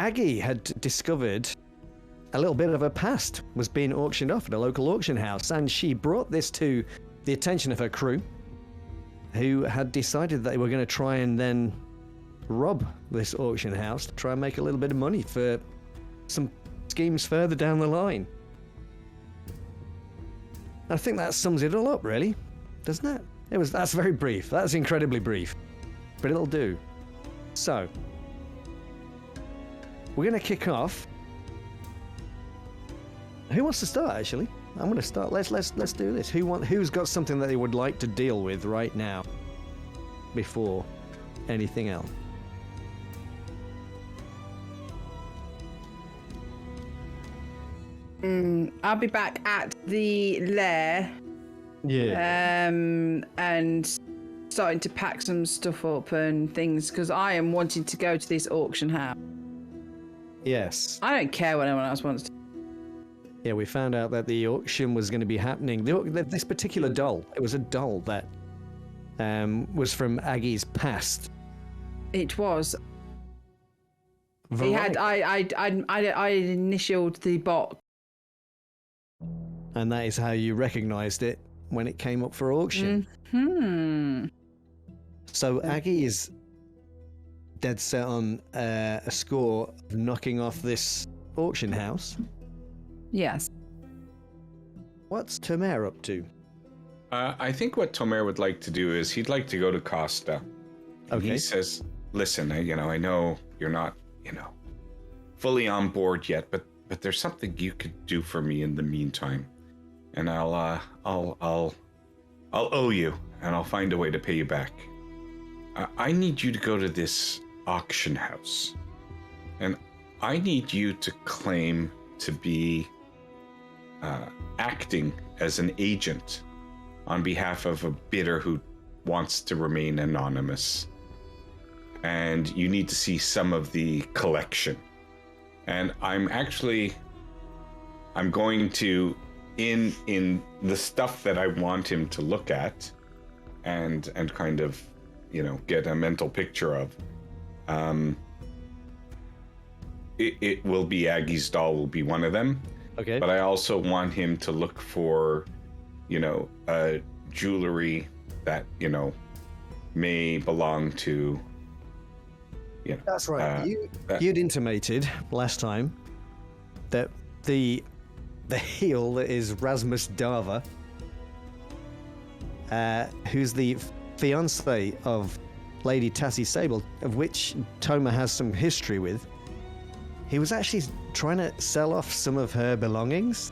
Aggie had discovered a little bit of her past was being auctioned off at a local auction house, and she brought this to the attention of her crew, who had decided that they were going to try and then rob this auction house to try and make a little bit of money for some schemes further down the line. I think that sums it all up, really, doesn't it? That's very brief. That's incredibly brief, but it'll do. So, we're going to kick off. Who wants to start? Actually, I'm going to start. Let's do this. Who's got something that they would like to deal with right now, before anything else? I'll be back at the lair. Yeah. And starting to pack some stuff up and things, because I am wanting to go to this auction house. Yes. I don't care what anyone else wants to. Yeah, we found out that the auction was going to be happening. This particular doll, it was a doll that was from Aggie's past. It was. Variety. He had. I initialed the box. And that is how you recognised it when it came up for auction. So Aggie is dead set on a score of knocking off this auction house. Yes. What's Tomer up to? I think what Tomer would like to do is he'd like to go to Costa. Okay. He says, listen, I know you're not, fully on board yet, but there's something you could do for me in the meantime. And I'll owe you, and I'll find a way to pay you back. I need you to go to this auction house, and I need you to claim to be acting as an agent on behalf of a bidder who wants to remain anonymous. And you need to see some of the collection. And I'm going to, in the stuff that I want him to look at and kind of, get a mental picture of, it will be Aggie's doll will be one of them. Okay. But I also want him to look for, jewelry that, may belong to, That's right. You'd intimated last time that the heel that is Rasmus Dava, who's the fiance of Lady Tassie Sable, of which Toma has some history with, he was actually trying to sell off some of her belongings.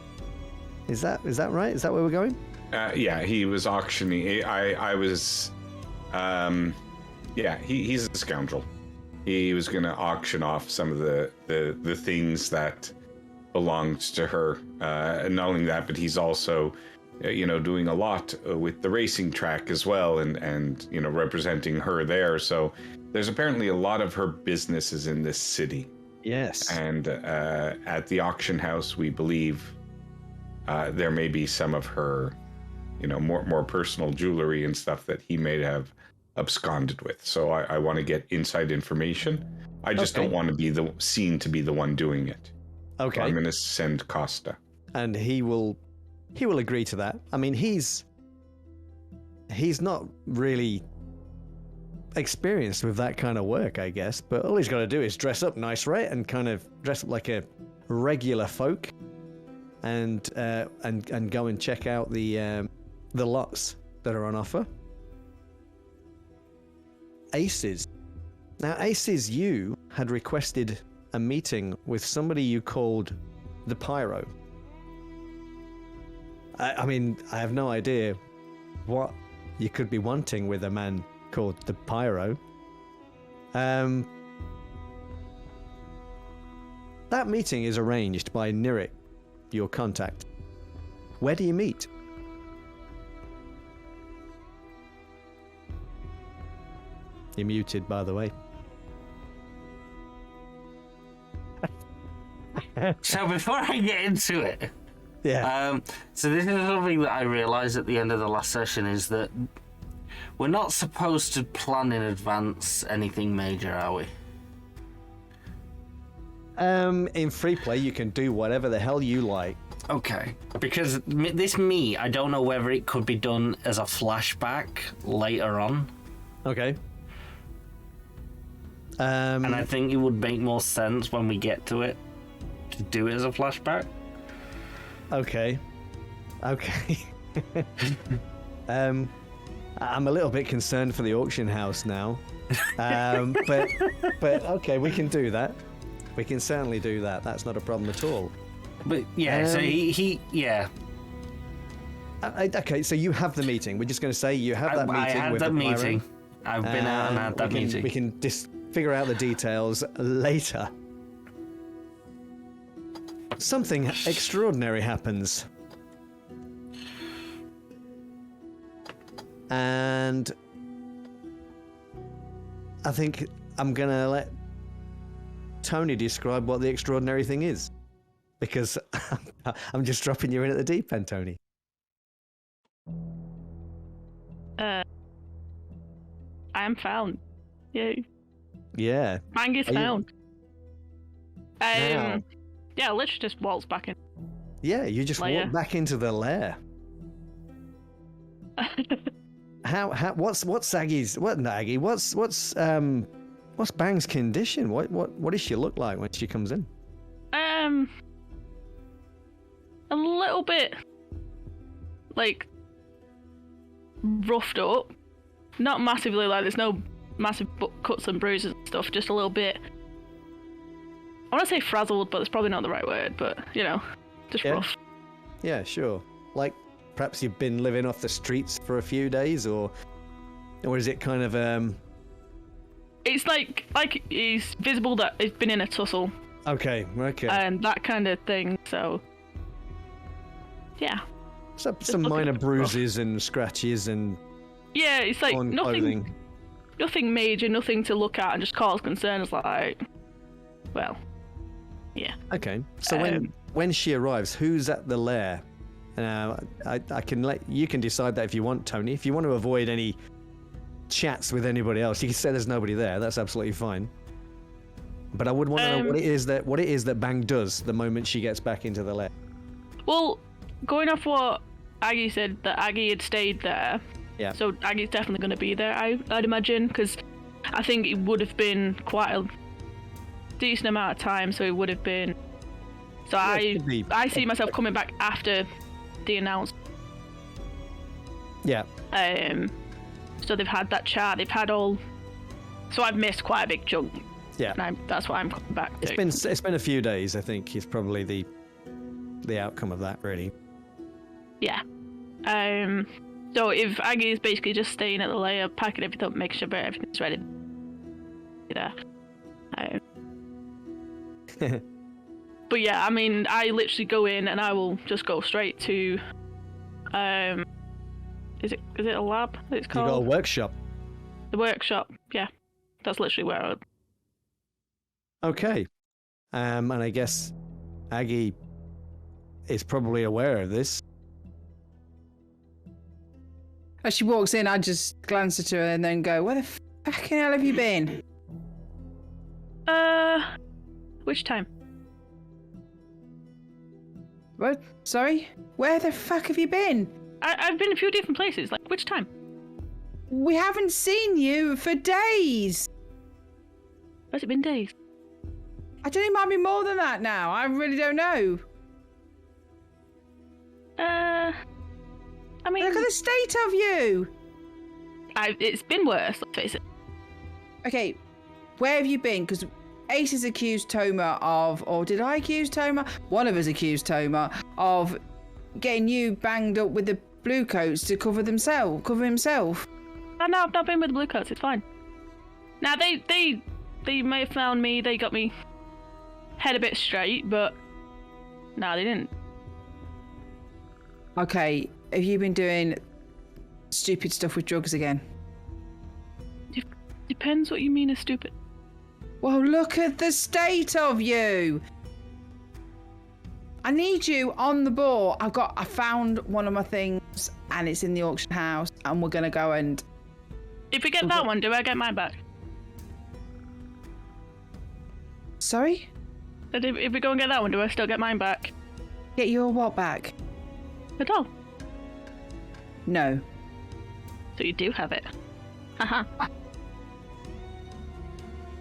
Is that right? Is that where we're going? Yeah, he was auctioning. He's a scoundrel. He was going to auction off some of the things that belonged to her. And not only that, but he's also, doing a lot with the racing track as well, and representing her there. So there's apparently a lot of her businesses in this city. Yes. And at the auction house, we believe there may be some of her, more personal jewelry and stuff that he may have absconded with. So I want to get inside information. I just don't want to be seen to be the one doing it. Okay. So I'm going to send Costa. And he will agree to that. I mean, he's not really experienced with that kind of work, I guess, but all he's got to do is dress up nice, right? And kind of dress up like a regular folk and go and check out the lots that are on offer. Aces. Now, Aces, you had requested a meeting with somebody you called the Pyro. I mean, I have no idea what you could be wanting with a man called the Pyro. That meeting is arranged by Nirik, your contact. Where do you meet? You're muted, by the way. So before I get into it, Yeah. So this is something that I realised at the end of the last session, is that we're not supposed to plan in advance anything major, are we? in free play, you can do whatever the hell you like. Okay, because this me, I don't know whether it could be done as a flashback later on. Okay. And I think it would make more sense when we get to it to do it as a flashback. Okay. I'm a little bit concerned for the auction house now. But okay, we can do that. We can certainly do that. That's not a problem at all. But yeah, so he okay, so you have the meeting. We're just going to say you have that meeting. I had with that the meeting. Pyro. I've been out and had that meeting. We can just figure out the details later. Something extraordinary happens. And I think I'm going to let Tony describe what the extraordinary thing is. Because I'm just dropping you in at the deep end, Tony. I am found. Yeah. Yeah. Mangy's found. Now. Yeah, literally just waltz back in. Yeah, you just walk back into the lair. What's Aggie's? What not Aggie? What's Bang's condition? What does she look like when she comes in? A little bit like roughed up. Not massively, like there's no massive cuts and bruises and stuff, just a little bit. I want to say frazzled, but it's probably not the right word, but you know, just rough. Yeah, sure. Like perhaps you've been living off the streets for a few days, or is it kind of It's like it's visible that it's been in a tussle. Okay. And that kind of thing, so yeah. Some minor bruises and scratches and yeah, it's like nothing major, nothing to look at and just cause concern. It's like, well, yeah. Okay, so when she arrives, who's at the lair? I can you can decide that if you want, Tony. If you want to avoid any chats with anybody else, you can say there's nobody there. That's absolutely fine. But I would want to know what it is that Bang does the moment she gets back into the lair. Well, going off what Aggie said, that Aggie had stayed there. Yeah. So Aggie's definitely going to be there, I'd imagine, because I think it would have been quite a decent amount of time. So it would have been. So yeah, I see myself coming back after the announcement. Yeah. So they've had that chat. They've had all. So I've missed quite a big chunk. Yeah. And that's what I'm coming back to. It's been a few days. I think is probably the outcome of that, really. Yeah. So if Aggie is basically just staying at the lair, packing everything up, making sure everything's ready. There. But yeah, I mean, I literally go in and I will just go straight to. Is it a lab? It's called. You got a workshop. The workshop. Yeah, that's literally where I would. Okay, and I guess Aggie is probably aware of this. As she walks in, I just glance at her and then go, "Where the fucking hell have you been?" Which time? What? Sorry? Where the fuck have you been? I've been a few different places. Like, which time? We haven't seen you for days. Has it been days? I don't think it might be more than that now. I really don't know. I mean... Look at the state of you. It's been worse, let's face it. Okay, where have you been? Because Ace has accused Toma of, or did I accuse Toma? One of us accused Toma of getting you banged up with the blue coats to cover himself. No, I've not been with the blue coats. It's fine. Now they may have found me. They got me head a bit straight, but no, they didn't. Okay, have you been doing stupid stuff with drugs again? Depends what you mean is stupid. Well, look at the state of you. I need you on the ball. I found one of my things and it's in the auction house and we're gonna go and... If we get that one, do I get mine back? Sorry? And if we go and get that one, do I still get mine back? Get your what back? The doll. No. So you do have it. Haha.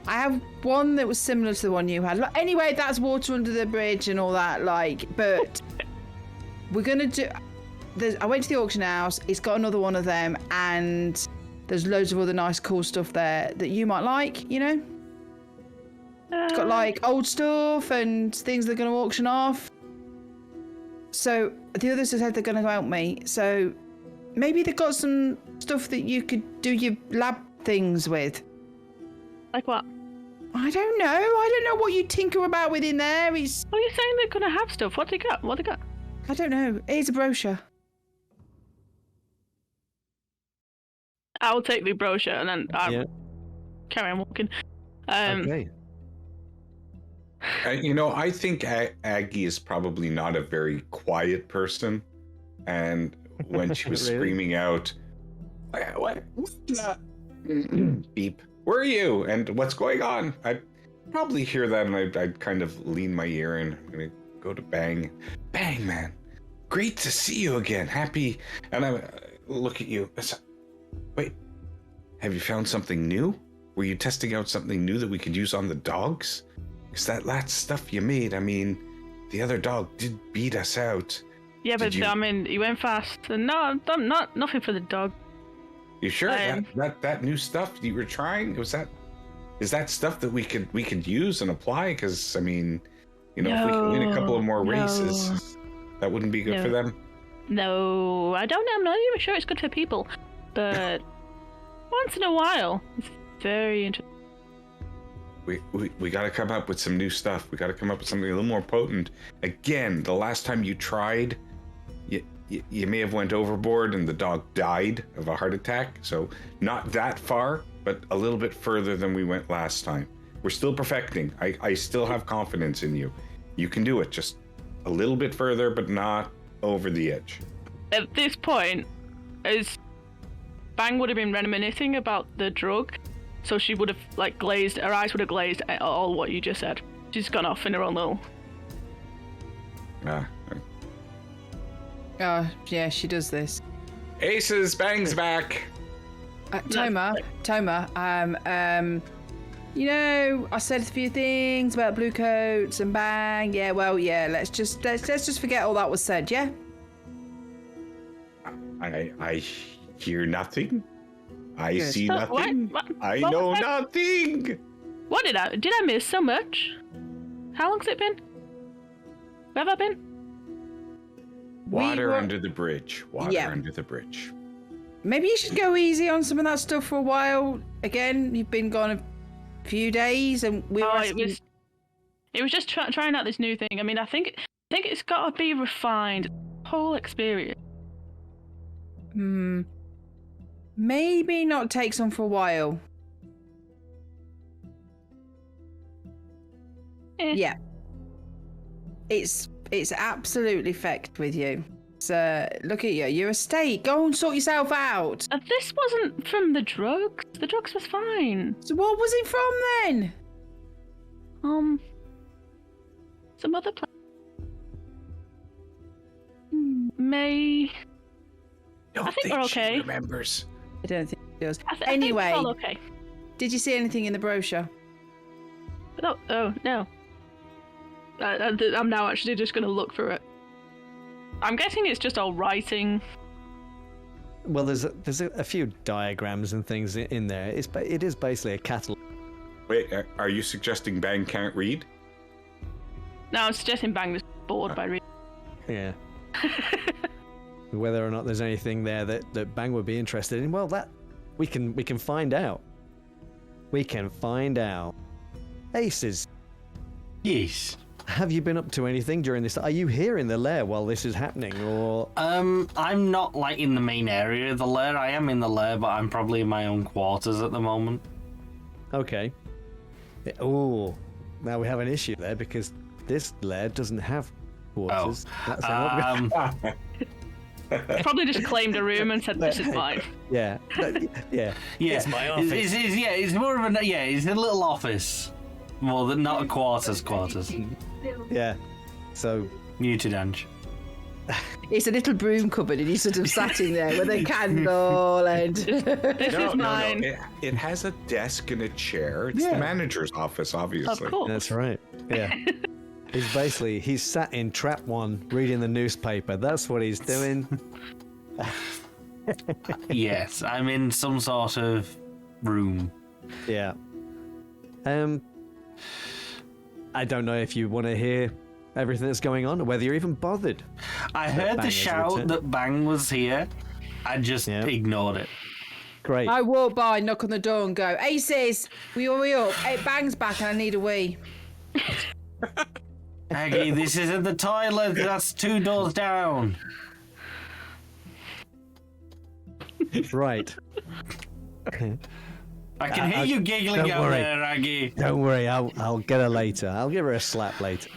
I have one that was similar to the one you had. Anyway, that's water under the bridge and all that, but we're going to do... I went to the auction house, it's got another one of them, and there's loads of other nice, cool stuff there that you might like, you know? It's got, old stuff and things they're going to auction off. So, the others have said they're going to help me, so maybe they've got some stuff that you could do your lab things with. Like what? I don't know. I don't know what you tinker about with in there. It's... What are you saying they're going to have stuff? What they got? What they got? I don't know. Here's a brochure. I'll take the brochure and then I'll carry on walking. Okay. I think Aggie is probably not a very quiet person, and when she was Really? screaming out, "What? Beep! Where are you? And what's going on?" I'd probably hear that, and I'd kind of lean my ear and I'd go to Bang. Bang, man! Great to see you again. Happy, and I look at you. Wait, have you found something new? Were you testing out something new that we could use on the dogs? Because that last stuff you made, I mean, the other dog did beat us out. Yeah, but I mean, he went fast. And no, nothing for the dog. You sure that new stuff you were trying is that stuff that we could use and apply? Because I mean, if we can win a couple of more races, that wouldn't be good for them. No, I don't know. I'm not even sure it's good for people, but once in a while, it's very interesting. We got to come up with some new stuff. We got to come up with something a little more potent. Again, the last time you tried, you may have went overboard and the dog died of a heart attack. So not that far, but a little bit further than we went last time. We're still perfecting. I still have confidence in you. You can do it. Just a little bit further, but not over the edge. At this point, as Bang would have been reminiscing about the drug, so she would have glazed, her eyes would have glazed at all what you just said. She's gone off in her own little... Yeah, she does this. Aces, Bang's back. Toma, I said a few things about blue coats and Bang. Yeah, well, yeah, let's just forget all that was said, yeah? I hear nothing. I Good. see What? nothing. What? I What know was that? nothing. What did I miss so much? How long's it been? Where have I been? Water under the bridge. Water Yeah. under the bridge. Maybe you should go easy on some of that stuff for a while. Again, you've been gone a few days, and we were asking... It was just trying out this new thing. I mean, I think it's got to be refined. Whole experience. Maybe not take some for a while. Yeah. It's absolutely fecked with you. So look at you. You're a state. Go and sort yourself out. This wasn't from the drugs. The drugs was fine. So what was it from then? Some other place. May. I think we're okay. She remembers. I don't think it does. I think Anyway, it's all okay. did you see anything in the brochure? Oh no. I'm now actually just going to look through it. I'm guessing it's just all writing. Well, there's a few diagrams and things in there. It is basically a catalog. Wait, are you suggesting Bang can't read? No, I'm suggesting Bang was bored by reading. Yeah. Whether or not there's anything there that Bang would be interested in, well, that we can find out. We can find out. Aces, Yes. have you been up to anything during this? Are you here in the lair while this is happening, or? I'm not in the main area of the lair. I am in the lair, but I'm probably in my own quarters at the moment. Okay. Oh, now we have an issue there because this lair doesn't have quarters. That's Probably just claimed a room and said, "This is mine." yeah. Yeah, It's my office. It's more of it's a little office. More than not a quarters. Yeah. So Muted, Ange. It's a little broom cupboard, and he's sort of sat in there with a candle and. This is mine. It has a desk and a chair. It's the manager's office, obviously. Of course. that's right. Yeah. He's sat in trap one reading the newspaper. That's what he's doing. Yes, I'm in some sort of room. Yeah. I don't know if you want to hear everything that's going on, or whether you're even bothered. I heard Bang the has shout returned. that Bang was here. I just ignored it. Great. I walk by, knock on the door, and go, Aces, we hurry up. Hey, Bang's back, and I need a wee. Aggie, this isn't the toilet. That's 2 doors down. Right. I can hear you giggling don't out worry. there, Aggie. Don't worry, I'll get her later. I'll give her a slap later.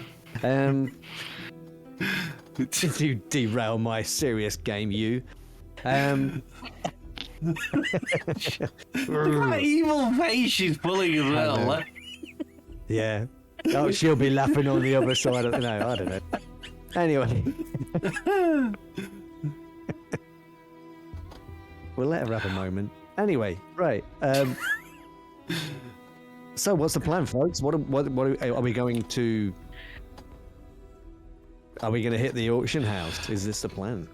You derail my serious game, you. Look at that evil face she's pulling as well. Yeah. Oh, she'll be laughing on the other side of no, I don't know. Anyway. We'll let her have a moment. Anyway, right. So what's the plan, folks? What are we going to... Are we going to hit the auction house? Is this the plan?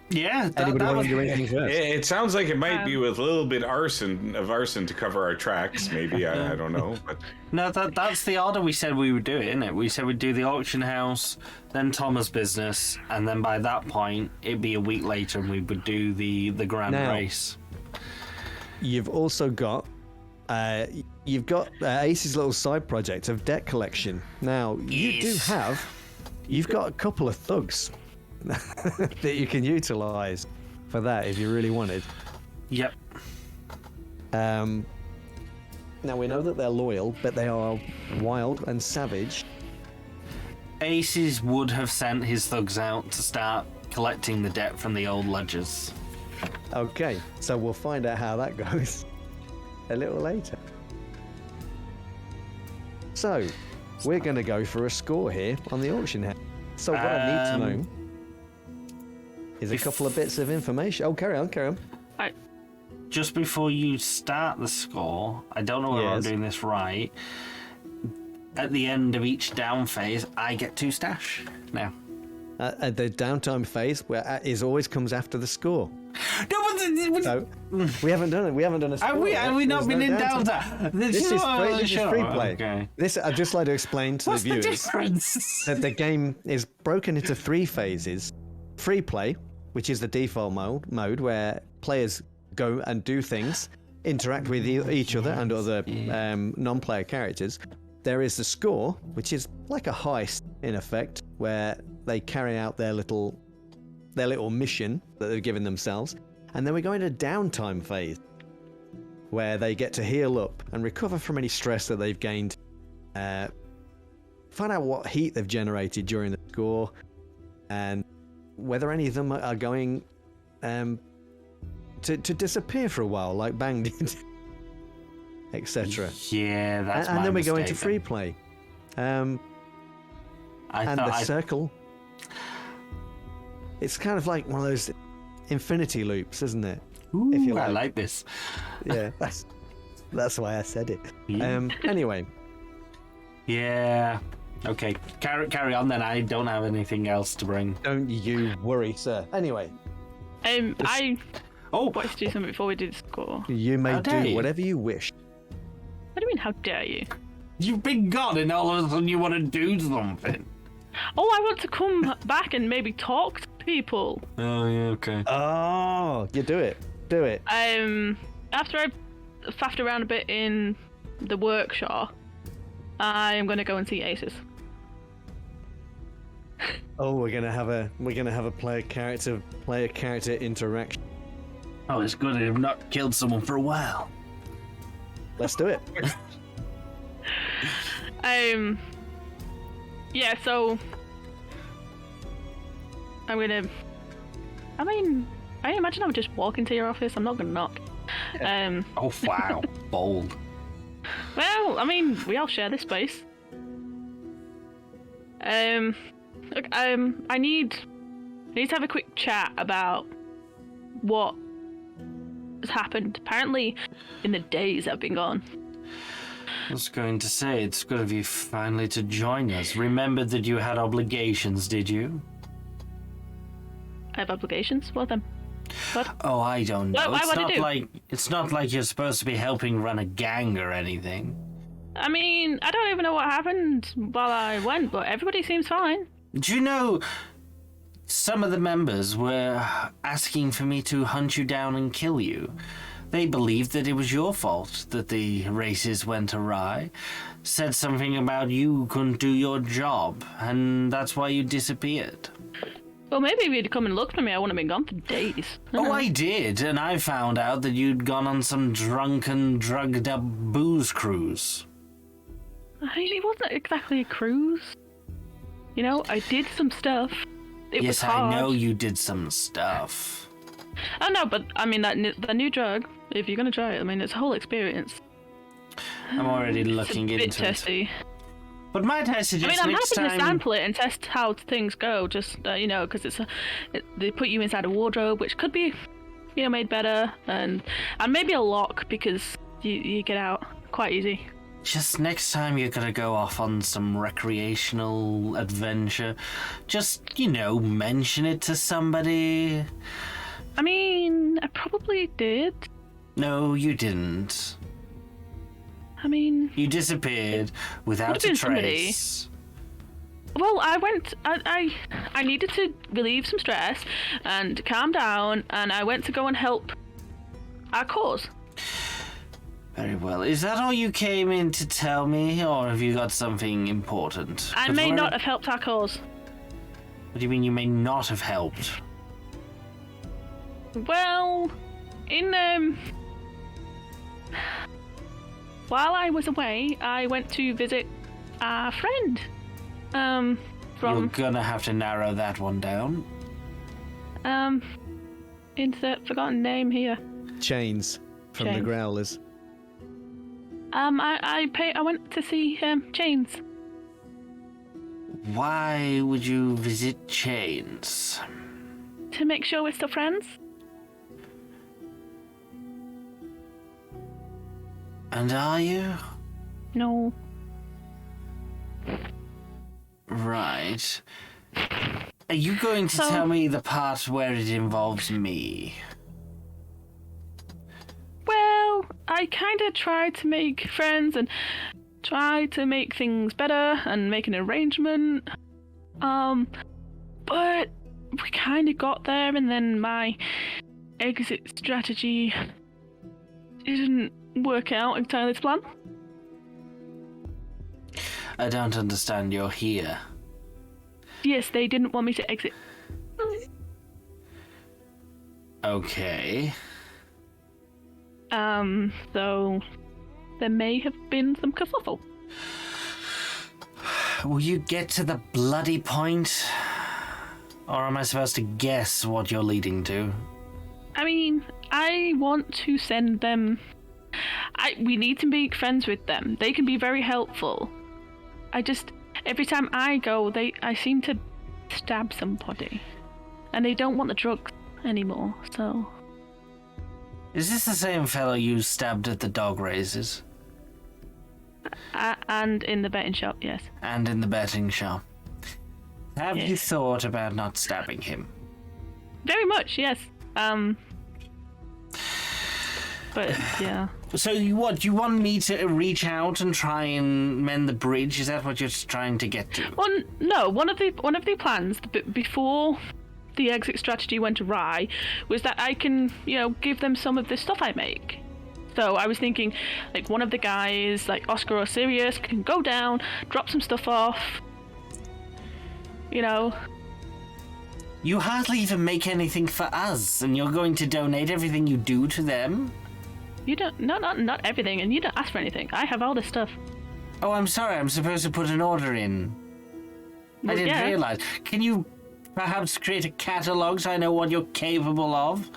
Yeah, Anybody want to do anything first? It sounds like it might be with a little bit arson to cover our tracks. Maybe I don't know, but No, that's the order we said we would do it, isn't it? We said we'd do the auction house, then Thomas' business, and then by that point, it'd be a week later and we would do the grand Now- race. You've also got Ace's little side project of debt collection. Now Yes. you've got a couple of thugs that you can utilize for that if you really wanted. Yep. Now we know that they're loyal, but they are wild and savage. Aces would have sent his thugs out to start collecting the debt from the old ledgers. Okay, so we'll find out how that goes a little later. So, we're going to go for a score here on the auction house. So what I need to know is a couple of bits of information. Oh, carry on. Just before you start the score, I don't know whether I'm Yes. doing this right. At the end of each down phase, I get 2 stash now. The downtime phase is always comes after the score. No, but So we haven't done it. We haven't done a score. have we yet. not There's been no in downtime. downtime? This is free play. Okay. This I'd just like to explain to What's the the viewers difference? that the game is broken into 3 phases. Free play, which is the default mode where players go and do things, interact with each other and other non-player characters. There is the score, which is like a heist in effect, where they carry out their little mission that they've given themselves. And then we go into downtime phase, where they get to heal up and recover from any stress that they've gained. Find out what heat they've generated during the score, and whether any of them are going to disappear for a while, like Bang did, etc. Yeah, that's And my then we go into mistake free then. play. I And thought the I- circle. It's kind of like one of those infinity loops, isn't it? Ooh, if you I like. like this. Yeah, that's why I said it. Yeah. Anyway, Yeah. Okay, carry on then. I don't have anything else to bring. don't you worry, sir. Anyway, I Oh, wanted to do something before we do the score. you may How dare do you. whatever you wish. What do you mean, how dare you? you've been gone and all of a sudden you want to do something. Oh, I want to come back and maybe talk to people. Oh, yeah, okay. Oh, you do it. Do it. After I've faffed around a bit in the workshop, I'm gonna go and see Aces. Oh, we're gonna have a player character interaction. Oh, it's good I've not killed someone for a while. Let's do it. Yeah, so I'm gonna. I imagine I would just walk into your office. I'm not gonna knock. Oh, wow. Bold. Well, I mean, we all share this space. Look, I need to have a quick chat about what has happened. Apparently, in the days I've been gone. I was going to say, it's good of you finally to join us. Remembered that you had obligations, did you? I have obligations? What then? What? Oh, I don't know. What It's not like you're supposed to be helping run a gang or anything. I mean, I don't even know what happened while I went, but everybody seems fine. Do you know, some of the members were asking for me to hunt you down and kill you. They believed that it was your fault that the races went awry. Said something about you couldn't do your job, and that's why you disappeared. Well, maybe if you'd come and looked for me, I wouldn't have been gone for days. Oh, I did, and I found out that you'd gone on some drunken, drugged-up booze cruise. I mean, it wasn't exactly a cruise. You know, I did some stuff. It was hard. Yes, I know you did some stuff. I know, but I mean, that new drug, if you're going to try it, I mean, it's a whole experience. I'm already looking into it. It's a bit testy. But might I suggest I'm next happy time... to sample it and test how things go, just, you know, because they put you inside a wardrobe, which could be, you know, made better, and maybe a lock, because you get out quite easy. Just next time you're gonna go off on some recreational adventure, just, you know, mention it to somebody. I mean, I probably did. No, you didn't. I mean... You disappeared without a trace. Well, I needed to relieve some stress and calm down, and I went to go and help our cause. Very well. Is that all you came in to tell me, or have you got something important? I may not have helped our cause. What do you mean you may not have helped? Well, while I was away, I went to visit our friend. You're gonna have to narrow that one down. Insert forgotten name here. Chains from the Growlers. I went to see Chains. Why would you visit Chains? To make sure we're still friends. And are you? No. Right. Are you going to tell me the part where it involves me? Well, I kind of tried to make friends and try to make things better and make an arrangement. But we kind of got there, and then my exit strategy didn't work out entirely to plan. I don't understand. You're here. Yes, they didn't want me to exit. Okay. So there may have been some kerfuffle. Will you get to the bloody point? Or am I supposed to guess what you're leading to? I mean, I want to send them... we need to make friends with them. They can be very helpful. Every time I go, I seem to stab somebody. And they don't want the drugs anymore, so... Is this the same fellow you stabbed at the dog races? And in the betting shop, yes. And in the betting shop. Have you thought about not stabbing him? Very much, yes. But, yeah. So you want me to reach out and try and mend the bridge? Is that what you're trying to get to? Well, no. One of the plans before the exit strategy went awry was that I can, give them some of the stuff I make. So I was thinking, like, one of the guys, like Oscar or Sirius, can go down, drop some stuff off. You hardly even make anything for us, and you're going to donate everything you do to them? You don't... No, not everything, and you don't ask for anything. I have all this stuff. Oh, I'm sorry. I'm supposed to put an order in. Well, I didn't realize. Can you perhaps create a catalogue so I know what you're capable of?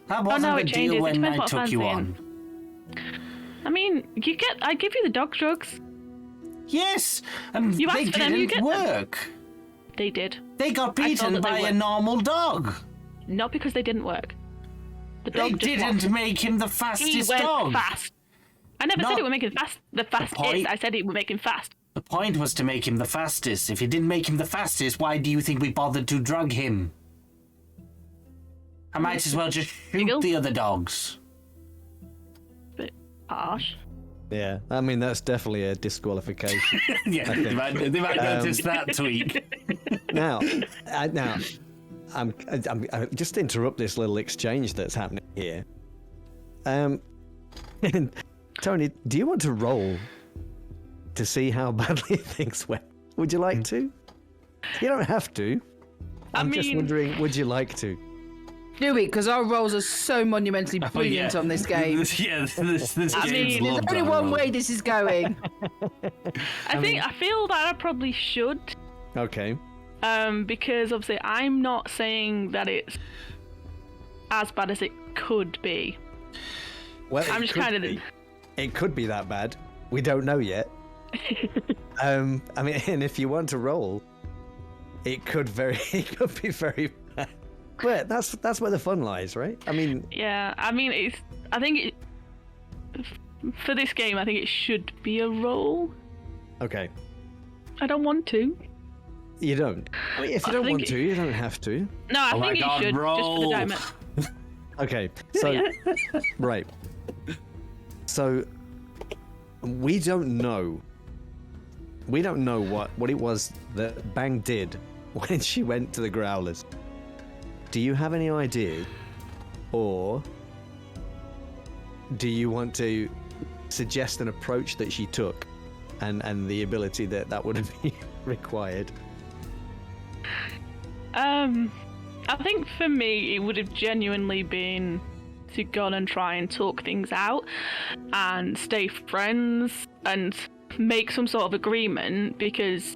That wasn't the deal when I took you on. I mean, I give you the dog drugs. Yes, and You they asked for them, you didn't get them. work. They did. They got I saw beaten that they by a worked. normal dog. Not because they didn't work. The They dog just didn't wasn't. make him the He fastest went dog. fast. I never said Not it would make him fast. The fastest. I said it would make him fast. The point was to make him the fastest. If it didn't make him the fastest, why do you think we bothered to drug him? I might as well just shoot Giggle? the other dogs. Bit harsh. Yeah, I mean that's definitely a disqualification. Yeah, they might notice that tweak. Now, I'm just to interrupt this little exchange that's happening here. Tony, do you want to roll to see how badly things went? Would you like to? You don't have to. I'm just wondering, would you like to? Do it, because our rolls are so monumentally brilliant on this game. Yeah, this I game's mean, There's loved only our one roll. way this is going. I feel that I probably should. Okay. Because obviously I'm not saying that it's as bad as it could be. Well, I'm it just could kind of. be. It could be that bad. We don't know yet. I mean, and if you want to roll, it could be very bad. But that's where the fun lies, right? I mean, Yeah, I mean, for this game, I think it should be a roll. okay, I don't want to. you don't. I mean, if you I don't think want to, you don't have to. No, I Oh my think God, you should roll. just for the diamond. Okay, so Yeah. right. So we don't know. We don't know what it was that Bang did when she went to the Growlers. Do you have any idea, or do you want to suggest an approach that she took, and the ability that would be required? I think for me, it would have genuinely been to go on and try and talk things out and stay friends and make some sort of agreement, because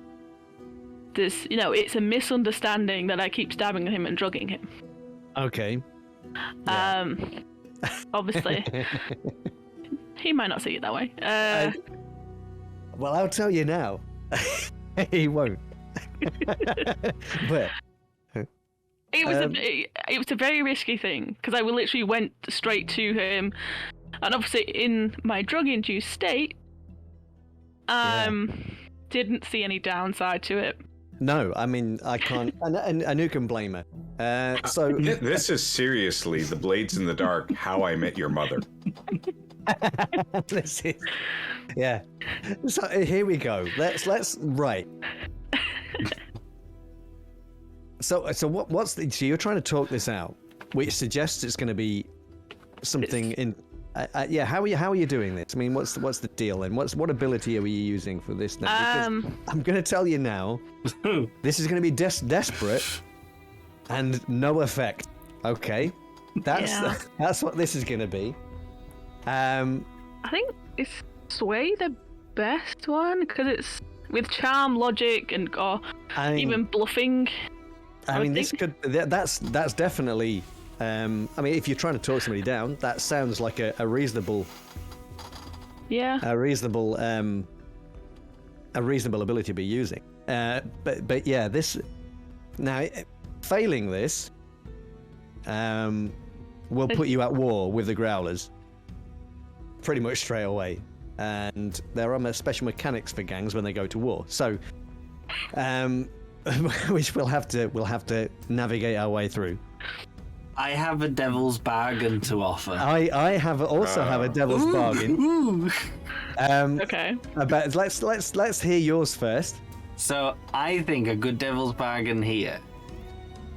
there's, it's a misunderstanding that I keep stabbing him and drugging him. Okay. Obviously, he might not see it that way. Well, I'll tell you now. He won't. But It was a very risky thing, because I literally went straight to him, and obviously in my drug-induced state, didn't see any downside to it. no, I mean I can't, and who can blame her? So This is seriously the Blades in the Dark. How I Met Your Mother. this is, yeah. So here we go. Let's right. So what's the? So you're trying to talk this out, which suggests it's going to be something in. Yeah, how are you doing this? I mean, what's the deal then? What ability are we using for this then? Because I'm going to tell you now, this is going to be desperate and no effect. Okay, that's what this is going to be. I think is Sway the best one, because it's with charm, logic, and even bluffing. I mean, this could. That's definitely. I mean, if you're trying to talk somebody down, that sounds like a reasonable. Yeah. A reasonable ability to be using. But yeah, this. Now, failing this, will put you at war with the Growlers. Pretty much straight away, and there are special mechanics for gangs when they go to war. So, which we'll have to navigate our way through. I have a devil's bargain to offer. I have a devil's bargain. Ooh. Okay. But let's hear yours first. So I think a good devil's bargain here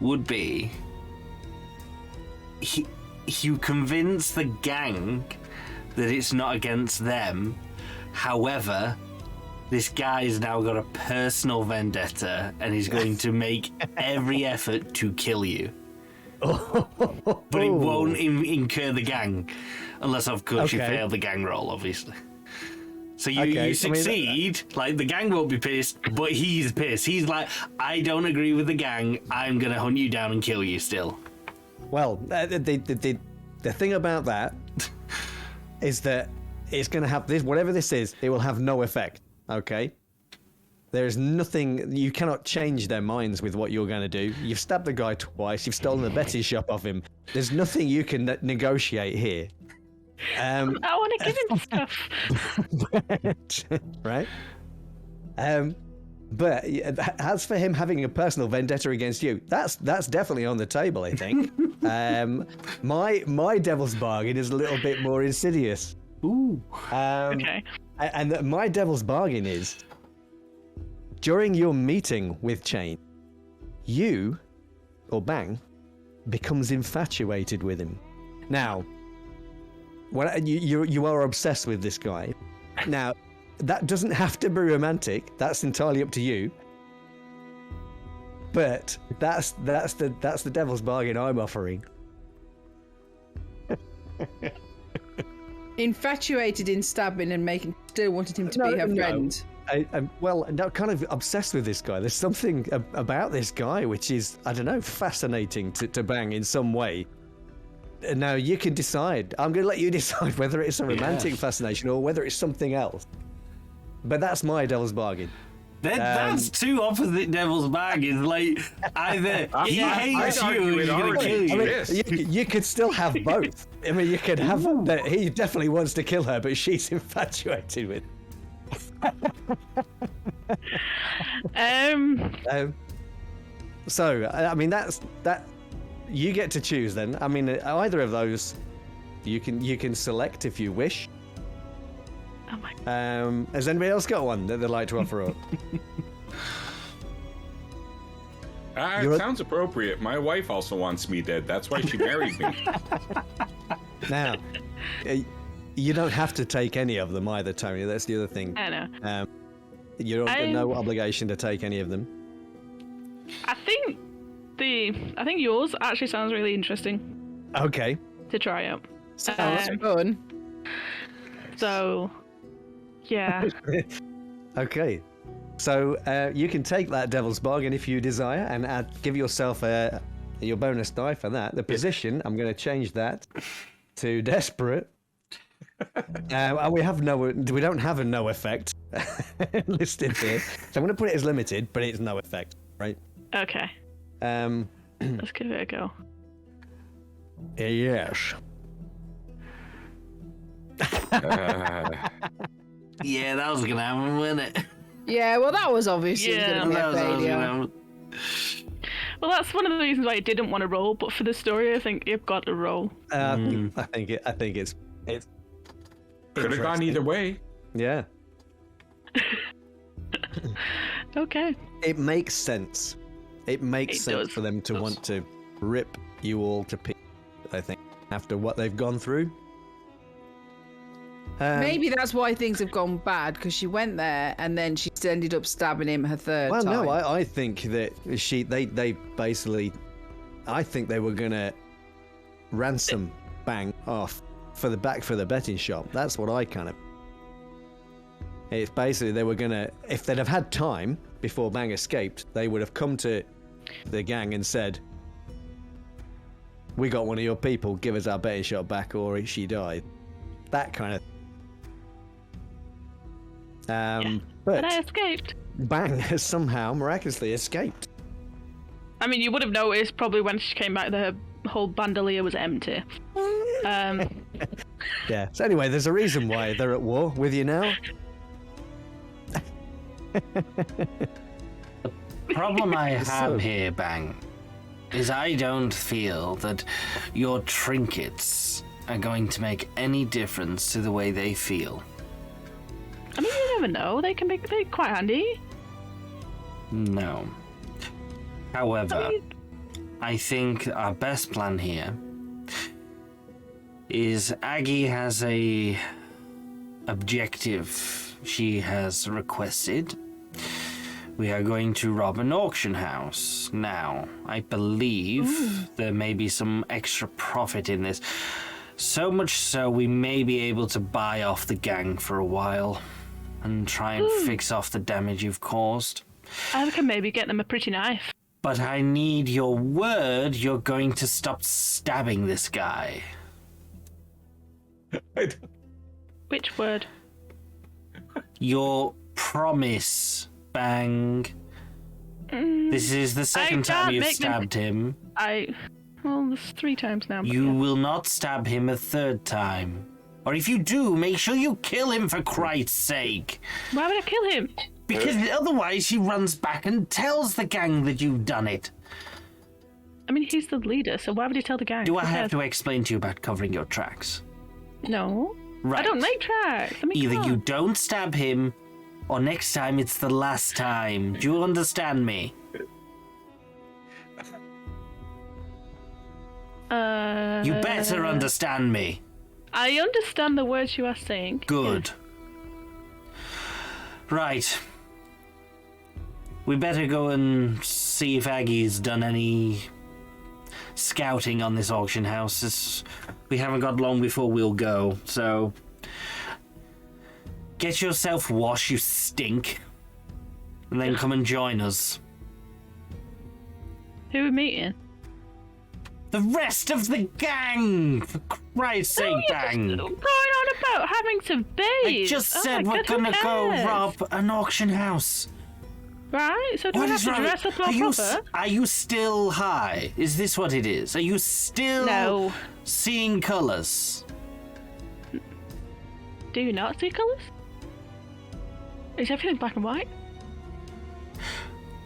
would be you convince the gang that it's not against them. However, this guy's now got a personal vendetta and he's going to make every effort to kill you. But it won't incur the gang, unless of course you fail the gang roll, obviously. So you succeed, like the gang won't be pissed, but he's pissed. He's like, I don't agree with the gang, I'm gonna hunt you down and kill you still. Well, the thing about that is that it's going to have this, whatever this is, it will have no effect. Okay? There is nothing, you cannot change their minds with what you're going to do. You've stabbed the guy twice, you've stolen the betting shop off him. There's nothing you can negotiate here. I want to give him stuff. Right? But as for him having a personal vendetta against you, that's definitely on the table, I think. My devil's bargain is a little bit more insidious. Ooh. Okay. And my devil's bargain is, during your meeting with Chain, you, or Bang, becomes infatuated with him. Now, when you are obsessed with this guy. Now, that doesn't have to be romantic. That's entirely up to you. But that's the devil's bargain I'm offering. Infatuated in stabbing and still wanted him to be her friend. Well, no, kind of obsessed with this guy. There's something about this guy which is, I don't know, fascinating to Bang in some way. Now you can decide. I'm going to let you decide whether it's a romantic fascination or whether it's something else. But that's my devil's bargain. That's two opposite devil's bargains. Like, either he hates you or he's going to kill you. I mean, you could still have both. I mean, you could have that he definitely wants to kill her, but she's infatuated with. So, I mean, that. You get to choose then. I mean, either of those, you can select if you wish. Oh my. Has anybody else got one that they'd like to offer up? It sounds appropriate. My wife also wants me dead. That's why she married me. Now, you don't have to take any of them either, Tony. That's the other thing. I know. You're under no obligation to take any of them. I think yours actually sounds really interesting Okay. to try out. Sounds fun. So, yeah. Okay. So you can take that devil's bargain if you desire, and give yourself your bonus die for that. The position, I'm going to change that to desperate. And we don't have a no effect listed here, so I'm going to put it as limited, but it's no effect, right? Okay. Let's give it a go. Yes. Yeah, that was going to happen, wasn't it? Yeah, well, that was obviously going to be a failure. Well, that's one of the reasons why I didn't want to roll, but for the story, I think you've got to roll. I think it's Could have gone either way. Yeah. Okay. It makes sense. It makes sense for them to want to rip you all to pieces, I think, after what they've gone through. Maybe that's why things have gone bad, because she went there and then she ended up stabbing him her third time. Well, no, I think that they basically, I think they were gonna ransom Bang off for the betting shop. That's what I kind of. It's basically they were gonna, if they'd have had time before Bang escaped, they would have come to the gang and said, "We got one of your people. Give us our betting shop back, or she died." That kind of. But I escaped. Bang has somehow miraculously escaped. I mean, you would have noticed probably when she came back, the whole bandolier was empty. Yeah. So anyway, there's a reason why they're at war with you now. The problem I have here, Bang, is I don't feel that your trinkets are going to make any difference to the way they feel. I mean, you never know. They're quite handy. No. However, I think our best plan here is Aggie has a objective she has requested. We are going to rob an auction house. Now, I believe there may be some extra profit in this. So much so we may be able to buy off the gang for a while and try and fix off the damage you've caused. I can maybe get them a pretty knife. But I need your word you're going to stop stabbing this guy. Which word? Your promise, Bang. This is the second time you've stabbed him. Well, there's 3 times now. You will not stab him a third time. Or if you do, make sure you kill him for Christ's sake. Why would I kill him? Because otherwise he runs back and tells the gang that you've done it. I mean, he's the leader, so why would he tell the gang? Do I have to explain to you about covering your tracks? No. Right. I don't make tracks. I mean, Either you don't stab him, or next time it's the last time. Do you understand me? You better understand me. I understand the words you are saying. Good. Right. We better go and see if Aggie's done any scouting on this auction house. We haven't got long before we'll go, so get yourself washed, you stink, and then come and join us. Who are we meeting? The rest of the gang! For Christ's sake, Bang! Going on about having to bathe. I just said we're gonna go rob an auction house. Right, so do we have to dress up our proper? Are you still high? Is this what it is? Are you still seeing colours? Do you not see colours? Is everything black and white?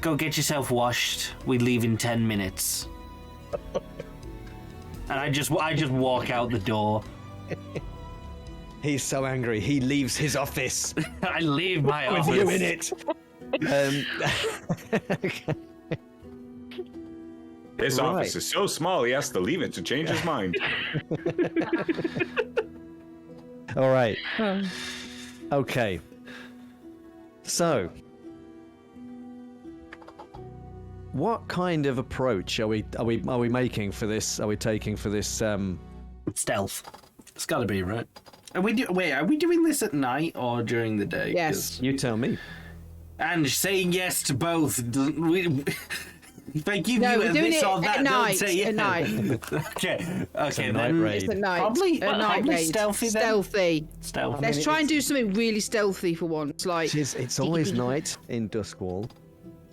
Go get yourself washed. We leave in 10 minutes. And I just walk out the door. He's so angry. He leaves his office. I leave my office. With you in it. His office is so small, he has to leave it to change his mind. All right. Okay. So, what kind of approach are we making for this? Are we taking for this? Stealth. It's got to be, right? Are we doing this at night or during the day? Yes. You tell me. And saying yes to both. If I give No, you we're doing this it or that, at don't night. say yes. At night. Okay. It's a Okay. night Then raid. It's at night. Probably a night raid. stealthy then. Stealthy. Stealth. Let's try and do something really stealthy for once. Like. It's always night in Duskwall.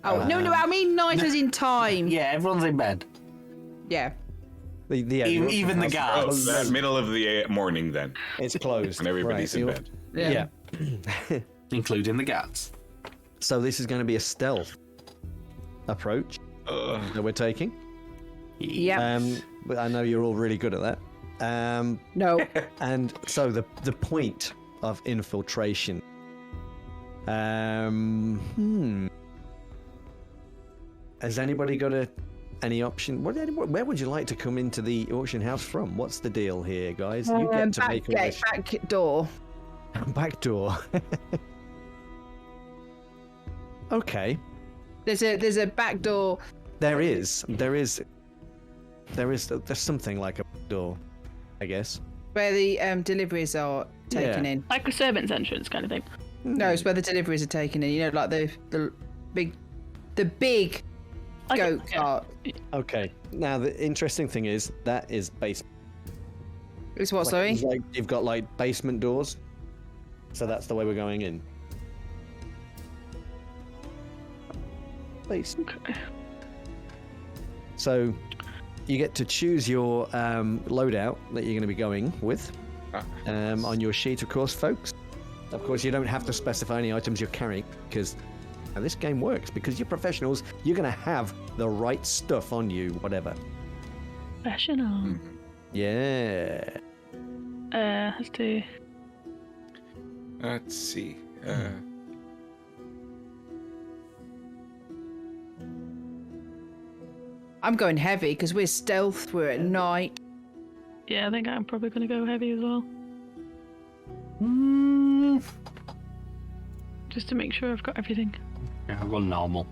Oh no! I mean night as in time. Yeah, everyone's in bed. Yeah. Even the guards. That middle of the morning, then, It's closed. when everybody's in bed. Yeah. Including the guards. So this is going to be a stealth approach that we're taking. Yeah. But I know you're all really good at that. No. And so the point of infiltration. Has anybody got any option? Where would you like to come into the auction house from? What's the deal here, guys? You get to make a wish. Back door. Back door. Okay. There's a back door. There's something like a door, I guess. Where the deliveries are taken in. Like a servant's entrance kind of thing. No, it's where the deliveries are taken in. You know, like the big Like goat cart. Okay. Now the interesting thing is that is basement. It's what? Sorry. It's like you've got like basement doors, so that's the way we're going in. Basement. Okay. So you get to choose your loadout that you're going to be going with on your sheet, of course, folks. Of course, you don't have to specify any items you're carrying because this game works. Because you're professionals, you're going to have the right stuff on you, whatever. Professional. Yeah. Let's do. Let's see. I'm going heavy because we're stealth. We're at night. Yeah, I think I'm probably going to go heavy as well. Just to make sure I've got everything. Yeah, I'll go normal.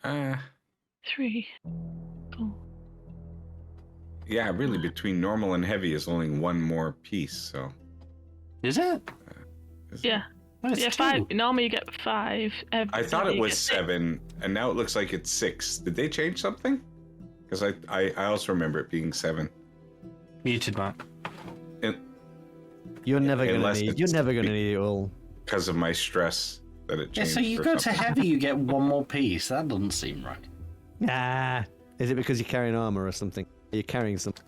3. Cool. Yeah, really, between normal and heavy is only one more piece, so. Is it? Yeah. That's Yeah, 5. Normally you get 5. I thought it you was get 7, and now it looks like it's 6. Did they change something? Because I also remember it being 7. Muted, Mark. You're never gonna Unless need. You're it's never gonna need it all. because of my stress that it Yeah, changed. so you or go to something. heavy, you get one more piece. That doesn't seem right. Ah, is it because you're carrying armor or something? Are you carrying something?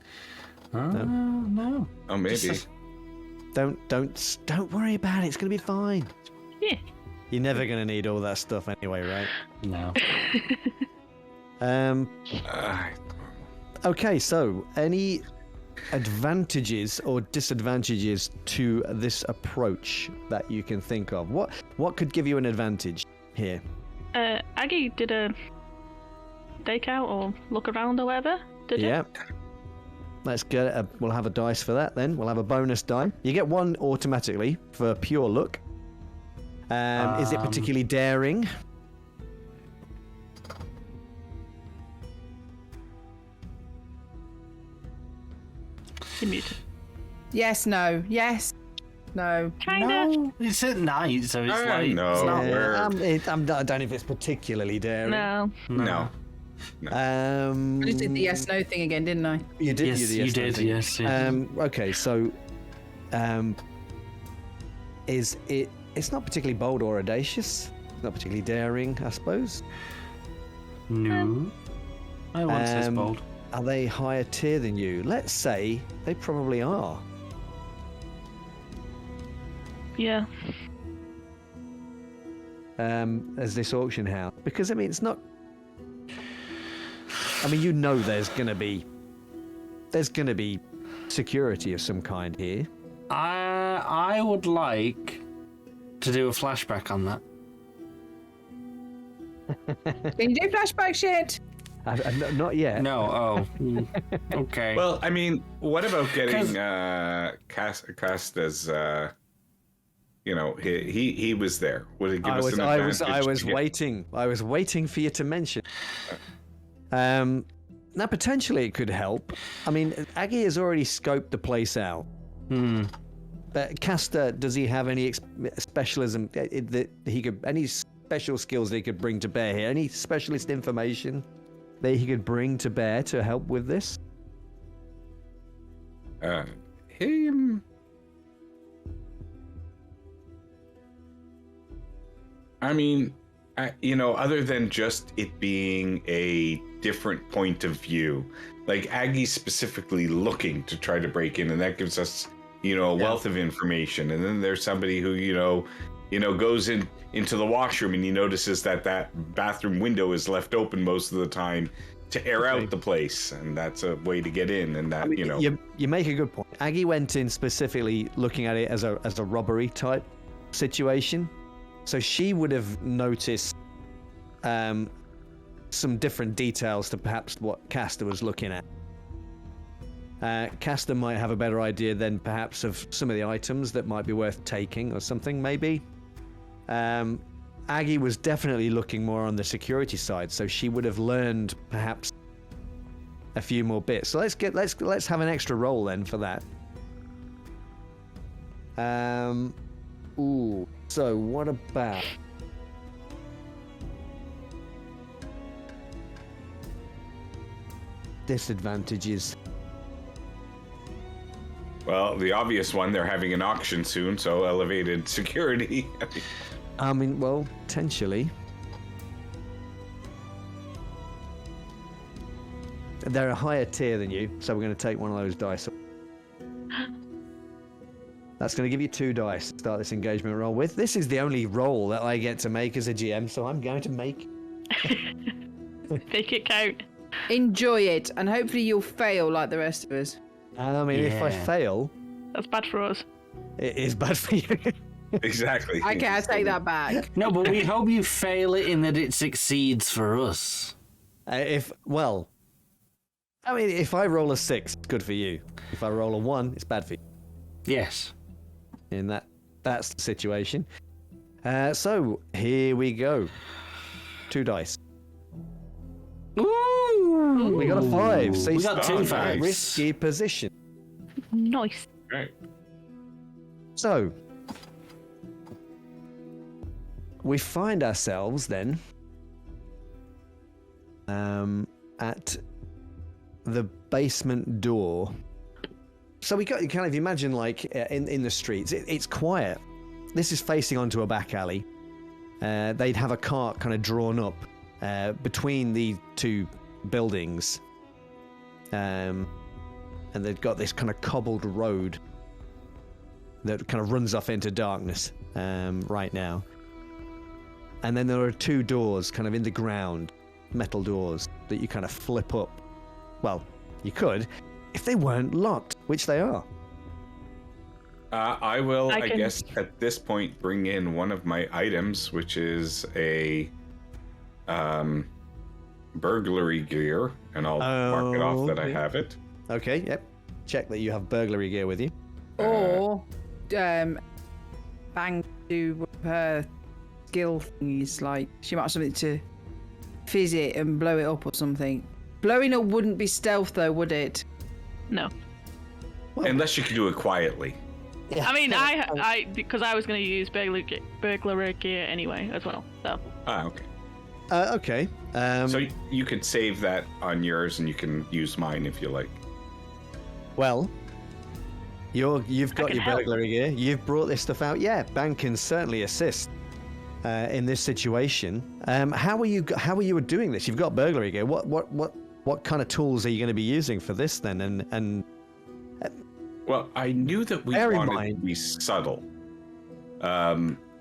No. Oh, maybe. Just Don't worry about it. It's gonna be fine. Yeah. You're never gonna need all that stuff anyway, right? No. Uh, Okay, so any advantages or disadvantages to this approach that you can think of? What could give you an advantage here? Aggie did a stake out or look around or whatever. Did you? Yeah. Let's get we'll have a dice for that then. We'll have a bonus die. You get one automatically for pure look. Is it particularly daring? You're muted. Yes, no. Yes, no. Kinda. No, it's at night, so it's like no, it's not. I don't know if it's particularly daring. No. no. I just did the yes, no thing again, didn't I? You did. Yes, you did. thing. Yes. Yeah. Okay, so is it? It's not particularly bold or audacious. Not particularly daring, I suppose. No. I once says bold. Are they higher tier than you? Let's say they probably are. Yeah. As this auction house, because I mean, it's not. I mean, you know, there's gonna be security of some kind here. I would like to do a flashback on that. Can you do flashback shit? Not yet. No. Oh. Okay. Well, I mean, what about getting Casta's? You know, he was there. Would it give us an advantage? I was to get- waiting. I was waiting for you to mention. Now potentially it could help. I mean, Aggie has already scoped the place out. But Casta, does he have any specialism that he could, any special skills that he could bring to bear here? Any specialist information that he could bring to bear to help with this? Him. I mean, you know, other than just it being a different point of view, like Aggie's specifically looking to try to break in, and that gives us, you know, a wealth of information. And then there's somebody who, you know, goes into the washroom and he notices that bathroom window is left open most of the time to air out the place, and that's a way to get in. And that, I mean, you know, you make a good point. Aggie went in specifically looking at it as a robbery type situation, so she would have noticed some different details to perhaps what Casta was looking at. Casta might have a better idea than perhaps of some of the items that might be worth taking or something, maybe. Aggie was definitely looking more on the security side, so she would have learned perhaps a few more bits. So let's have an extra roll then for that. So what about disadvantages? well, the obvious one, they're having an auction soon, so elevated security. I mean, well, potentially. They're a higher tier than you, so we're going to take one of those dice. That's going to give you 2 dice to start this engagement roll with. This is the only roll that I get to make as a GM, so I'm going to make. Make it count. Enjoy it, and hopefully you'll fail like the rest of us. I mean, if I Yeah. fail, That's bad for us. it is bad for you. Exactly. Okay, I take that back. No, but we hope you fail it in that it succeeds for us. If I roll a 6, it's good for you. If I roll a 1, it's bad for you. Yes. And that's the situation. So here we go. 2 dice. Ooh. We got a 5. So We you got start 2 in a fives. risky position. Nice. Right. So we find ourselves then at the basement door. So we got you kind of imagine like in the streets. It's quiet. This is facing onto a back alley. They'd have a cart kind of drawn up between the two buildings, and they've got this kind of cobbled road that kind of runs off into darkness right now. And then there are two doors kind of in the ground, metal doors that you kind of flip up. Well, you could if they weren't locked, which they are. I will, I guess, at this point, bring in one of my items, which is a burglary gear, and I'll mark it off that I have it. Okay, yep. Check that you have burglary gear with you. Or bang to her skill thingies, like she might have something to fizz it and blow it up or something. Blowing up wouldn't be stealth though, would it? No. Well, unless you can do it quietly. I mean, I because I was going to use burglary gear anyway as well. So. Okay. Okay. So you could save that on yours, and you can use mine if you like. Well, you've got your burglary gear. You've brought this stuff out. Yeah, Bang can certainly assist in this situation. How are you doing this? You've got burglary gear. What kind of tools are you going to be using for this then? And well, I knew that we wanted to be subtle.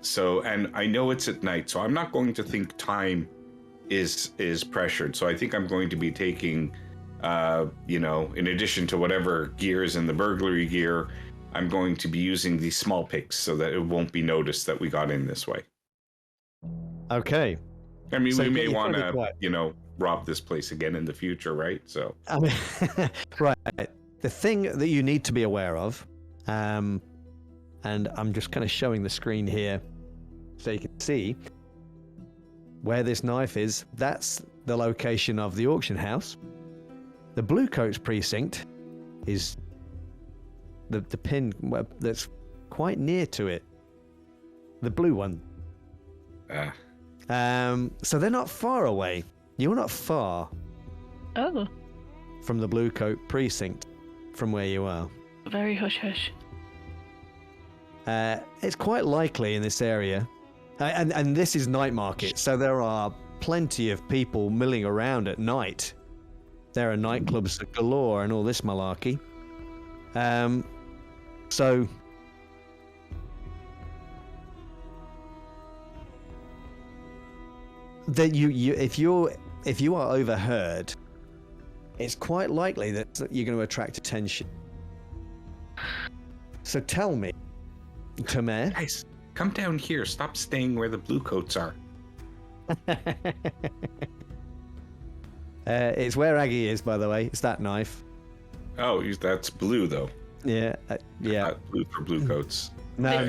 So, and I know it's at night, so I'm not going to think time is pressured. So I think I'm going to be taking, in addition to whatever gear is in the burglary gear, I'm going to be using these small picks so that it won't be noticed that we got in this way. Okay. I mean, so we may want to, rob this place again in the future, right? So. I mean, right. The thing that you need to be aware of, and I'm just kind of showing the screen here so you can see where this knife is. That's the location of the auction house. The Bluecoats precinct is the pin that's quite near to it. The blue one. So they're not far away. You're not far. Oh. From the Bluecoat precinct, from where you are. Very hush hush. It's quite likely in this area, and this is night market, so there are plenty of people milling around at night. There are nightclubs galore and all this malarkey. So that if you are overheard, it's quite likely that you're going to attract attention. So tell me, Tomer. Guys, come down here. Stop staying where the Bluecoats are. It's where Aggie is, by the way. It's that knife. Oh, that's blue, though. Yeah, yeah. Not blue for Bluecoats. No.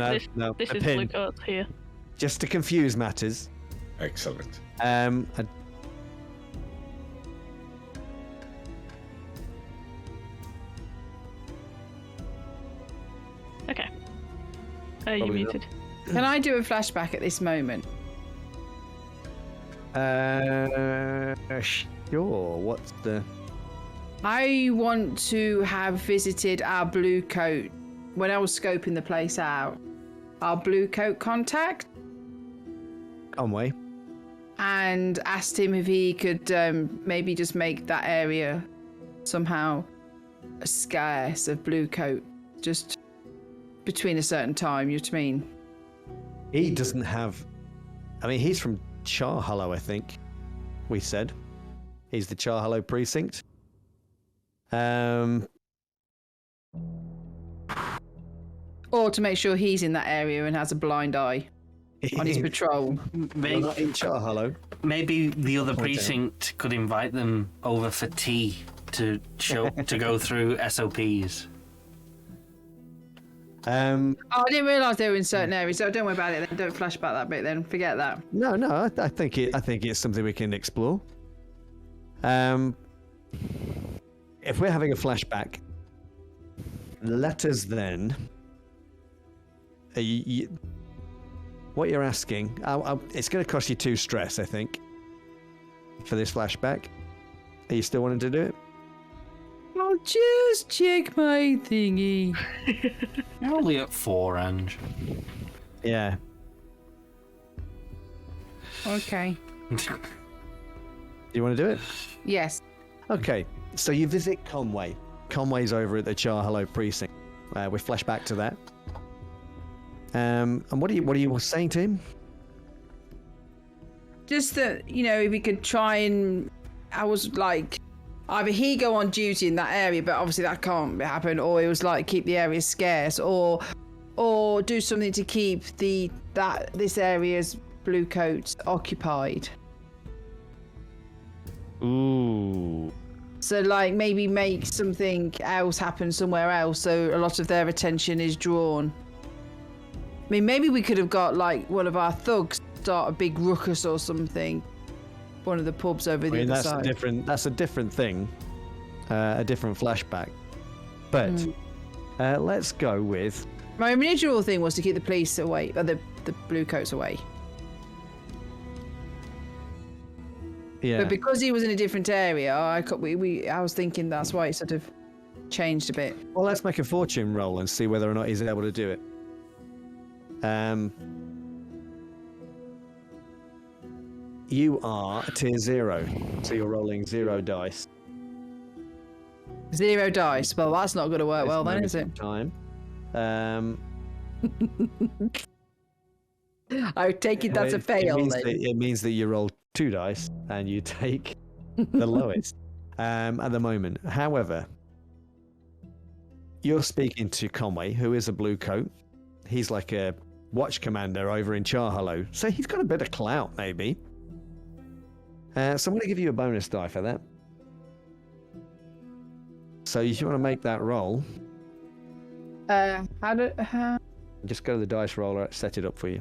This is Bluecoats here. Just to confuse matters. Excellent. Okay. You muted. Can I do a flashback at this moment? Sure. What's the... I want to have visited our Bluecoat when I was scoping the place out. Our Bluecoat contact. Conway. And asked him if he could maybe just make that area somehow scarce of Bluecoat, just between a certain time. You know what I mean? He doesn't have. I mean, he's from Char Hollow, I think. We said he's the Char Hollow precinct. Or to make sure he's in that area and has a blind eye on his patrol. Maybe not in Char Hollow. Maybe the other precinct could invite them over for tea to go through SOPs. I didn't realise they were in certain areas, so don't worry about it then. Don't flash about that bit then. Forget that. No, I think it's something we can explore. If we're having a flashback, let us then. What you're asking, it's going to cost you 2 stress, I think, for this flashback. Are you still wanting to do it? I'll just check my thingy. You're only at 4, Ange. Yeah. Okay. Do you want to do it? Yes. Okay. So you visit Conway. Conway's over at the Char Hello precinct. We flash back to that. And what are you saying to him? Just that, you know, if we could try and... I was like... Either he go on duty in that area, but obviously that can't happen, or it was like keep the area scarce, or do something to keep this area's blue coats occupied. Ooh. So like maybe make something else happen somewhere else, so a lot of their attention is drawn. I mean, maybe we could have got like one of our thugs start a big ruckus or something. One of the pubs over the other side. That's a different thing, a different flashback. But let's go with. My original thing was to keep the police away, or the blue coats away. Yeah. But because he was in a different area, I was thinking that's why it sort of changed a bit. Well, let's make a fortune roll and see whether or not he's able to do it. You are a tier 0, so you're rolling 0 dice. 0 dice. Well, that's not going to work well then, is it? Time. I take it that's a fail then. It means that you roll 2 dice and you take the lowest at the moment. However, you're speaking to Conway, who is a blue coat. He's like a watch commander over in Charhello, so he's got a bit of clout, maybe. So I'm going to give you a bonus die for that. So if you want to make that roll, just go to the dice roller, set it up for you.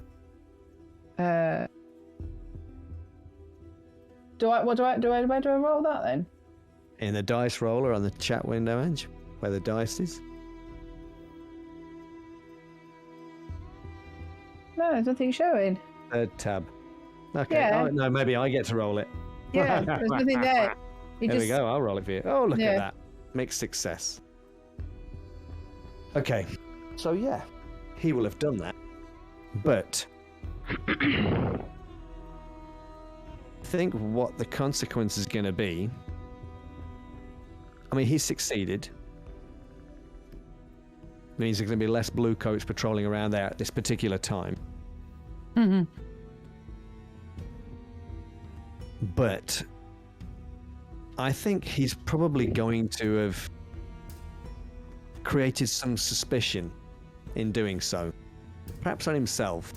Do I roll that then? In the dice roller on the chat window, Ange, where the dice is. No, there's nothing showing. Third tab. Okay. Yeah. Oh, no, maybe I get to roll it. Yeah, there's nothing there. There we go. I'll roll it for you. Oh, look at that. Mixed success. Okay. So, yeah, he will have done that. But I think what the consequence is going to be... I mean, he's succeeded. Means there's going to be less blue coats patrolling around there at this particular time. Mm-hmm. But I think he's probably going to have created some suspicion in doing so. Perhaps on himself.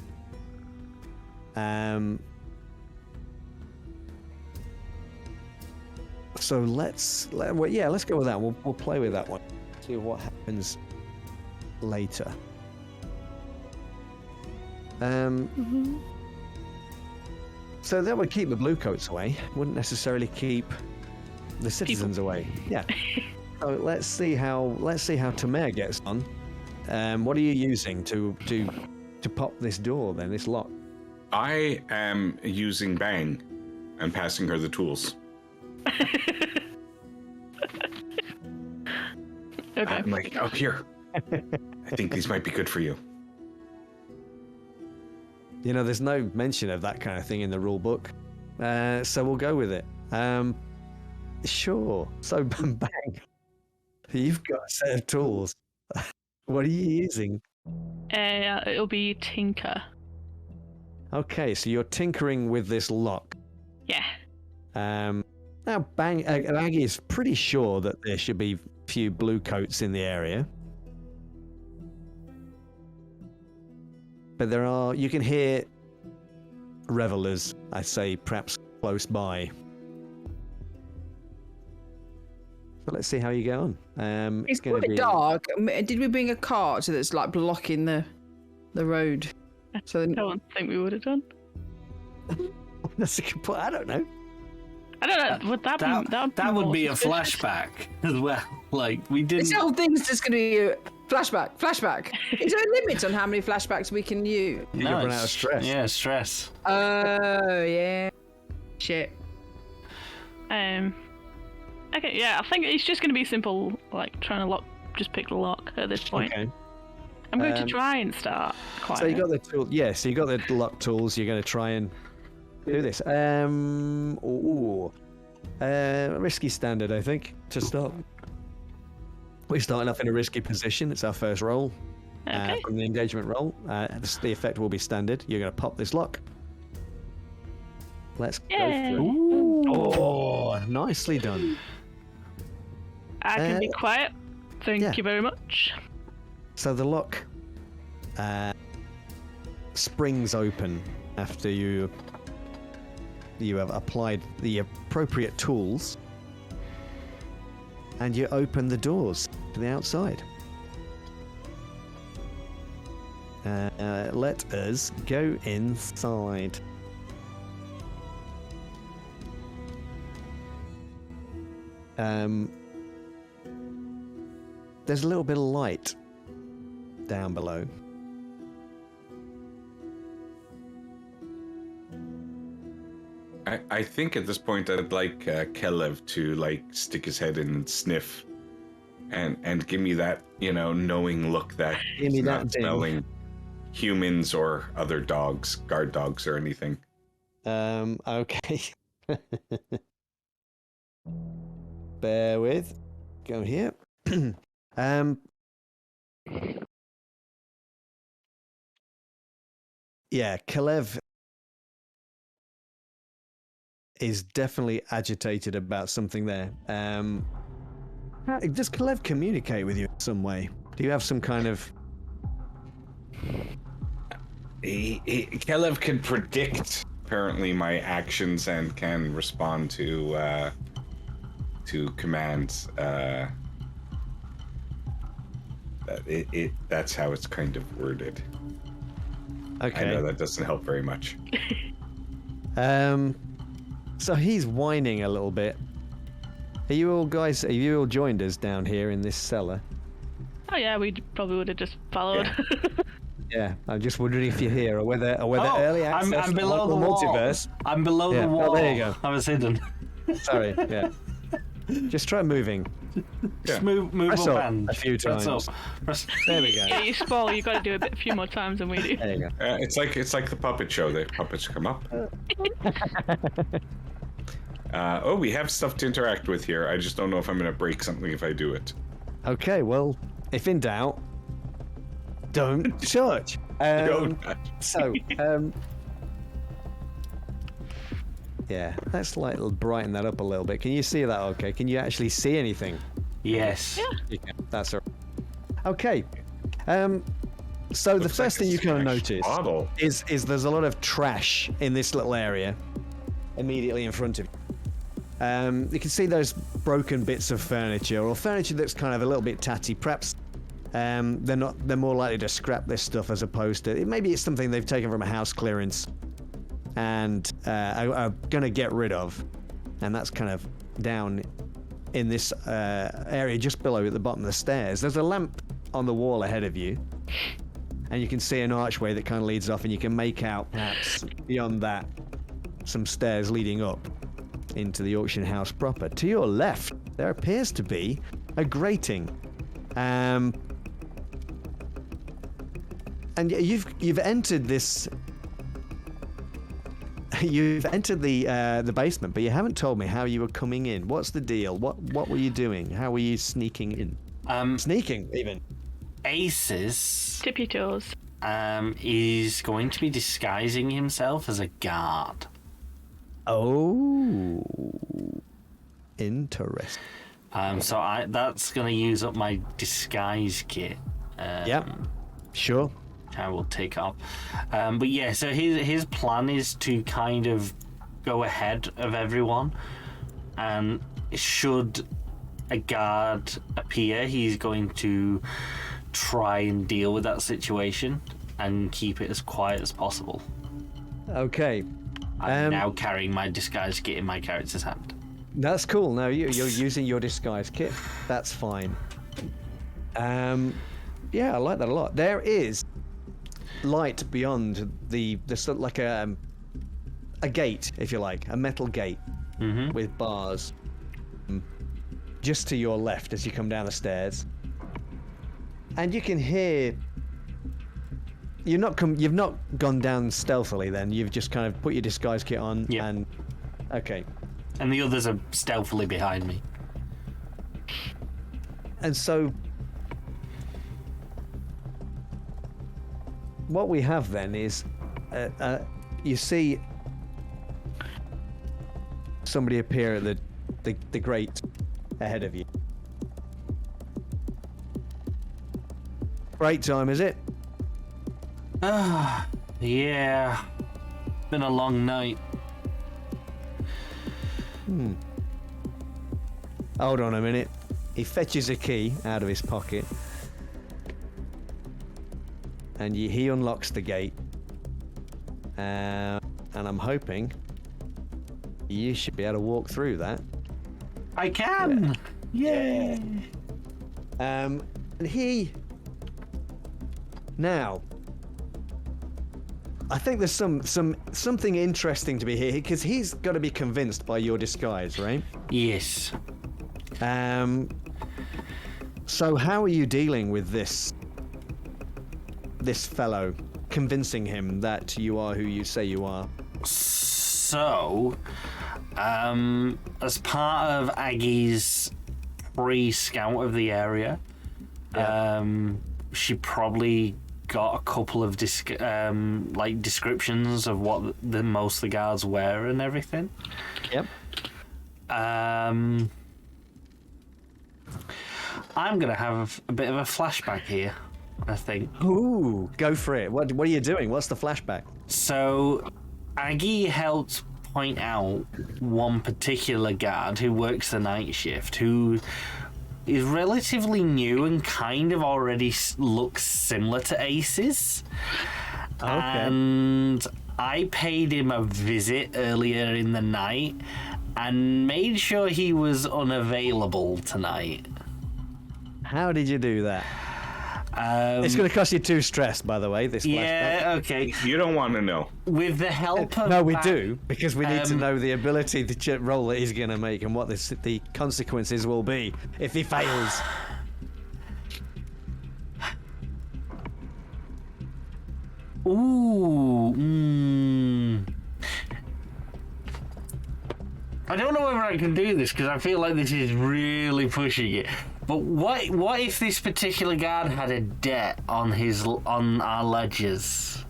So let's go with that. We'll play with that one. See what happens later. So that would keep the blue coats away. Wouldn't necessarily keep the citizens away. Yeah. So let's see how Tamer gets on. What are you using to pop this door then? This lock. I am using Bang and passing her the tools. Okay. I'm like, oh, here. I think these might be good for you. You know, there's no mention of that kind of thing in the rule book. So we'll go with it. Sure. So, Bang, you've got a set of tools. What are you using? It'll be Tinker. Okay, so you're tinkering with this lock. Yeah. Now, Bang, Aggie is pretty sure that there should be few blue coats in the area. But you can hear revelers, I'd say, perhaps close by. So let's see how you get on. It's quite dark. Did we bring a cart that's like blocking the road? So I don't think we would have done. That's a good point. I don't know. I don't know. Would that would be a flashback as well. Like, we didn't. This whole thing's just going to be a flashback. Is there a limit on how many flashbacks we can use? You can run out of stress. Yeah, stress. Oh, yeah. Shit. Okay, yeah, I think it's just going to be simple, like trying to lock, just pick the lock at this point. Okay. I'm going to try and start quiet. So you got the tool. Yeah. So you got the lock tools. You're going to try and do this. Risky standard, I think, to start. We're starting off in a risky position. It's our first roll Okay. from the engagement roll. The effect will be standard. You're going to pop this lock. Let's Yay. go through. Oh, nicely done. I can be quiet. Thank yeah. you very much. So the lock springs open after you have applied the appropriate tools, and you open the doors to the outside. Let us go inside. There's a little bit of light down below. I think at this point I'd like Kelev to like stick his head in and sniff, and give me that knowing look that Give me he's that not ding. smelling humans or other dogs, guard dogs or anything. Okay. Bear with. Go here. Yeah, Kalev is definitely agitated about something there. Does Kalev communicate with you in some way? Do you have some kind of... Kelev can predict apparently my actions and can respond to commands. That's how it's kind of worded. Okay. I know that doesn't help very much. So he's whining a little bit. Are you all joined us down here in this cellar? Oh yeah, we probably would have just followed. Yeah, I'm just wondering if you're here or whether early access I'm to below the multiverse. wall. I'm below Yeah. the wall. Oh, there you go. I was hidden. Sorry, yeah. Just try moving. Just move Press up up and a few press times. up. Press- There we go. Yeah, you spoil. You got to do a few more times than we do. There you go. It's like the puppet show. The puppets come up. We have stuff to interact with here. I just don't know if I'm going to break something if I do it. Okay, well, if in doubt, don't touch. Yeah, let's brighten that up a little bit. Can you see that okay? Can you actually see anything? Yes. You can. That's all right. Okay. So the first thing you kind of notice is there's a lot of trash in this little area immediately in front of you. You can see those broken bits of furniture, or furniture that's kind of a little bit tatty. Perhaps they're more likely to scrap this stuff as opposed to maybe it's something they've taken from a house clearance and are going to get rid of, and that's kind of down in this area just below at the bottom of the stairs. There's a lamp on the wall ahead of you, and you can see an archway that kind of leads off, and you can make out perhaps beyond that some stairs leading up into the auction house proper. To your left, there appears to be a grating, and you've entered this. You've entered the basement, but you haven't told me how you were coming in. What's the deal? What were you doing? How were you sneaking in? Sneaking, even. Aces Tippy toes. is going to be disguising himself as a guard. Oh, interesting. So that's going to use up my disguise kit. Yep, sure. I will take up. But yeah, so his plan is to kind of go ahead of everyone, and should a guard appear, he's going to try and deal with that situation and keep it as quiet as possible. Okay. I'm now carrying my disguise kit in my character's hand. That's cool. No, you're using your disguise kit. That's fine. Yeah, I like that a lot. There is light beyond the sort of like a gate, if you like, a metal gate with bars. just to your left as you come down the stairs, and you can hear. You've not gone down stealthily. Then you've just kind of put your disguise kit on and. Okay. And the others are stealthily behind me. And so, what we have then is, you see somebody appear at the grate ahead of you. Break time, is it? Yeah. Been a long night. Hold on a minute. He fetches a key out of his pocket, and he unlocks the gate. And I'm hoping you should be able to walk through that. I can. Yeah. And now, I think there's something interesting to be here because he's got to be convinced by your disguise, right? Yes. So how are you dealing with this fellow, convincing him that you are who you say you are? So, as part of Aggie's pre-scout of the area, she probably got a couple of descriptions of what most of the guards wear and everything. Yep. I'm gonna have a bit of a flashback here, I think. Ooh, go for it. What are you doing? What's the flashback? So, Aggie helped point out one particular guard who works the night shift, who is relatively new and kind of already looks similar to Ace's. Okay. And I paid him a visit earlier in the night and made sure he was unavailable tonight. How did you do that? It's going to cost you 2 stress, by the way, this flashback. Yeah, okay. You don't want to know. With the help of... No, we do, because we need to know the ability, the roll that he's going to make and what the consequences will be if he fails. Ooh. I don't know whether I can do this because I feel like this is really pushing it. But what if this particular guard had a debt on our ledgers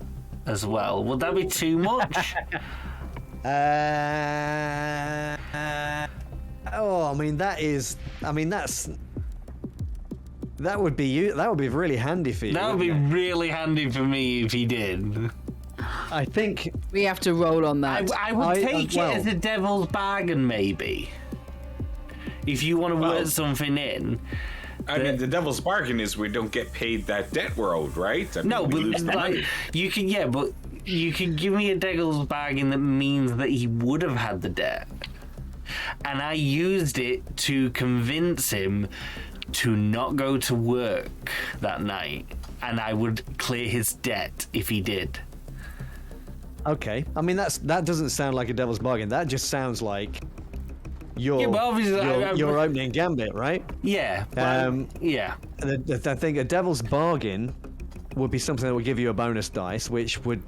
as well? Would that be too much? That would be really handy for you. That would be really handy for me if he did. I think We have to roll on that. I would take it as a devil's bargain, maybe. If you want to word something in. I mean, the devil's bargain is we don't get paid that debt we're owed, right? I mean, No, we lose but the money. you can, but you can give me a devil's bargain that means that he would have had the debt. And I used it to convince him to not go to work that night, and I would clear his debt if he did. okay. I mean, that doesn't sound like a devil's bargain. That just sounds like your opening gambit, right? Yeah. Yeah. I think a devil's bargain would be something that would give you a bonus dice, which would.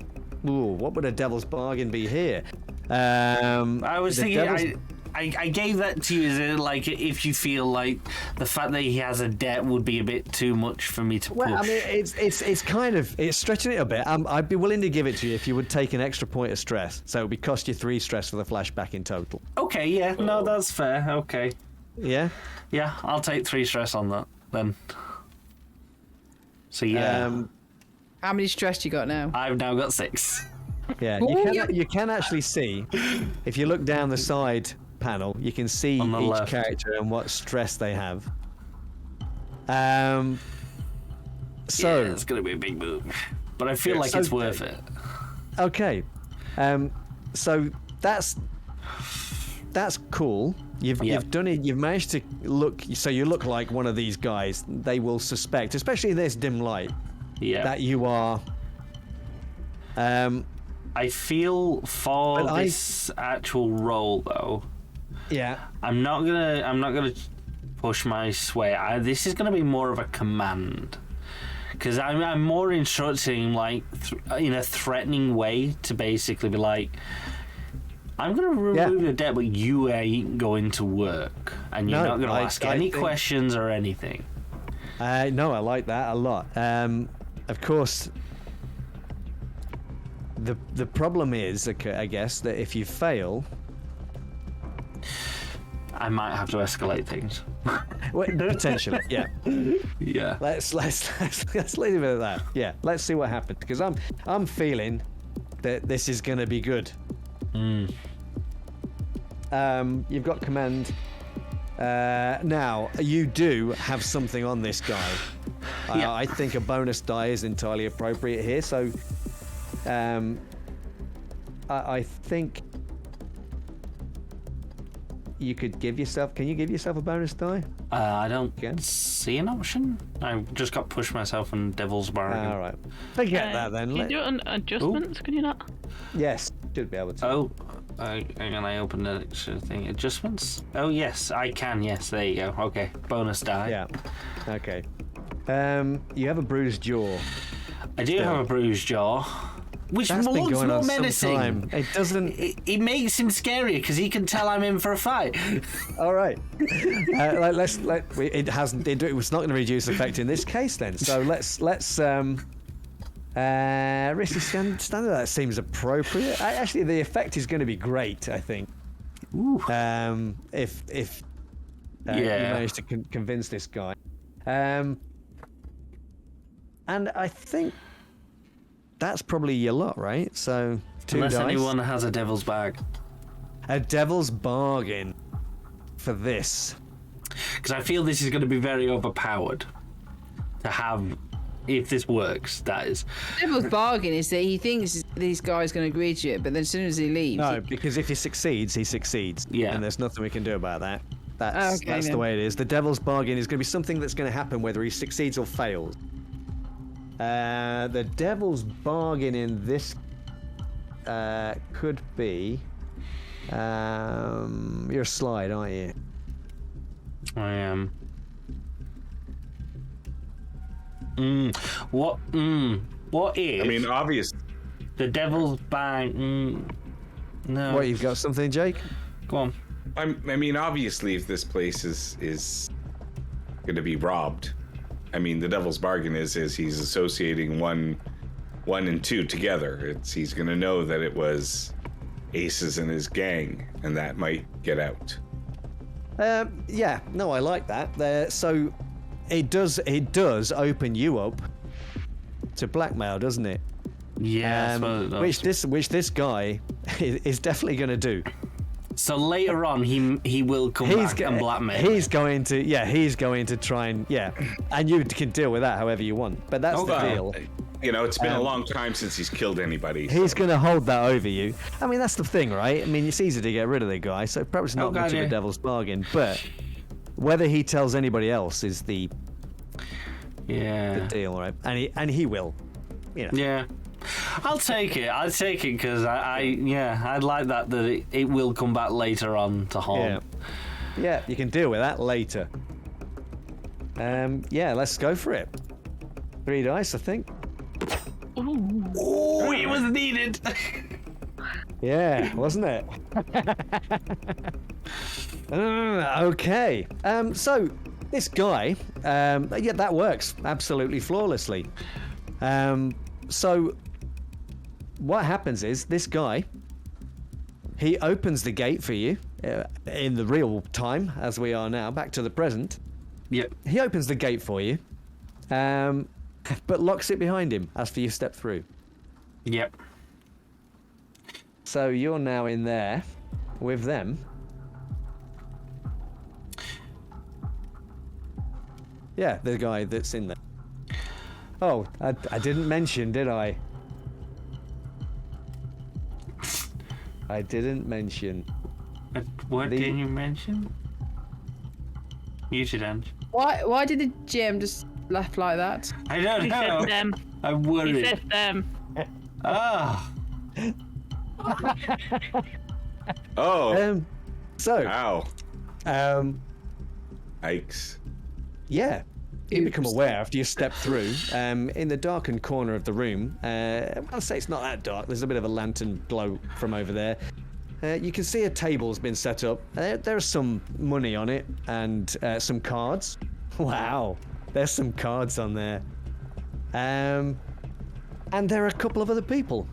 Ooh, what would a devil's bargain be here? I was thinking. I gave that to you as if you feel like the fact that he has a debt would be a bit too much for me to push. Well, I mean, it's stretching it a bit. I'd be willing to give it to you if you would take an extra point of stress. So it would cost you 3 stress for the flashback in total. Okay, yeah, no, that's fair. Okay. Yeah? Yeah, I'll take 3 stress on that then. So yeah. How many stress you got now? I've now got 6. Yeah, you can actually see, if you look down the side panel, you can see each left. character and what stress they have. So Yeah, it's gonna be a big move, but I feel like it's worth it. Okay, so that's cool. You've done it. You've managed to look. So you look like one of these guys. They will suspect, especially in this dim light, that you are. I feel for this actual role though. Yeah. I'm not gonna push my way. This is going to be more of a command. Because I'm more instructing him, like, in a threatening way to basically be like, I'm going to remove your debt, but you ain't going to work. And you're not going to ask any questions or anything. No, I like that a lot. Of course, the problem is, I guess, that if you fail... I might have to escalate things. Well, potentially, yeah. Yeah. Let's leave it at that. Yeah, let's see what happens, because I'm feeling that this is going to be good. You've got command. Now you do have something on this guy. Yeah. I think a bonus die is entirely appropriate here. So, I think you could give yourself. Can you give yourself a bonus die? I don't see an option. I just got pushed myself on Devil's Bargain. All right, forget that then. Can you do it on adjustments? Ooh. Can you not? Yes, should be able to. Oh, hang on, I opened the extra thing. Adjustments? Oh yes, I can. Yes, there you go. Okay, bonus die. Yeah. Okay. You have a bruised jaw. I do have a bruised jaw. Which That's been looks going more on menacing. some time. It doesn't. It makes him scarier because he can tell I'm in for a fight. All right. It hasn't. It was not going to reduce effect in this case then. So let's risky standard. That seems appropriate. Actually, the effect is going to be great. I think. Ooh. If you manage to convince this guy, and I think. That's probably your lot, right? So, 2 Unless dice. anyone has a devil's bag. A devil's bargain for this. Because I feel this is going to be very overpowered to have, if this works, that is. Devil's bargain is that he thinks these guys going to agree to it, but then as soon as he leaves... No, because if he succeeds, he succeeds. Yeah. And there's nothing we can do about that. That's the way it is. The devil's bargain is going to be something that's going to happen whether he succeeds or fails. The devil's bargain in this could be you're a slide, aren't you? I am. What if? I mean, obvious. The devil's bag. No. What, you've got something, Jake? Go on. I mean, obviously, if this place is going to be robbed, I mean, the devil's bargain is he's associating one and two together. He's going to know that it was Aces and his gang, and that might get out. Yeah, no, I like that. So it does open you up to blackmail, doesn't it? Yeah, which this guy is definitely going to do. So later on, he will come back and blackmail. He's going to try and and you can deal with that however you want. But that's the deal. You know, it's been a long time since he's killed anybody. He's going to hold that over you. I mean, that's the thing, right? I mean, it's easy to get rid of the guy, so perhaps not much of a devil's bargain. But whether he tells anybody else is the deal, right? And he will. You know. Yeah. I'll take it because I'd like that it will come back later on to haunt. Yeah, you can deal with that later. Let's go for it. 3 dice, I think. Oh, it was needed. Yeah, wasn't it? Okay. So this guy, that works absolutely flawlessly. So what happens is this guy, he opens the gate for you in the real time as we are now, back to the present. Yep. He opens the gate for you, but locks it behind him as for you step through. Yep. So you're now in there with them. Yeah, the guy that's in there. Oh, I didn't mention, did I? I didn't mention. What did you mention? You should answer. Why did the GM just laugh like that? I don't He know. said them. I'm worried. He said them. Ah. Oh. So. Wow. Yikes. Yeah. You become Oops. aware after you step through. In the darkened corner of the room, I'll say it's not that dark. There's a bit of a lantern glow from over there. You can see a table's been set up. There's some money on it and some cards. Wow, there's some cards on there. And there are a couple of other people.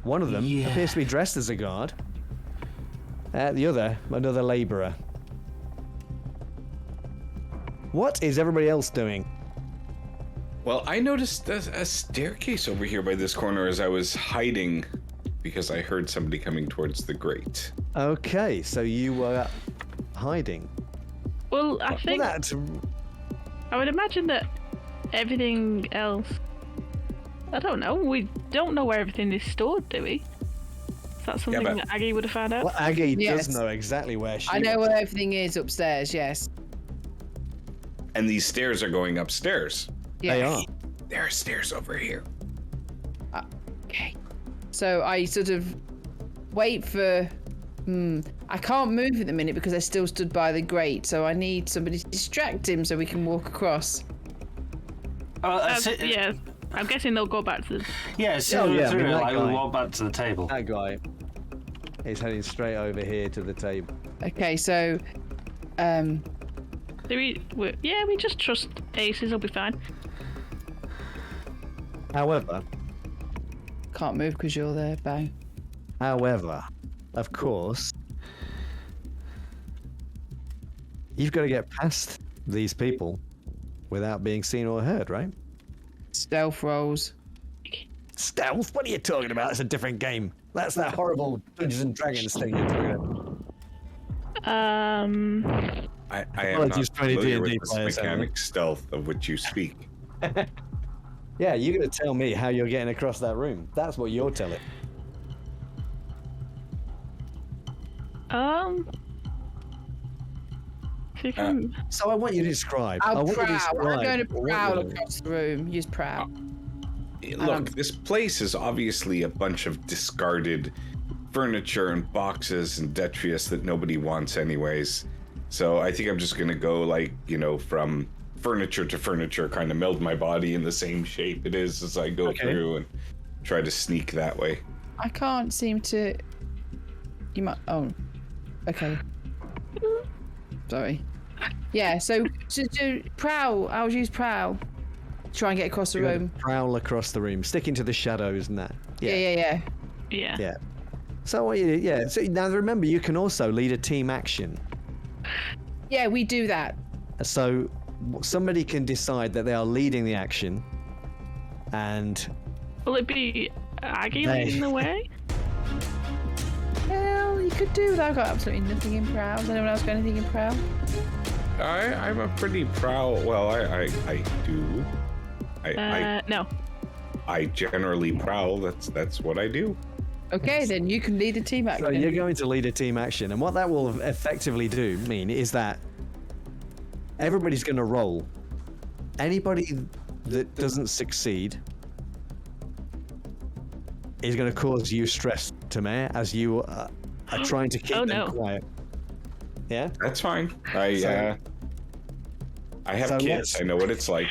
One of them appears to be dressed as a guard. The other, another labourer. What is everybody else doing? Well, I noticed a staircase over here by this corner as I was hiding because I heard somebody coming towards the grate. Okay, so you were hiding. Well, I think Well, I would imagine that everything else. I don't know. We don't know where everything is stored, do we? Is that something but- that Aggie would have found out? well, Aggie Yes. does know exactly where she I know was. where everything is upstairs. Yes. And these stairs are going upstairs. They Yes. are. There are stairs over here. Okay. So I sort of wait for. I can't move at the minute because I still stood by the grate. So I need somebody to distract him so we can walk across. Yeah, I'm guessing they'll go back to the. Yeah, so Oh, yeah, I mean, that I will guy. walk back to the table. That guy is heading straight over here to the table. Okay. So, We just trust Aces. Will be fine. However, can't move because you're there, Bo. of course, you've got to get past these people without being seen or heard, right? Stealth rolls. Stealth? What are you talking about? It's a different game. That's that horrible Dungeons and Dragons thing you're talking about. I am not Apologies for any familiar D&D with this players, mechanic stealth of which you speak. Yeah, you're going to tell me how you're getting across that room. That's what you're telling. If you can, So I want you to describe. I I'll want you to prowl. describe I'm going to what prowl you're doing. across the room. Use prowl. Look, this place is obviously a bunch of discarded furniture and boxes and detritus that nobody wants anyways. So I think I'm just going to go from furniture to furniture, kind of meld my body in the same shape it is as I go through and try to sneak that way. I can't seem to. You might. Oh. Okay. Sorry. Yeah. So to prowl, I'll use prowl. Try and get across the You're gonna room. prowl across the room, stick into the shadows and that. Yeah. yeah. So what you So now remember, you can also lead a team action. Yeah, we do that. So somebody can decide that they are leading the action, and Will it be Aggie They- leading the way? Well, you could do that. I've got absolutely nothing in prowl. Has anyone else got anything in prowl? I'm a pretty proud. Well, I do. No. I generally prowl. That's what I do. Okay, then you can lead a team action. so you're going to lead a team action, and what that will effectively mean is that everybody's going to roll. Anybody that doesn't succeed is going to cause you stress, Tamer, as you are trying to keep Oh, them no. quiet. Yeah. That's fine. I have So kids. let's- I know what it's like.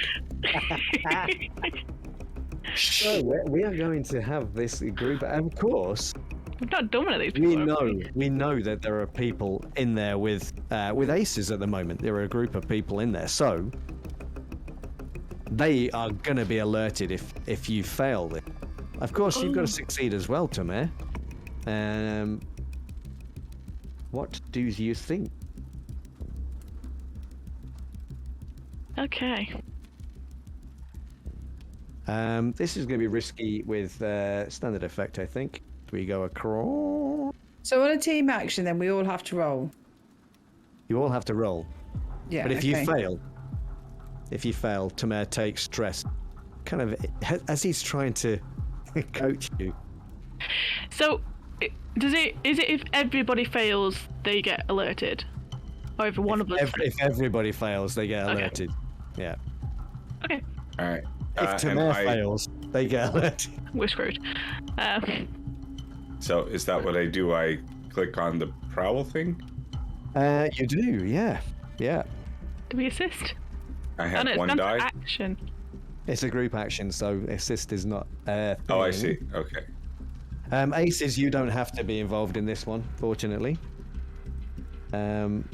So we are going to have this group, and of course, We've not done one of these before. we know that there are people in there with aces at the moment. There are a group of people in there, so they are going to be alerted if you fail this. Of course, you've got to succeed as well, Tamer. What do you think? Okay. This is going to be risky with standard effect, I think. We go across. So on a team action, then we all have to roll. You all have to roll. Yeah. But if okay. you fail, Tamer takes stress. Kind of as he's trying to coach you. So, is it if everybody fails, they get alerted, or if one of us? If everybody fails, they get Okay. alerted. Yeah. Okay, All right. If and Tamer fails, they get alerted. we're screwed. So is that what I do? I click on the prowl thing? You do, yeah. Yeah. Do we assist? I Oh, have no, it's one done for die. action. It's a group action, so assist is not a Oh, I thing. see. Okay. Aces, you don't have to be involved in this one, fortunately. Can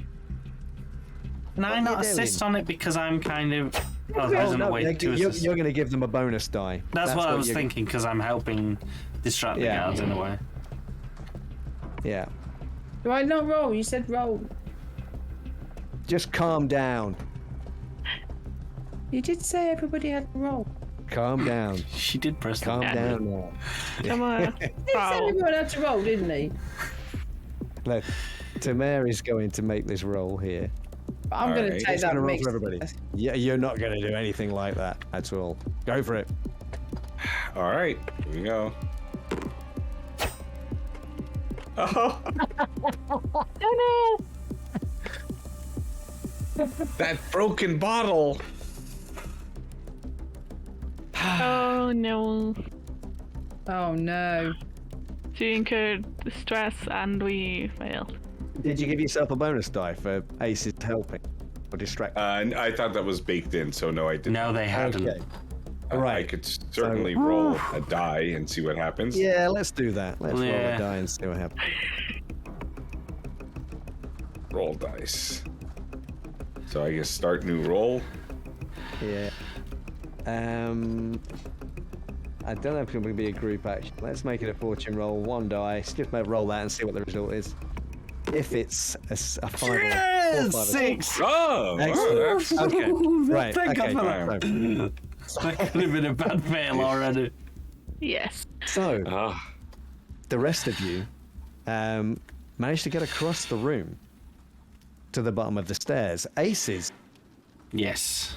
I What are not you assist doing? on it because I'm kind of... Oh, there Oh, isn't no, a way to you're assist. going to give them a bonus die. That's what I was you're- thinking, because I'm helping distract the Yeah. guards in a way. Yeah. Do I not roll? You said roll. Just calm down. You did say everybody had to roll. Calm down. She did press the Calm button. down now. Come on. He said Foul. everyone had to roll, didn't he? Look, Tamer is going to make this roll here. But I'm going to Alright. take He's that going to roll mixed. for everybody. Yeah, you're not going to do anything like that at all. Go for it. All right. Here we go. Oh, Oh that broken bottle. no. Oh no. Oh no. She incurred the stress and we failed. Did you give yourself a bonus die for aces helping or distracting? I thought that was baked in, so no, I didn't. No, they hadn't. Okay. I Right. could certainly roll a die and see what happens. Yeah, let's do that. Let's roll Yeah. a die and see what happens. Roll dice. So I guess start new roll. Yeah. I don't know if it's going to be a group action. Let's make it a fortune roll. One dice. Just roll that and see what the result is. If it's a 5 or Yes! 4, 5 or 6! Oh, Excellent. wow, Okay. Right. Thank God Okay. for that. That could have been a bad fail already. Yes. So, Ah, the rest of you managed to get across the room to the bottom of the stairs. Aces, Yes.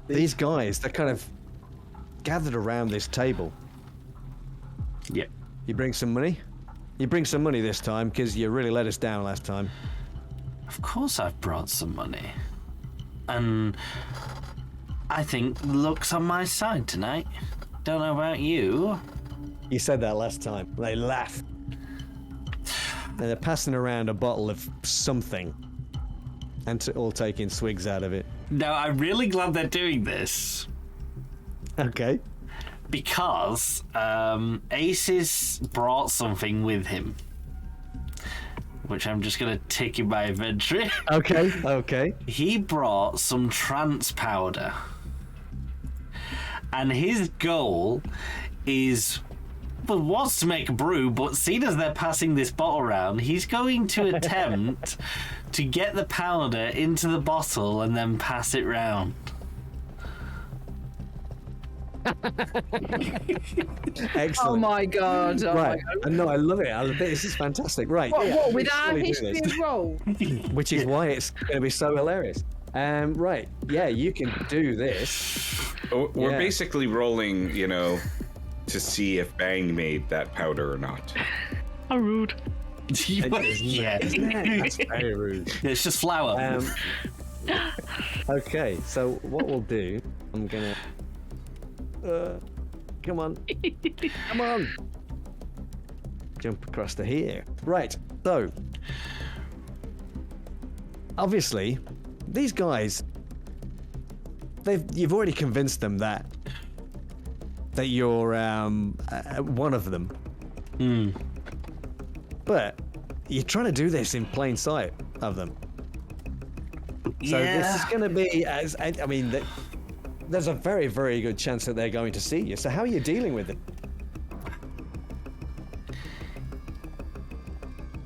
these guys, they're kind of gathered around this table. Yep. You bring some money? You bring some money this time because you really let us down last time. Of course I've brought some money. And I think luck's on my side tonight. Don't know about you. You said that last time. They laugh. And they're passing around a bottle of something and all taking swigs out of it. No, I'm really glad they're doing this. Okay. Because Aces brought something with him. Which I'm just going to tick in my inventory. Okay. Okay. He brought some trance powder. And his goal is, well, wants to make a brew, but seeing as they're passing this bottle around, he's going to attempt to get the powder into the bottle and then pass it round. Excellent. Oh my god. Oh Right. my god. No, I love it. This is fantastic. Right. What, yeah, what we with our totally do history this. of roll? Which is why it's going to be so hilarious. Right. Yeah, you can do this. we're Yeah. basically rolling, to see if Bang made that powder or not. How rude. Yeah. That's very rude. It's just flour. Okay, so what we'll do, I'm gonna. Come on. Come on. Jump across to here. Right, so. Obviously, these guys. You've already convinced them that you're one of them. But you're trying to do this in plain sight of them. So this is going to be, there's a very, very good chance that they're going to see you. So how are you dealing with it?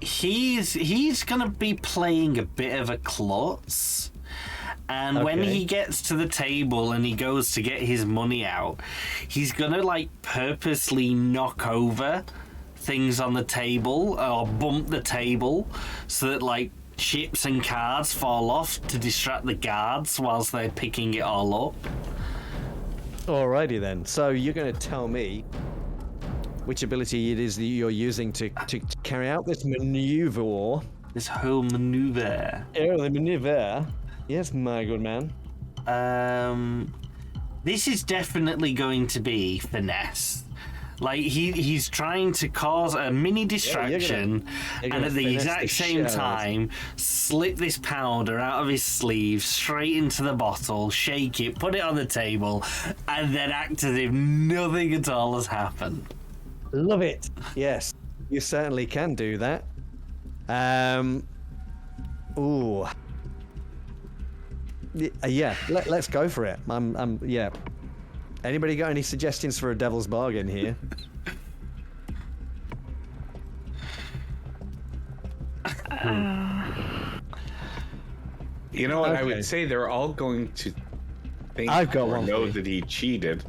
He's gonna be playing a bit of a klutz. And when Okay. he gets to the table and he goes to get his money out, he's gonna purposely knock over things on the table or bump the table so that chips and cards fall off to distract the guards whilst they're picking it all up. Alrighty then. So you're going to tell me which ability it is that you're using to carry out this maneuver. This whole maneuver. Oh, the maneuver. Yes, my good man. This is definitely going to be finesse. Like he's trying to cause a mini distraction, you're and gonna at the finesse exact the same shit out of time slip this powder out of his sleeve straight into the bottle, shake it, put it on the table, and then act as if nothing at all has happened. Love it. Yes, you certainly can do that. Ooh. Yeah, let's go for it. Yeah. Anybody got any suggestions for a devil's bargain here? You know what? I Okay. would say they're all going to think I've got or one for know you. that he cheated,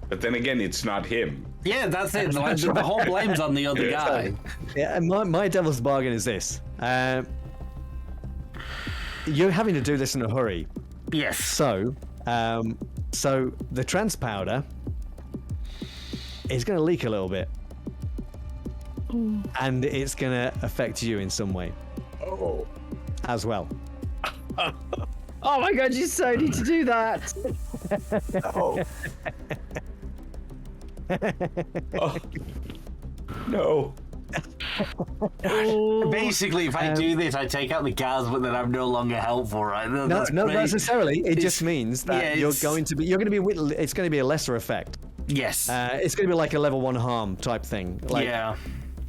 but then again, it's not him. Yeah, that's it. Like, the whole blame's on the other guy. Yeah, and my devil's bargain is this. You're having to do this in a hurry. Yes. So the trans powder is going to leak a little bit. And it's going to affect you in some way. Oh. As well. Oh my god, you so need to do that. Oh. Oh. No. Basically, if I do this, I take out the gas, but then I'm no longer helpful, right? No, not necessarily. It just means that yeah, you're it's- going to be it's going to be a lesser effect. Yes. It's going to be like a level 1 harm type thing. Like, yeah.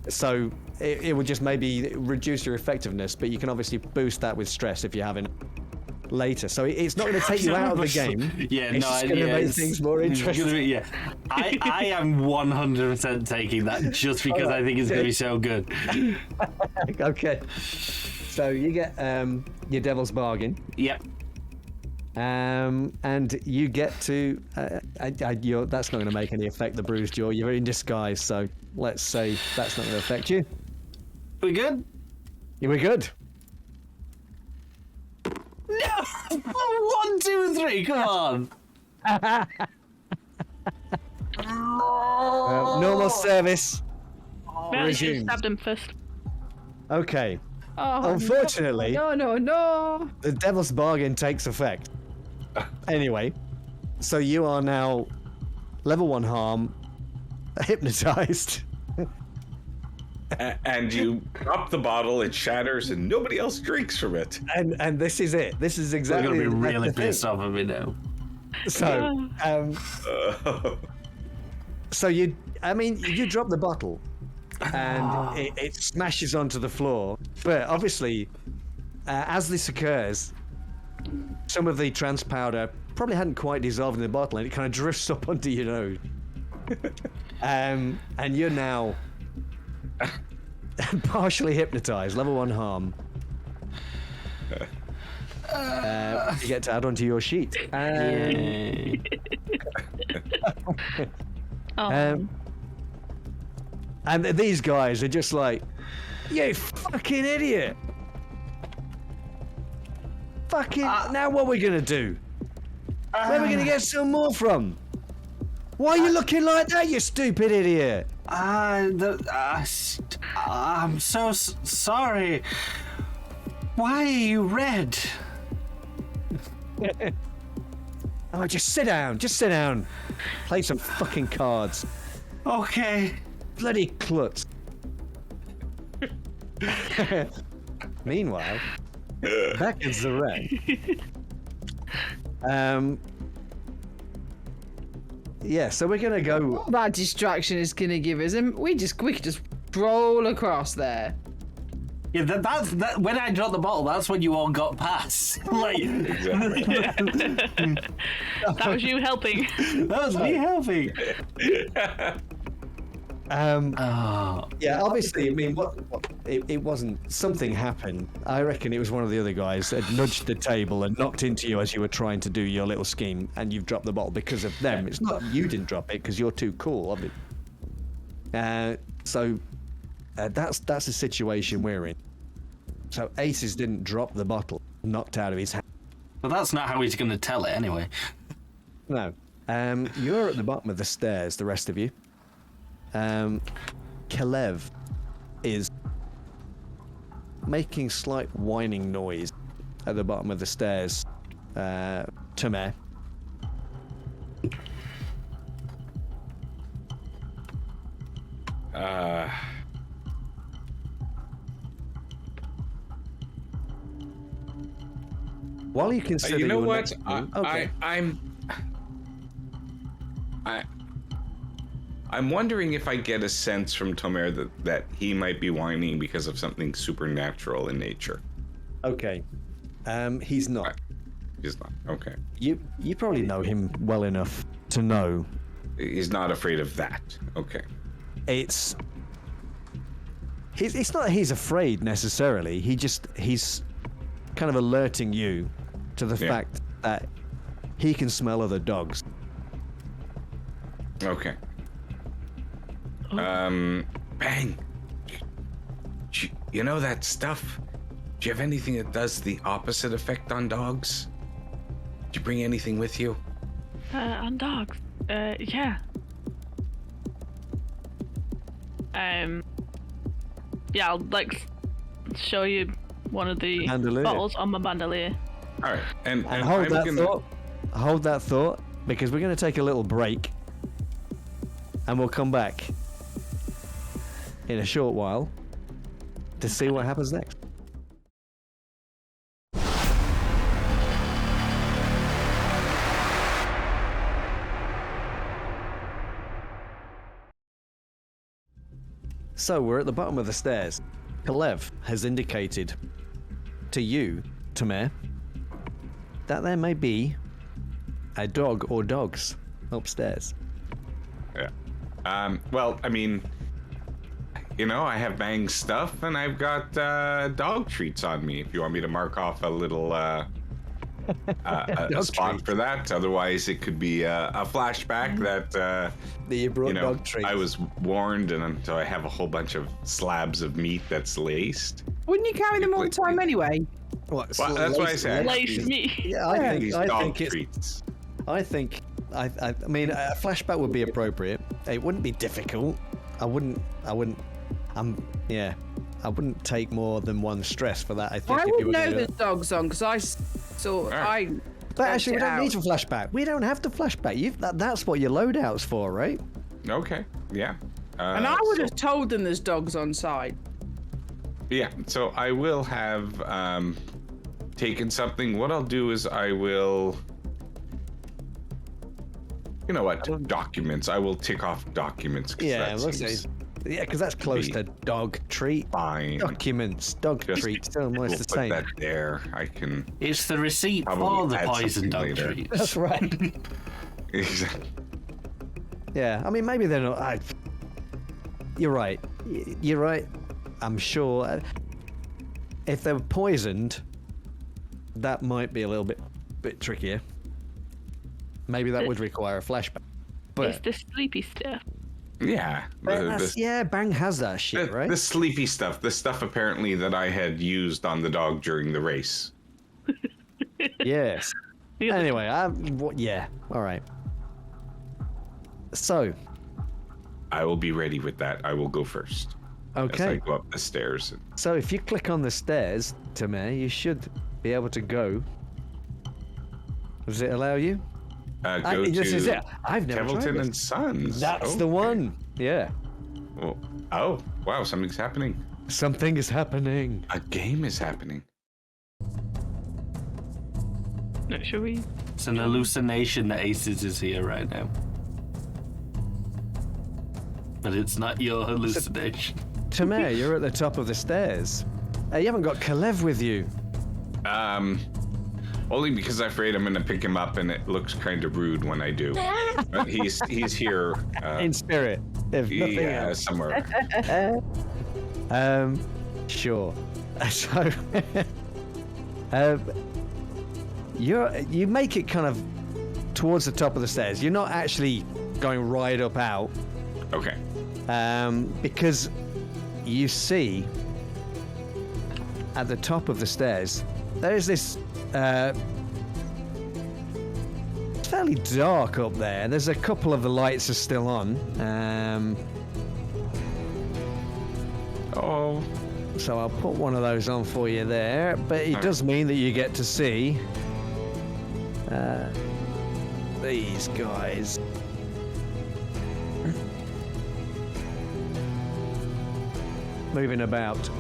So it would just maybe reduce your effectiveness, but you can obviously boost that with stress if you're having later. So it's not going to take you out of the game. Yeah, it's just going to make things more interesting. Yeah, I am 100% taking that just because I think it's going to be so good. Okay. So you get your devil's bargain. Yep. And you get to that's not going to make any effect. The bruised jaw. You're in disguise, so let's say that's not going to affect you. We good? We're good. No! 1, 2, 3, come on! Normal service. Really, you should have Resumed. stabbed him first. Okay. Oh, Unfortunately, no. the devil's bargain takes effect. Anyway, so you are now level 1 harm, hypnotized. And you drop the bottle, it shatters, and nobody else drinks from it. And this is it. This is They're exactly going to be that's really the thing. pissed off at me now. So, so you drop the bottle, and it smashes onto the floor. But obviously, as this occurs, some of the trans powder probably hadn't quite dissolved in the bottle, and it kind of drifts up onto your nose. And you're now partially hypnotized, level 1 harm. You get to add onto your sheet. Yay. Oh. And these guys are just like, you fucking idiot. Fucking, now what are we going to do? Where are we going to get some more from? Why are you looking like that, you stupid idiot? I'm so sorry. Why are you red? Oh, just sit down. Just sit down. Play some fucking cards. Okay. Bloody klutz. Meanwhile, back at Zarek. Yeah, so we're gonna go. What that distraction is gonna give us, and we could just roll across there. Yeah, that's when I dropped the bottle, that's when you all got past. Like, That was you helping. that was me helping. Yeah, obviously, I mean, it wasn't. Something happened. I reckon it was one of the other guys that nudged the table and knocked into you as you were trying to do your little scheme, and you've dropped the bottle because of them. It's not you didn't drop it because you're too cool, obviously. That's the situation we're in. So Aces didn't drop the bottle, knocked out of his hand. But that's not how he's going to tell it anyway. No. You're at the bottom of the stairs, the rest of you. Kalev is making slight whining noise at the bottom of the stairs. Tomer. While you consider You know your what? next move- okay. I'm wondering if I get a sense from Tomer that he might be whining because of something supernatural in nature. Okay. He's not. He's not. Okay. You probably know him well enough to know He's not afraid of that. Okay. it's not that he's afraid necessarily. He's kind of alerting you to the fact that he can smell other dogs. Okay. Bang. You know that stuff? Do you have anything that does the opposite effect on dogs? Did you bring anything with you? On dogs. Yeah. Yeah, I'll like show you one of the Bandolier. bottles on my bandolier. All right. And Hold I'm that gonna... thought. Hold that thought, because we're going to take a little break, and we'll come back in a short while to see what happens next. So we're at the bottom of the stairs. Kalev has indicated to you, Tomer, that there may be a dog or dogs upstairs. Yeah. Well, I mean, you know, I have Bang's stuff and I've got dog treats on me. If you want me to mark off a little a spot for that. Otherwise, it could be a flashback that You brought dog treats. I was warned, and so I have a whole bunch of slabs of meat that's laced. Wouldn't you carry them all the time anyway? What, Well, that's what I said. Lace me. Yeah, These I dog think it's. treats. I mean, a flashback would be appropriate. It wouldn't be difficult. I wouldn't take more than one stress for that. I think. I if you would were know gonna do the it. dog's on because I saw Alright. But actually, we checked it don't need out. to flashback. We don't have to flashback. That's what your loadout's for, right? Okay. Yeah. And I would have told them there's dogs on site. Yeah. So I will have taken something. What I'll do is I will. You know what? Documents. I will tick off documents. 'Cause Yeah, that let's seems say. Yeah, because that's close be to dog treat. fine. Documents, dog Just- treats, still We'll almost the put same. that there. I can. It's the receipt for Probably the add poison something dog later. treats. That's right. Exactly. Yeah, I mean, maybe they're not. You're right. You're right. I'm sure. If they were poisoned, that might be a little bit trickier. Maybe that would require a flashback. It's But the sleepy stuff. Yeah. yeah, Bang has that shit, right? The sleepy stuff. The stuff apparently that I had used on the dog during the race. Yes. Yeah. Anyway, yeah. All right. So, I will be ready with that. I will go first. As I okay. go up the stairs. So if you click on the stairs, Tomer, you should be able to go. Does it allow you? Go This to is it. I've never tried Kevilton this. and Sons. That's the Okay. one. Yeah. Oh, wow, something's happening. Something is happening. A game is happening. No, should we? It's an hallucination that Aces is here right now. But it's not your hallucination. Tomer, you're at the top of the stairs. You haven't got Kalev with you. Only because I'm afraid I'm gonna pick him up and it looks kind of rude when I do. But he's here. In spirit, if nothing Yeah, else. somewhere. Sure. So, you make it kind of towards the top of the stairs. You're not actually going right up out, Okay. because you see at the top of the stairs there is this. It's fairly dark up there. There's a couple of the lights are still on. Oh. So I'll put one of those on for you there, but it does mean that you get to see these guys. Moving about.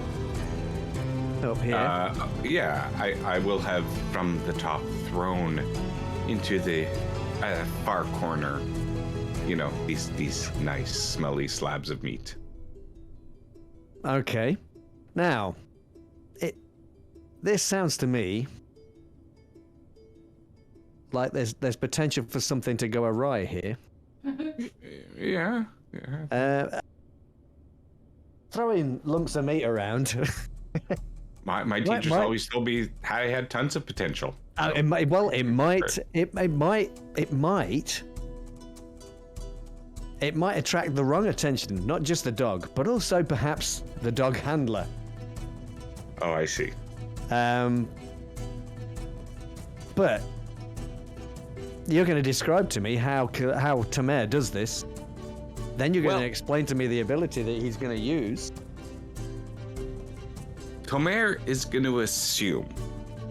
up here. I will have from the top thrown into the far corner, these nice smelly slabs of meat. Okay. Now, this sounds to me like there's potential for something to go awry here. Yeah. Throwing lumps of meat around. My teachers always told me I had tons of potential. It might attract the wrong attention, not just the dog, but also perhaps the dog handler. Oh, I see. But you're going to describe to me how Tamer does this. Then you're going to explain to me the ability that he's going to use. Tamer is going to assume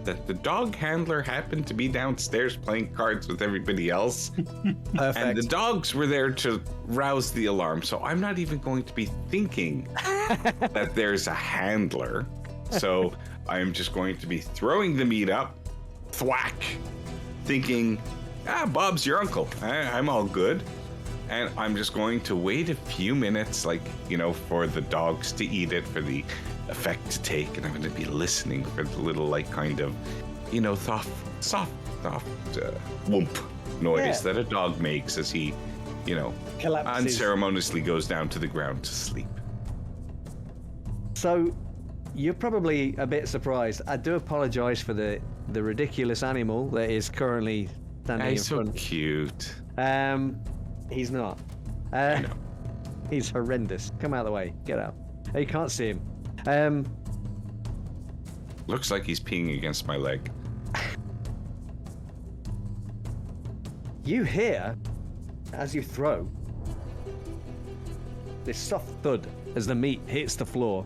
that the dog handler happened to be downstairs playing cards with everybody else. Perfect. And the dogs were there to rouse the alarm. So I'm not even going to be thinking that there's a handler. So I'm just going to be throwing the meat up, thwack, thinking, Bob's your uncle. I'm all good. And I'm just going to wait a few minutes, for the dogs to eat it, for the effect to take. And I'm going to be listening for the little, kind of, soft whoomp noise that a dog makes as he, collapses. Unceremoniously goes down to the ground to sleep. So, you're probably a bit surprised. I do apologize for the ridiculous animal that is currently standing in front. He's so cute. He's not. I know. He's horrendous. Come out of the way. Get out. You can't see him. Looks like he's peeing against my leg. You hear, as you throw, this soft thud as the meat hits the floor.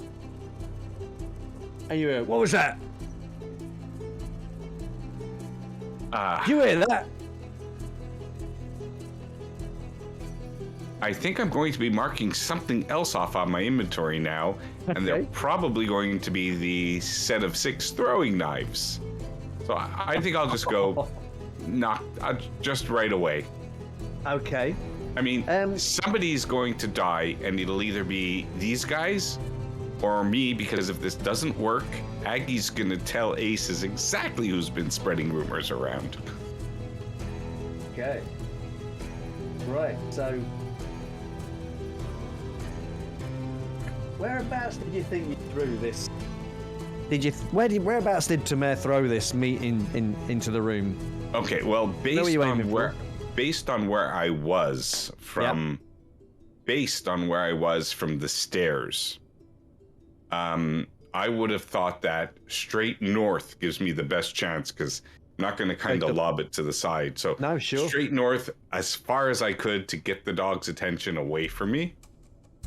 And you hear, what was that? You hear that? I think I'm going to be marking something else off on my inventory now, and they're probably going to be the set of 6 throwing knives. So I think I'll just go just right away. Okay. I mean, somebody's going to die, and it'll either be these guys or me, because if this doesn't work, Aggie's going to tell Aces exactly who's been spreading rumors around. Okay. Right, so whereabouts did you think you threw this? Whereabouts did Tamer throw this meat into the room? Okay, well, based on where I was from the stairs, I would have thought that straight north gives me the best chance, because I'm not going to kind of lob it to the side. So no, sure. Straight north as far as I could to get the dog's attention away from me,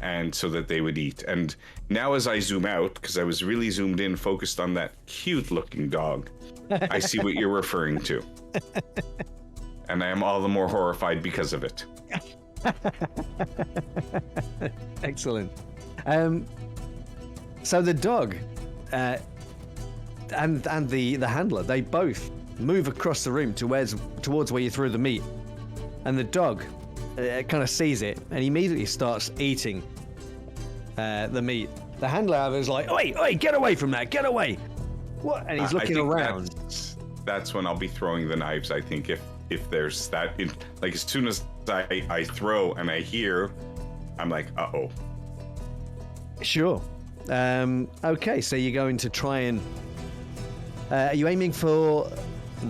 and so that they would eat. And now as I zoom out, because I was really zoomed in, focused on that cute looking dog, I see what you're referring to. And I am all the more horrified because of it. Excellent. So the dog and the handler, they both move across the room towards where you threw the meat. And the dog kind of sees it and immediately starts eating the meat. The handler is like, oi, get away from that, get away. What? And he's looking around. That's when I'll be throwing the knives, I think, if there's that. As soon as I throw and I hear, I'm like, uh-oh. Sure. Okay, so you're going to try and... are you aiming for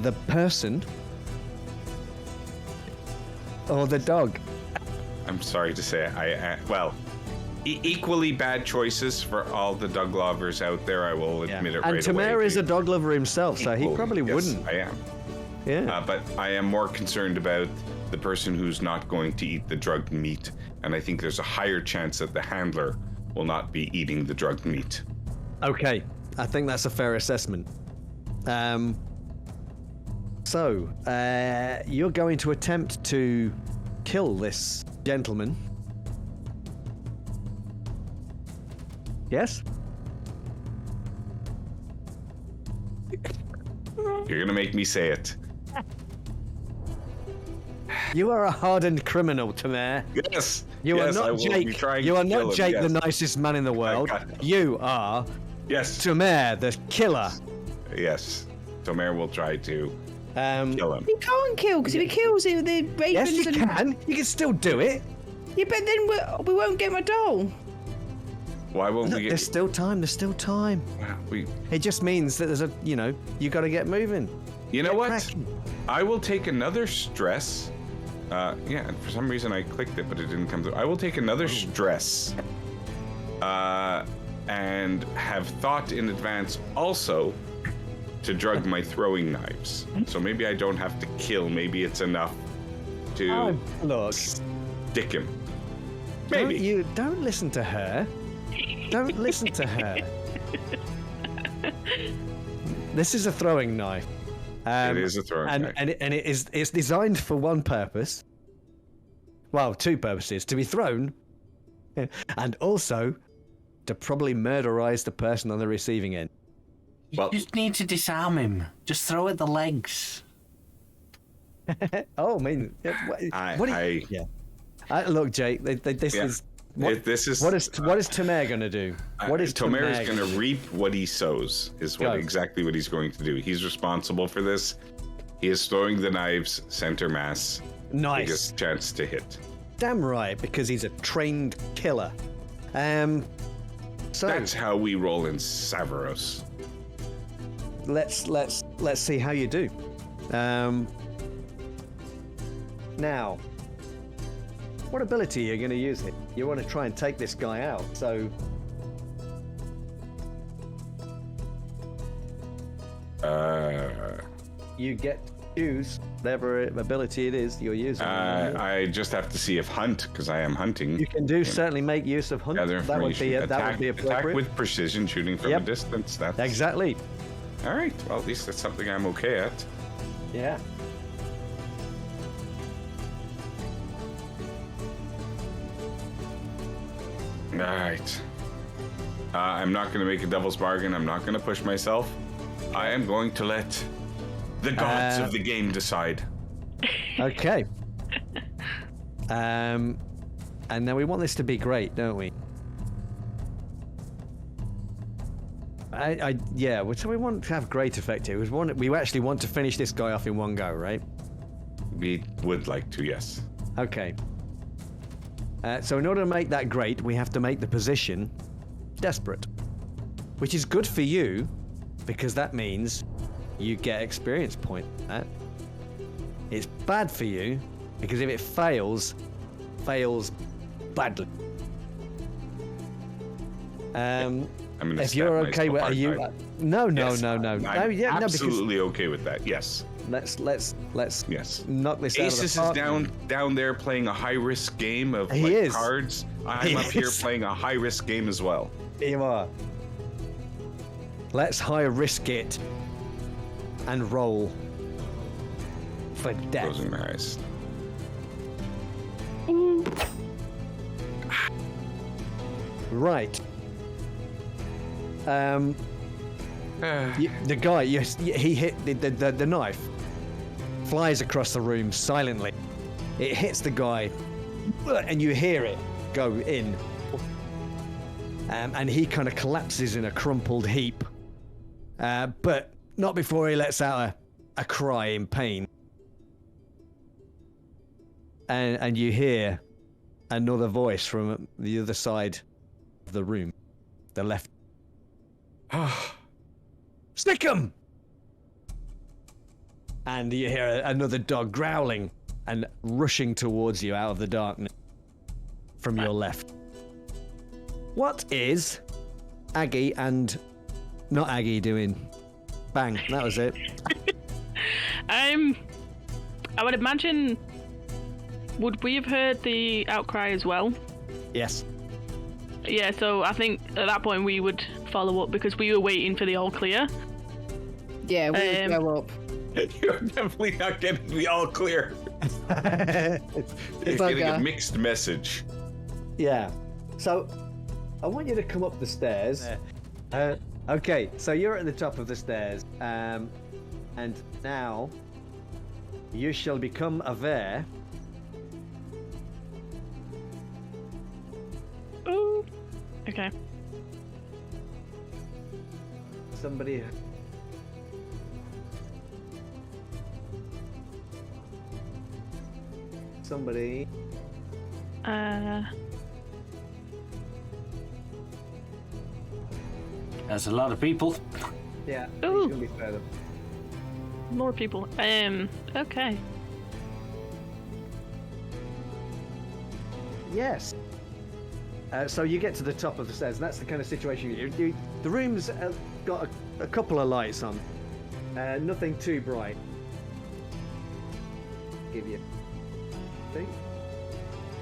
the person or the dog? I'm sorry to say, equally bad choices for all the dog lovers out there. I will admit it right away. And Tamer is a dog lover himself, so he probably wouldn't. I am. Yeah. But I am more concerned about the person who's not going to eat the drugged meat, and I think there's a higher chance that the handler will not be eating the drugged meat. Okay, I think that's a fair assessment. So, you're going to attempt to kill this gentleman. Yes? You're gonna make me say it. You are a hardened criminal, Tamer. Yes. You yes, are I not will Jake. Be trying You to are kill not him, Jake, yes. the nicest man in the world. got- You are Yes. Tamer, the killer. Yes. Tomer will try to kill him. He can't kill because if he kills him, the ravens Yes, you and can. You can still do it. yeah, but then we won't get my doll. Why won't Look, we there's get? still time. There's still time. We. It just means that there's a, you got to get moving. You know Get what? cracking. I will take another stress. Yeah, and for some reason I clicked it, but it didn't come through. I will take another stress. And have thought in advance also to drug my throwing knives. So maybe I don't have to kill. Maybe it's enough to Look, stick him. don't Maybe. don't listen to her. Don't listen to her. This is a throwing knife. It is a throwing knife. And it's designed for one purpose. Well, two purposes: to be thrown, and also to probably murderize the person on the receiving end. You just need to disarm him. Just throw at the legs. Oh, I mean, look, Jake. This Yeah. is. This is What is Tamer going to do? What is Tomer is Tamer going to reap what he sows. Is Go. exactly what he's going to do. He's responsible for this. He is throwing the knives center mass. Nice. Biggest chance to hit. Damn right, because he's a trained killer. So That's how we roll in Severos. let's see how you do. Now, what ability are you going to use here? You want to try and take this guy out, so you get to choose whatever ability it is you're using. I just have to see if hunt, because I am hunting. You can certainly make use of hunt. Gather That would be information. appropriate. Attack with precision, shooting from Yep. a distance. That's Exactly. all right. Well, at least that's something I'm okay at. Yeah. All right. I'm not going to make a devil's bargain. I'm not going to push myself. I am going to let the gods of the game decide. Okay. And now we want this to be great, don't we? Yeah. So we want to have great effect here. We actually want to finish this guy off in one go, right? We would like to, yes. Okay. So in order to make that great, we have to make the position desperate, which is good for you because that means you get experience point. It's bad for you because if it fails badly. I'm gonna if stab you're okay with, myself are you? hard. No, Yes, no. I'm No, yeah, no, because absolutely okay with that. Yes. let's Yes. knock this out of the Aces park. is down there playing a high risk game of He like, is. cards. I'm He up here is. playing a high risk game as well. Here you are. Let's high risk it and roll for death. Closing my eyes. Right. The guy, he hit the knife, flies across the room silently. It hits the guy, and you hear it go in. And he kind of collapses in a crumpled heap, but not before he lets out a cry in pain. And you hear another voice from the other side of the room, the left. Stick 'em! And you hear another dog growling and rushing towards you out of the darkness from your left. What is Aggie and not Aggie doing? Bang, that was it. I would imagine. Would we have heard the outcry as well? Yes. Yeah, so I think at that point we would follow up because we were waiting for the all clear. Yeah, we'll go up. You're definitely not getting the all clear. You're getting a mixed message. Yeah. So I want you to come up the stairs. Okay, so you're at the top of the stairs, and now you shall become aware. Ooh. Okay. Somebody. That's a lot of people. Yeah. Ooh. He's gonna be further. More people. Okay. Yes. So you get to the top of the stairs, and that's the kind of situation the room's got a couple of lights on. Nothing too bright. Give you. See?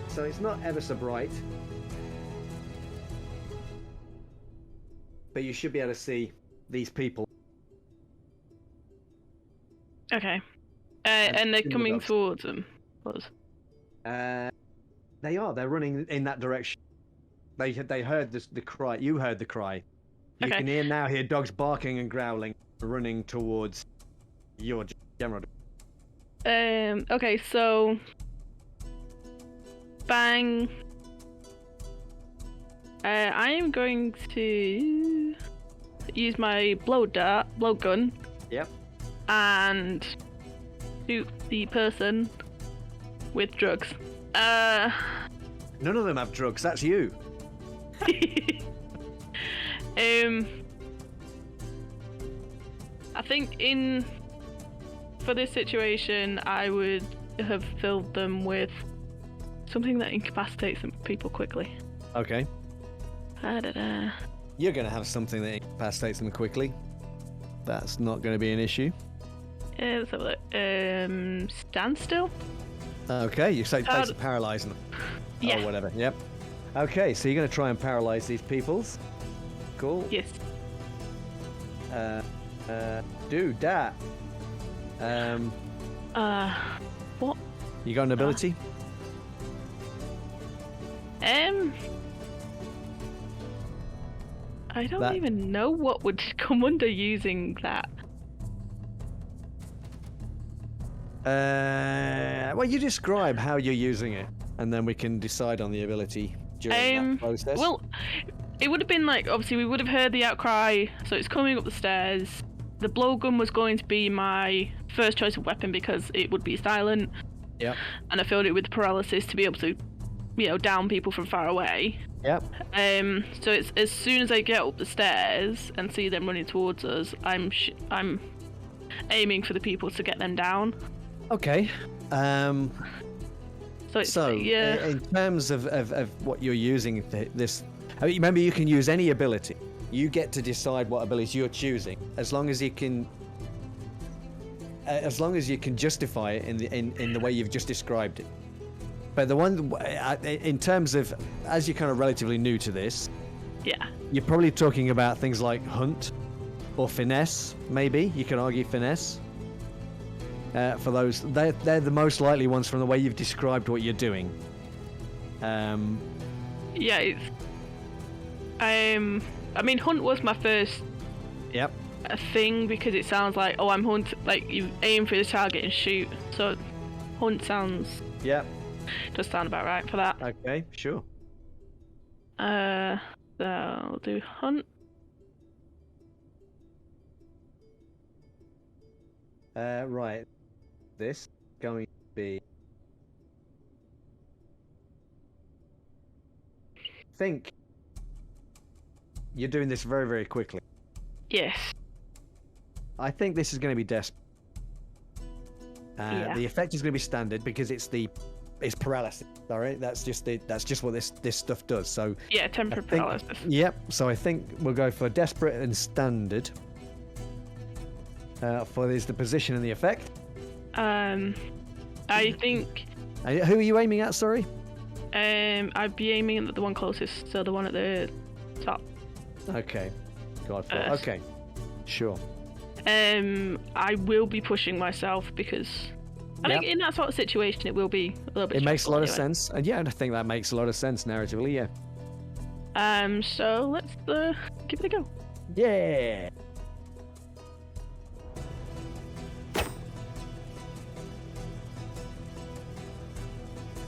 So it's not ever so bright. But you should be able to see these people. Okay. And they're in the coming dogs. towards them. Was. They are. They're running in that direction. They heard the cry. You heard the cry. You Okay. can hear dogs barking and growling, running towards your general. Okay, so bang. I am going to use my blow gun. Yep. And shoot the person with drugs. None of them have drugs. That's you. I think for this situation, I would have filled them with something that incapacitates people quickly. Okay. Da-da-da. You're going to have something that incapacitates them quickly. That's not going to be an issue. Let's have a look. Standstill? Okay, you say basically paralyzing them. Yeah. Or whatever, yep. Okay, so you're going to try and paralyze these peoples. Cool. Yes. Do that. What? You got an ability? I don't That- even know what would come under using that. Well, you describe how you're using it, and then we can decide on the ability during that process. Well, it would have been like, obviously we would have heard the outcry, so it's coming up the stairs. The blowgun was going to be my first choice of weapon because it would be silent. Yep. And I filled it with paralysis to be able to, down people from far away. Yep. So it's as soon as I get up the stairs and see them running towards us, I'm aiming for the people to get them down. Okay. So it's, yeah. In terms of what you're using this, remember you can use any ability. You get to decide what ability you're choosing, as long as you can justify it in the way you've just described it. But the one in terms of, as you're kind of relatively new to this, Yeah. you're probably talking about things like hunt or finesse. Maybe you can argue finesse. For those, they're the most likely ones from the way you've described what you're doing. Yeah, it's. I mean, hunt was my first Yep. thing because it sounds like, oh, I'm hunt. Like you aim for the target and shoot. So, hunt Yep. does sound about right for that. Okay. Sure. So I'll do hunt. Right. This going to be. Think. You're doing this very, very quickly. Yes. I think this is going to be desperate. Yeah. The effect is going to be standard because it's paralysis. All right, that's just what this stuff does. So Yeah, temporary paralysis. Yep. So I think we'll go for desperate and standard. For the position and the effect. I think. Who are you aiming at? Sorry. I'd be aiming at the one closest, so the one at the top. Okay. God. First. Okay. Sure. I will be pushing myself because I think in that sort of situation it will be a little bit. It makes a lot of stressful anyway. sense, and yeah, I think that makes a lot of sense narratively. Yeah. So let's give it a go. Yeah.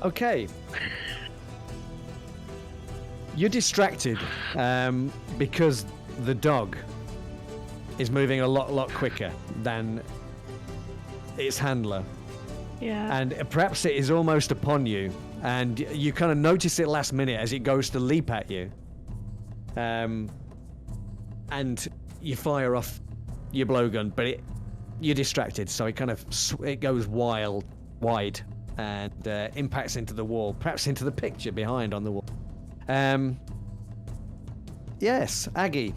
Okay. You're distracted because the dog is moving a lot quicker than its handler. Yeah. And perhaps it is almost upon you, and you kind of notice it last minute as it goes to leap at you. And you fire off your blowgun, but you're distracted, so it kind of it goes wide, and impacts into the wall, perhaps into the picture behind on the wall. Yes, Aggie.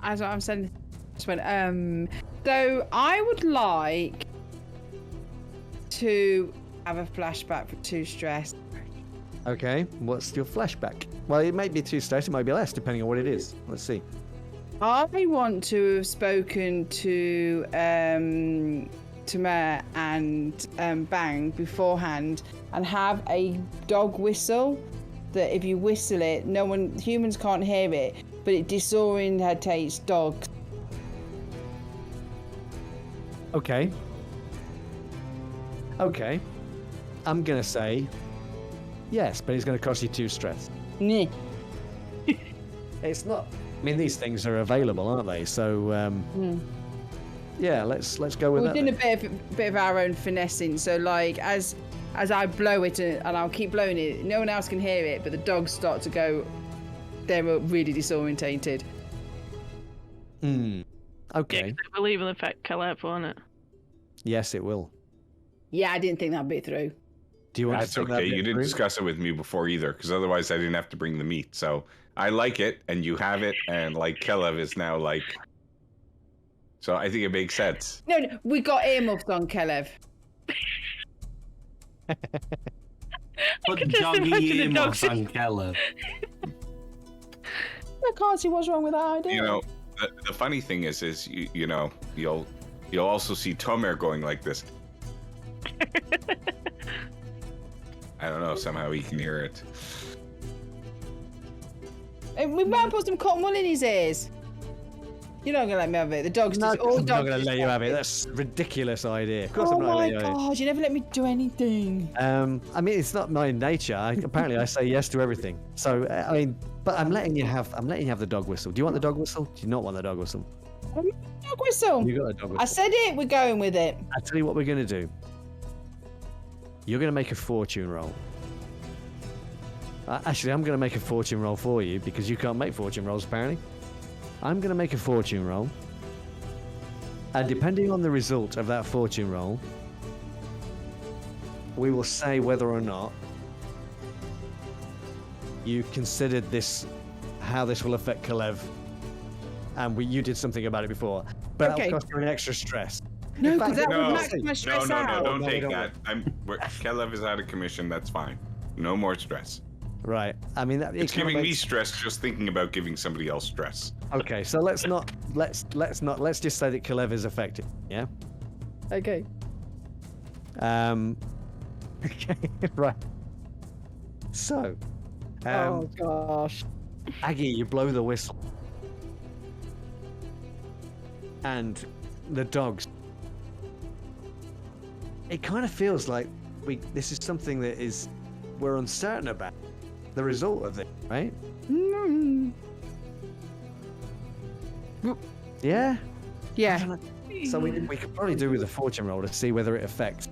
As I'm saying, so I would like to have a flashback for 2 stress. Okay, what's your flashback? Well, it might be 2 stress, it might be less, depending on what it is. Let's see. I want to have spoken to Tamer and Bang beforehand and have a dog whistle that if you whistle it, humans can't hear it, but it disorientates dogs. Okay. I'm gonna say yes, but it's gonna cost you 2 stress. Nyeh. It's not. I mean, these things are available, aren't they? So, yeah, let's go with We're that. doing then. a bit of our own finessing. So, like, as I blow it and I'll keep blowing it, no one else can hear it, but the dogs start to go. They're really disorientated. Okay. Yeah, 'cause it will even affect Caleb, won't it? Yes, it will. Yeah, I didn't think that bit through. Do you want That's to think that okay. bit You didn't through? discuss it with me before either, because otherwise I didn't have to bring the meat. So I like it, and you have it, and like Kelev is now like. So I think it makes sense. No, we got earmuffs on, Kelev. Put could just doggy imagine the earmuffs dog on Keller. I can't see what's wrong with that idea. You know, the funny thing is you know you'll also see Tomer going like this. I don't know. Somehow he can hear it. We might put some cotton wool in his ears. You're not gonna let me have it. The dogs. No, all I'm not dogs going to let you have it. distracted. That's a ridiculous idea. Of course, Oh I'm not my going to let you have it. god! You never let me do anything. I mean, it's not my nature. Apparently, I say yes to everything. So, I mean, but I'm letting you have the dog whistle. Do you want the dog whistle? Do you not want the dog whistle? Dog whistle. You got a dog whistle. I said it. We're going with it. I tell you what we're going to do. You're going to make a fortune roll. Actually, I'm going to make a fortune roll for you because you can't make fortune rolls apparently. I'm going to make a fortune roll. And depending on the result of that fortune roll, we will say whether or not you considered this, how this will affect Kalev, and you did something about it before. But Okay. that'll cost you an extra stress. No, In because fact, that No, would max my stress no, out. don't No, we take don't that. Kelev is out of commission. That's fine. No more stress. Right. I mean, It's giving me stress just thinking about giving somebody else stress. Okay, so let's just say that Kalev is affected. Yeah. Okay. Okay. Right. So. Oh gosh. Aggie, you blow the whistle. And the dogs. It kind of feels like this is something that we're uncertain about. The result of it, right? Mm. Yeah? Yeah. So we could probably do with a fortune roll to see whether it affects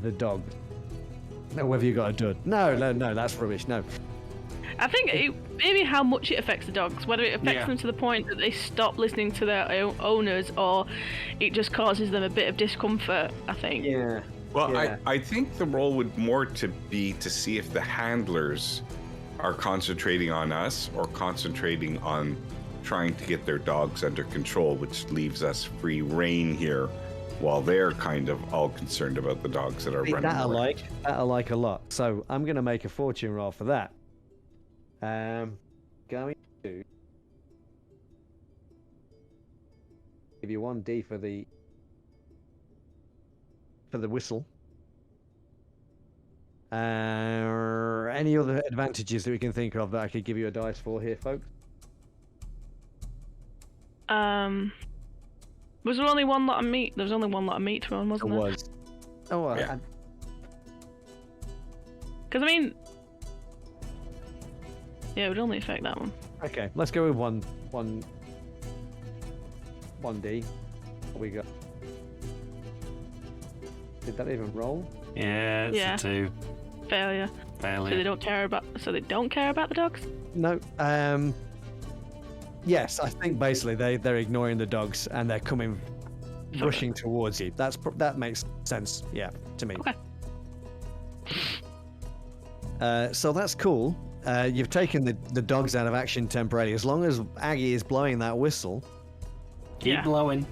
the dog. No, whether you got a dud. No, that's rubbish. No. I think maybe how much it affects the dogs, whether it affects Yeah. them to the point that they stop listening to their owners, or it just causes them a bit of discomfort. I think. Yeah. Well, Yeah. I think the role would more to be to see if the handlers are concentrating on us or concentrating on trying to get their dogs under control, which leaves us free reign here while they're kind of all concerned about the dogs that are running That I away. like. That I like a lot. So I'm going to make a fortune roll for that. Going to give you 1d for the for the whistle. Any other advantages that we can think of that I could give you a dice for here, folks? Was there only one lot of meat? There was only one lot of meat to run, wasn't there? There was. Oh, well, Yeah. Because I mean, yeah, it would only affect that one. okay, let's go with one D. What we got? Did that even roll? Yeah, it's Yeah. a 2. Failure. So they Failure. don't care about. So they don't care about the dogs. No. Yes, I think basically they're ignoring the dogs and they're coming, rushing towards you. That makes sense. Yeah, to me. Okay. So that's cool. You've taken the dogs out of action temporarily. As long as Aggie is blowing that whistle, Keep Yeah. blowing.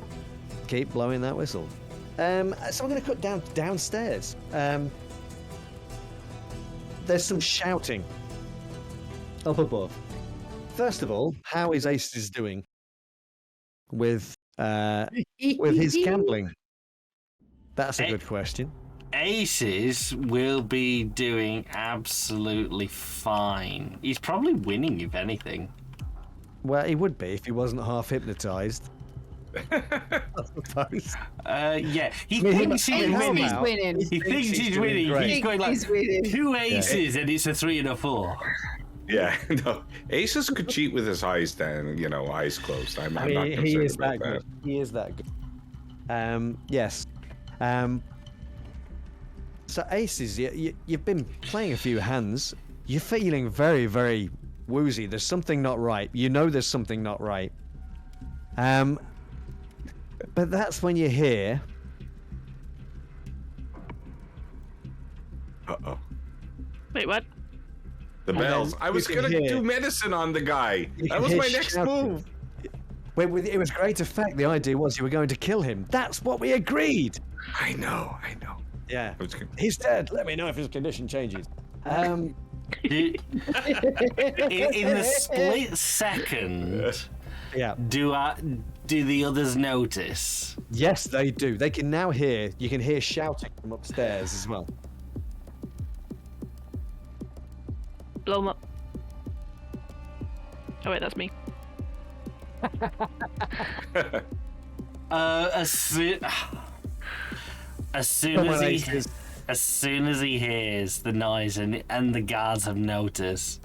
keep blowing that whistle. So I'm going to cut downstairs. There's some shouting up above. First of all, how is Aces doing with his gambling? That's a good question. Aces will be doing absolutely fine. He's probably winning, if anything. Well, he would be if he wasn't half hypnotized. I suppose. Yeah, he I mean, thinks he- he's how winning. He's about- winning. He thinks he's doing winning. great. He's going like He's winning. 2 aces and it's a 3 and a 4. Yeah, no. Aces could cheat with his eyes down, eyes closed. I'm I not mean, concerned he is about that that. good. He is that good. Yes. So Aces, you've been playing a few hands. You're feeling very, very woozy. There's something not right. You know there's something not right. But that's when you hear. Uh-oh. Wait, what? The And bells. then I was you can going to hear- do medicine on the guy. You That can was hear my next shouting. move. It was great effect. The idea was you were going to kill him. That's what we agreed. I know. Yeah. I was gonna- He's dead. Let me know if his condition changes. In the split second, Yeah. do the others notice? Yes, they do. They can now hear. You can hear shouting from upstairs as well. Blow them up. Oh wait, that's me. As soon Come on, Aces. as soon as he hears the noise and the guards have noticed,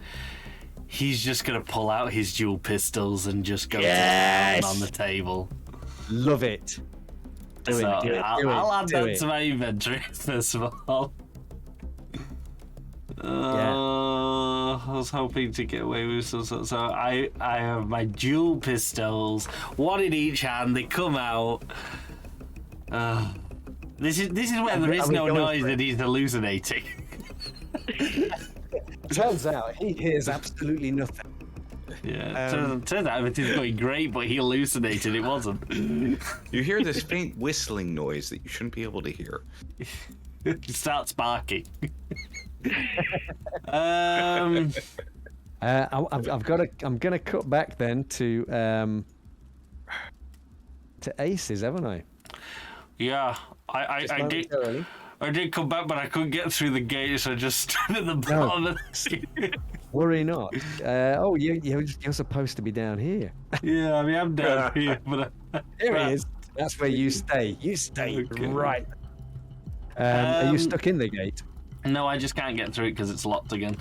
he's just gonna pull out his dual pistols and just go Yes! down on the table. Love it. Do So it. Do it. I'll, do it, I'll add do that it. to my inventory first of all. I was hoping to get away with some sort. So I have my dual pistols, one in each hand. They come out. This is where there is Are we no going noise for it? and he's hallucinating. Turns out he hears absolutely nothing. Yeah, turns out everything's going great, but he hallucinated. It wasn't. You hear this faint whistling noise that you shouldn't be able to hear. He starts barking. I've got to. I'm gonna cut back then to Aces, haven't I? Yeah, I Just did. momentarily. I did come back, but I couldn't get through the gate, so I just stood at the bottom. of the Worry not. You're supposed to be down here. Yeah, I mean, I'm down here, but Here he is. That's where you stay. You stay Okay. right. Are you stuck in the gate? no, I just can't get through it because it's locked again.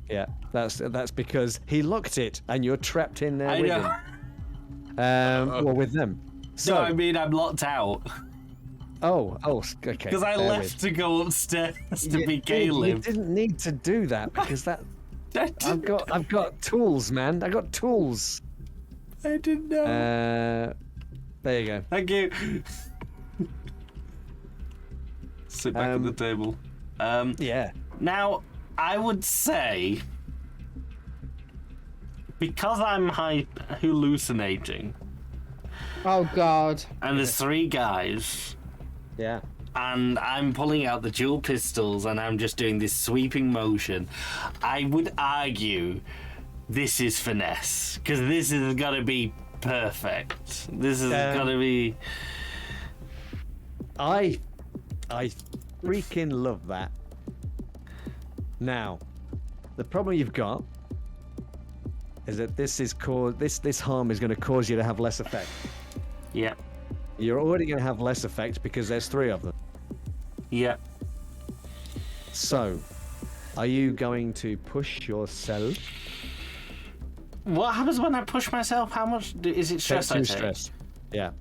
Yeah, that's because he locked it, and you're trapped in there I with know. him. Well, with them. So, No, I mean, I'm locked out okay. because I bear left to go upstairs with. to You be did- You Caleb. didn't need to do that because that I I've got tools, man. I got tools. didn't know. There you go. Thank you. Sit back at the table. Yeah. Now, I would say, because I'm hallucinating, Oh God. and there's 3 guys, Yeah. and I'm pulling out the dual pistols, and I'm just doing this sweeping motion, I would argue this is finesse, because this is got to be perfect. This is got to be... I I freaking love that. Now, the problem you've got is that this harm is going to cause you to have less effect. Yeah. You're already going to have less effect because there's 3 of them. Yeah. So, are you going to push yourself? What happens when I push myself? How much is it stress I take? Stress. Yeah.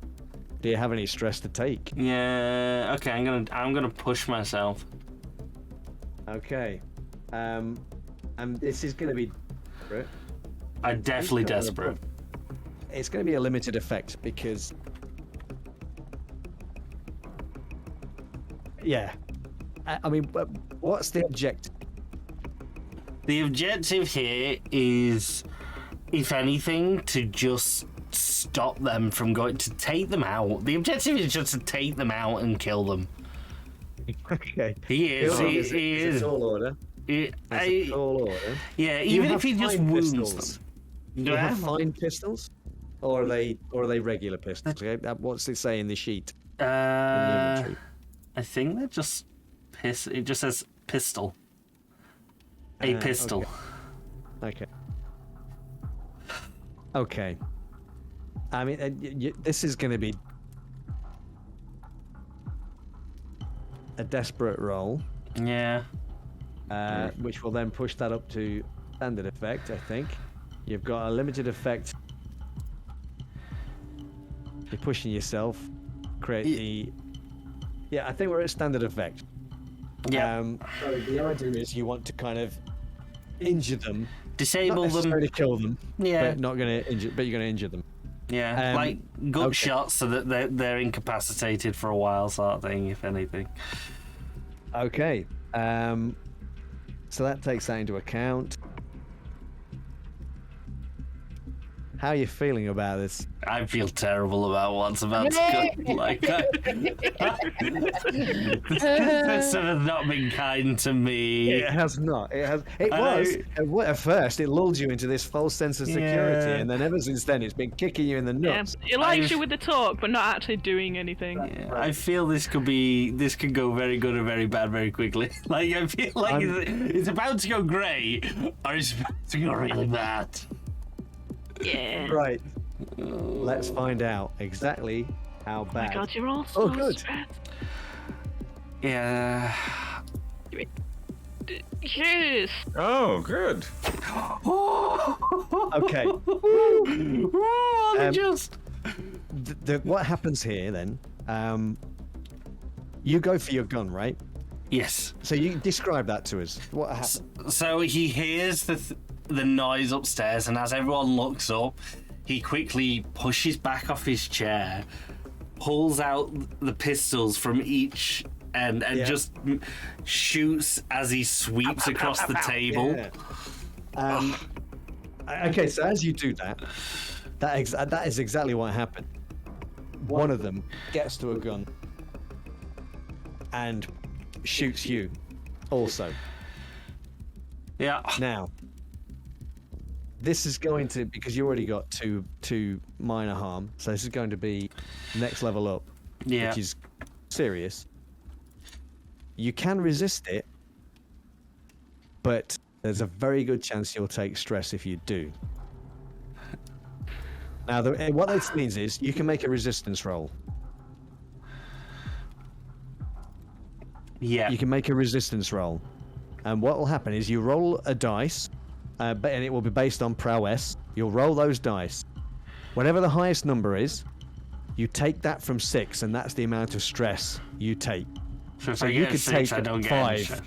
Do you have any stress to take? Yeah. Okay. I'm gonna push myself. Okay. And this is going to be desperate. I'm definitely desperate. It's going to be a limited effect because. Yeah. I mean, what's the objective? The objective here is, if anything, to just stop them from going to take them out. The objective is just to take them out and kill them. Okay. He is. He is. It's a tall order. It's a tall order. Yeah, even if he just wounds them. Do you have fine pistols, or are they regular pistols? Okay? What's it say in the sheet? In the inventory? I think they're just It just says pistol. A pistol. Okay. Okay. I mean, this is going to be a desperate roll. Yeah. Which will then push that up to standard effect, I think. You've got a limited effect. You're pushing yourself. Create the... Yeah, I think we're at standard effect. Yeah. So the idea is you want to kind of injure them. Disable not necessarily them. Kill them. Yeah. But not going to injure. But you're going to injure them. Yeah. Like gut shots so that they're incapacitated for a while, sort of thing, if anything. Okay. So that takes that into account. How are you feeling about this? I feel terrible about what's about to come. Like, this has not been kind to me. It has not. It has. It was. At first, it lulled you into this false sense of security, and then ever since then, it's been kicking you in the nuts. Yeah, it likes you with the talk, but not actually doing anything. Yeah, I feel this could go very good or very bad very quickly. Like, I feel like it's about to go great, or it's about to go really bad. Yeah. Right. Let's find out exactly how bad. Oh my god, you're all so good. stressed. Yeah. Yes. Oh, good. Okay. Just. What happens here then? You go for your gun, right? Yes. So you describe that to us. What happens? So he hears the noise upstairs, and as everyone looks up, he quickly pushes back off his chair, pulls out the pistols from each end, and just shoots as he sweeps across the table. Yeah. Okay, so as you do that, that is exactly what happened. One of them gets to a gun and shoots you also. Yeah. Now, this is going to, because you already got two minor harm, so this is going to be next level up, which is serious. You can resist it, but there's a very good chance you'll take stress if you do. Now, what this means is you can make a resistance roll. Yeah. You can make a resistance roll. And what will happen is you roll a dice, and it will be based on prowess. You'll roll those dice. Whatever the highest number is, you take that from 6, and that's the amount of stress you take. So if So I you get could 6, take I don't get 5.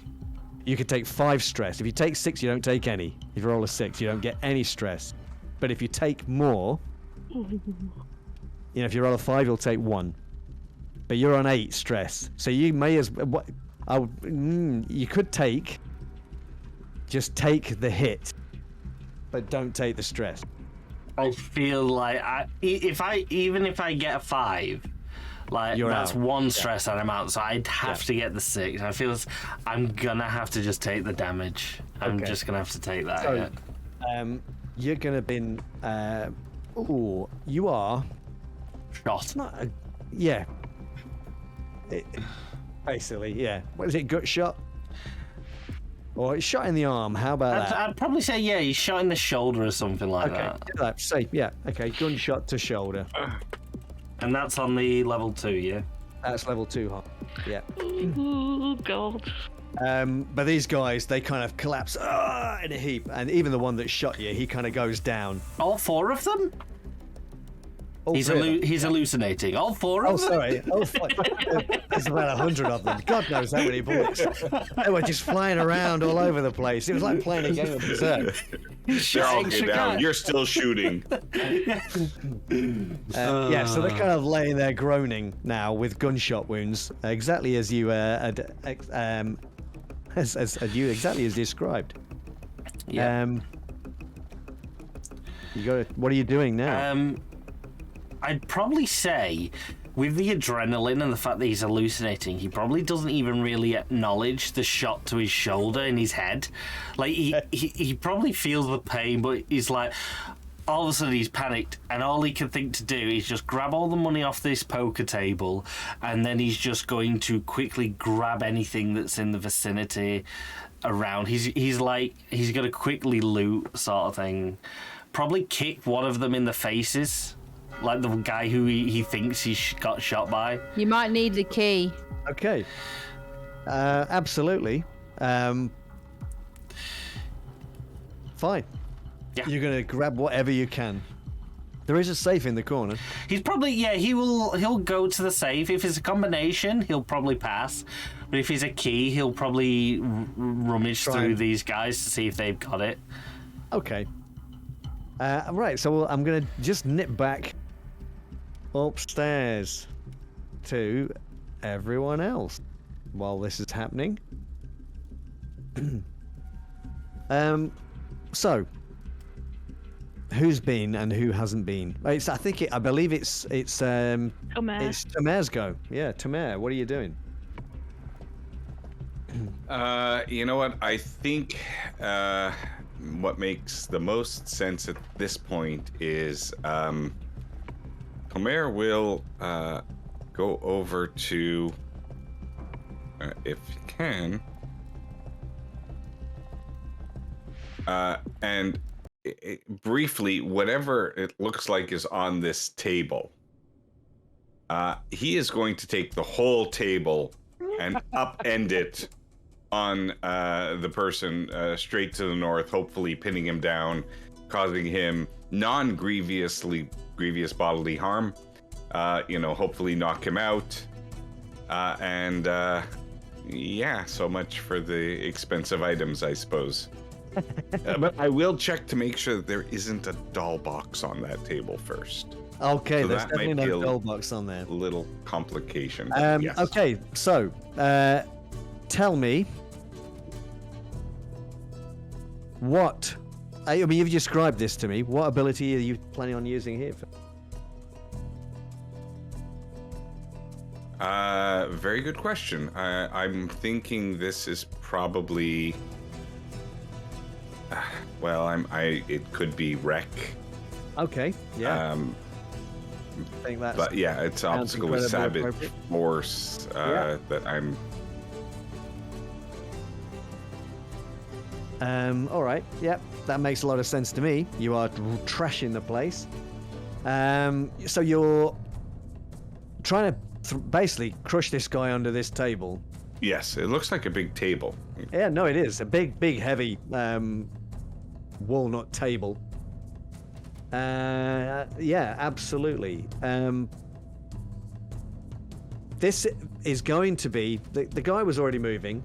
You could take 5 stress. If you take 6, you don't take any. If you roll a 6, you don't get any stress. But if you take more, if you roll a 5, you'll take 1. But you're on 8 stress, so you may as you could just take the hit, but don't take the stress. I feel like even if I get a 5, like You're that's out. 1 stress that I'm out, so I'd have to get the 6. I feel I'm gonna have to just take the damage. I'm just gonna have to take that. So, you're gonna be. You are Shot. not. Basically, yeah. What is it? Gut shot? Or it's shot in the arm. How about that? I'd probably say, yeah, he's shot in the shoulder or something like that. Okay, safe. Yeah. Okay, gunshot to shoulder. And that's on the level 2, yeah? That's level 2, huh? Yeah. Ooh, God. But these guys, they kind of collapse in a heap, and even the one that shot you, he kind of goes down. All 4 of them? All He's three of them. he's hallucinating. All 4 Oh, of them? sorry. There's about 100 of them. God knows how many bullets. They were just flying around all over the place. It was like playing a game of Berserk. They're all get down. You're still shooting. Yeah, so they're kind of laying there groaning now with gunshot wounds, exactly as you exactly as described. Yeah. What are you doing now? I'd probably say, with the adrenaline and the fact that he's hallucinating, he probably doesn't even really acknowledge the shot to his shoulder in his head. Like, he probably feels the pain, but he's like, all of a sudden he's panicked, and all he can think to do is just grab all the money off this poker table, and then he's just going to quickly grab anything that's in the vicinity around. He's going to quickly loot, sort of thing. Probably kick one of them in the faces. Like the guy who he thinks he got shot by. You might need the key. Okay. Absolutely. Fine. Yeah. You're gonna grab whatever you can. There is a safe in the corner. He's probably he'll go to the safe. If it's a combination, he'll probably pass. But if it's a key, he'll probably rummage through these guys to see if they've got it. Okay. Right. So I'm gonna just nip back upstairs to everyone else while this is happening. So who's been and who hasn't been? I believe it's Tamer's go. Yeah, Tamer, what are you doing? You know what? I think what makes the most sense at this point is Tamer will go over to, if he can, and briefly, whatever it looks like is on this table, he is going to take the whole table and upend it on the person straight to the north, hopefully pinning him down, causing him non-grievous bodily harm. Hopefully knock him out. Yeah, so much for the expensive items, I suppose. But I will check to make sure that there isn't a doll box on that table first. Okay, So there's that definitely might be no a doll box on there. Little complication. Yes. Okay, so tell me what. I mean, you've described this to me. What ability are you planning on using here? Very good question. I'm thinking this is probably. It could be wreck. Okay. Yeah. I think that's. But yeah, it's obstacle with incredibly savage appropriate. force that I'm. All right. Yep. That makes a lot of sense to me. You are trashing the place. So you're trying to basically crush this guy under this table. Yes, it looks like a big table. Yeah. No, it is a big, heavy walnut table. Yeah, absolutely. This is going to be the guy was already moving.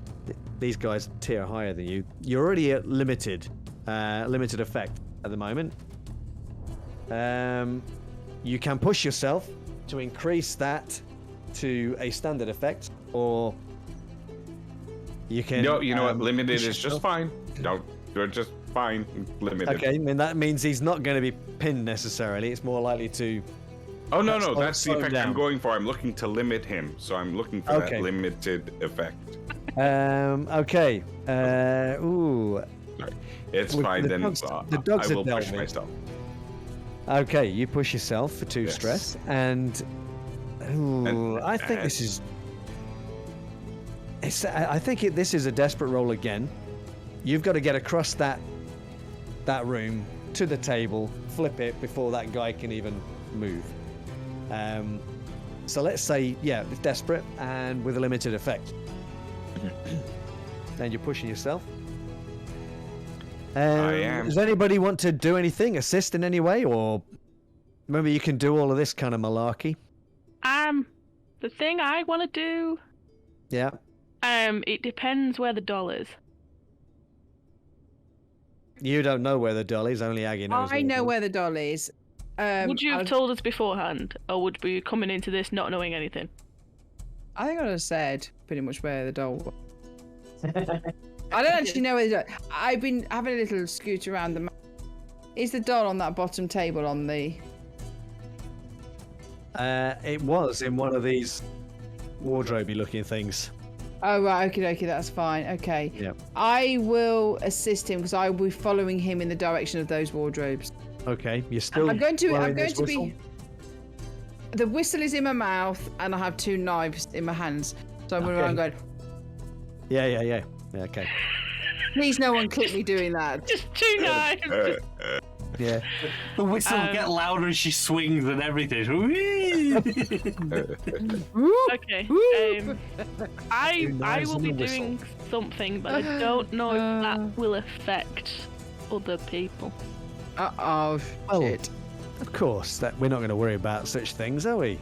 These guys tier higher than you. You're already at limited effect at the moment. You can push yourself to increase that to a standard effect, or you can. No, you know what? Limited push is just yourself. fine. You're just fine. Limited. Okay, I mean that means he's not going to be pinned necessarily. It's more likely to. Oh no, That's that's the slow effect down. I'm going for. I'm looking to limit him, so I'm looking for Okay. that limited effect. Okay. Ooh. Sorry. It's Look, fine the then. dogs- the dogs I are will push delving. myself. Okay, you push yourself for 2 Yes. stress, and ooh, And- I think this is. I think this is a desperate roll again. You've got to get across that room to the table, flip it before that guy can even move. So let's say, yeah, it's desperate and with a limited effect. And you're pushing yourself. I am. Does anybody want to do anything, assist in any way, or maybe you can do all of this kind of malarkey? The thing I want to do. Yeah. It depends where the doll is. You don't know where the doll is. Only Aggie knows. I know where the doll is. Would you have told us beforehand, or would we be coming into this not knowing anything? I think I would have said pretty much where the doll was. I don't actually know where the doll. I've been having a little scoot around the map. Is the doll on that bottom table on the? It was in one of these wardrobe-y looking things. Oh right, okay, that's fine. Okay. Yeah. I will assist him because I will be following him in the direction of those wardrobes. Okay, you're still. I'm going to whistle? be. The whistle is in my mouth, and I have 2 knives in my hands. So I'm Okay. going. Yeah. Okay. Please, no one clip me doing that. Just 2 knives. Yeah. The whistle get louder as she swings and everything. Okay. I will be doing something, but I don't know if that will affect other people. Oh shit. Of course, that we're not going to worry about such things, are we?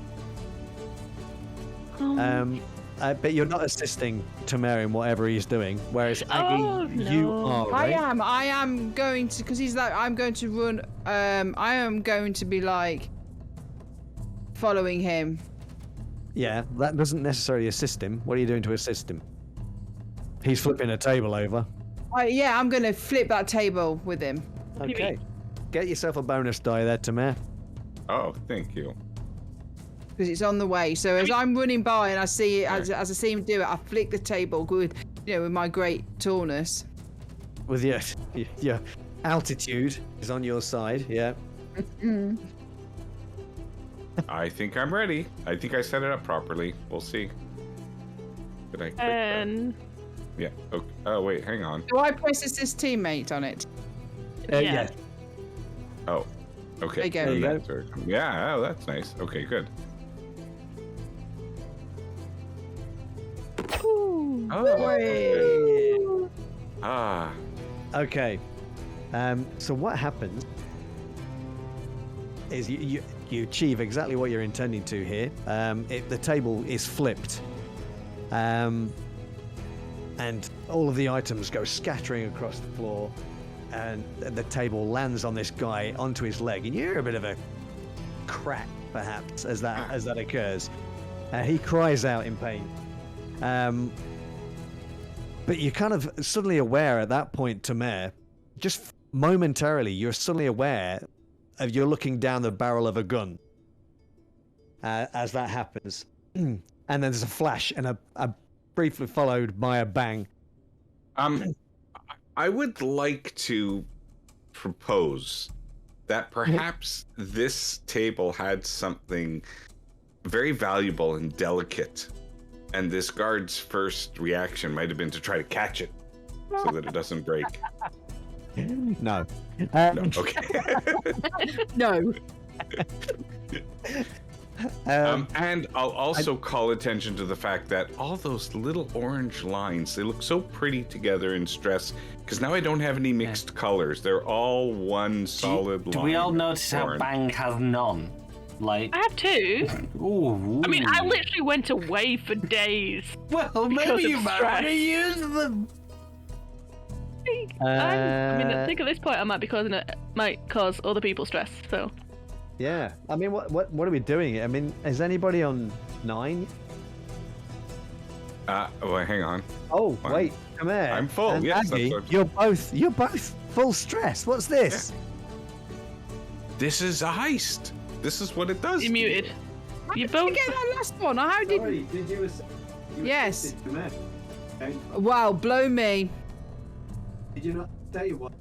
But you're not assisting Tamer in whatever he's doing, whereas Aggie, you are, right? I am going to, because he's like, I'm going to run. I am going to be like following him. Yeah, that doesn't necessarily assist him. What are you doing to assist him? He's flipping a table over. Yeah, I'm going to flip that table with him. Okay. Get yourself a bonus die there, Tamer. Oh, thank you. Because it's on the way. So as I'm running by and I see it, as I see him do it, I flick the table with, with my great tallness. With your altitude is on your side, yeah. I think I'm ready. I think I set it up properly. We'll see. Did I click that? Yeah. Okay. Oh, wait, hang on. Do I press assist teammate on it? Yeah. Oh, okay. There you go. Yeah, oh, that's nice. Okay, good. Oh. Ah. Okay. So what happens is you achieve exactly what you're intending to here. The table is flipped. And all of the items go scattering across the floor, and the table lands on this guy onto his leg, and you hear a bit of a crack, perhaps, as that occurs. He cries out in pain. But you're kind of suddenly aware at that point, Tamer, just momentarily, you're suddenly aware of you're looking down the barrel of a gun as that happens. And then there's a flash and a briefly followed by a bang. I would like to propose that perhaps this table had something very valuable and delicate, and this guard's first reaction might have been to try to catch it so that it doesn't break. No. No, okay. No. And I'll also call attention to the fact that all those little orange lines, they look so pretty together in stress, because now I don't have any mixed colors. They're all one solid line. Do we all notice how orange. Bang has none? Like, I have 2. ooh. I mean, I literally went away for days. Well, maybe you might want to use them. I mean, I think at this point I might cause other people stress. So. Yeah. I mean, what are we doing? I mean, is anybody on 9? Well, hang on. Oh, wait, come here. I'm full, And yes, Aggie, that's what you're both full stress. What's this? This is a heist. This is what it does. You muted. You Did both. you get that last one? How did? Sorry, did you Yes. assist Tamer? Okay. Wow, blow me. Did you not say what?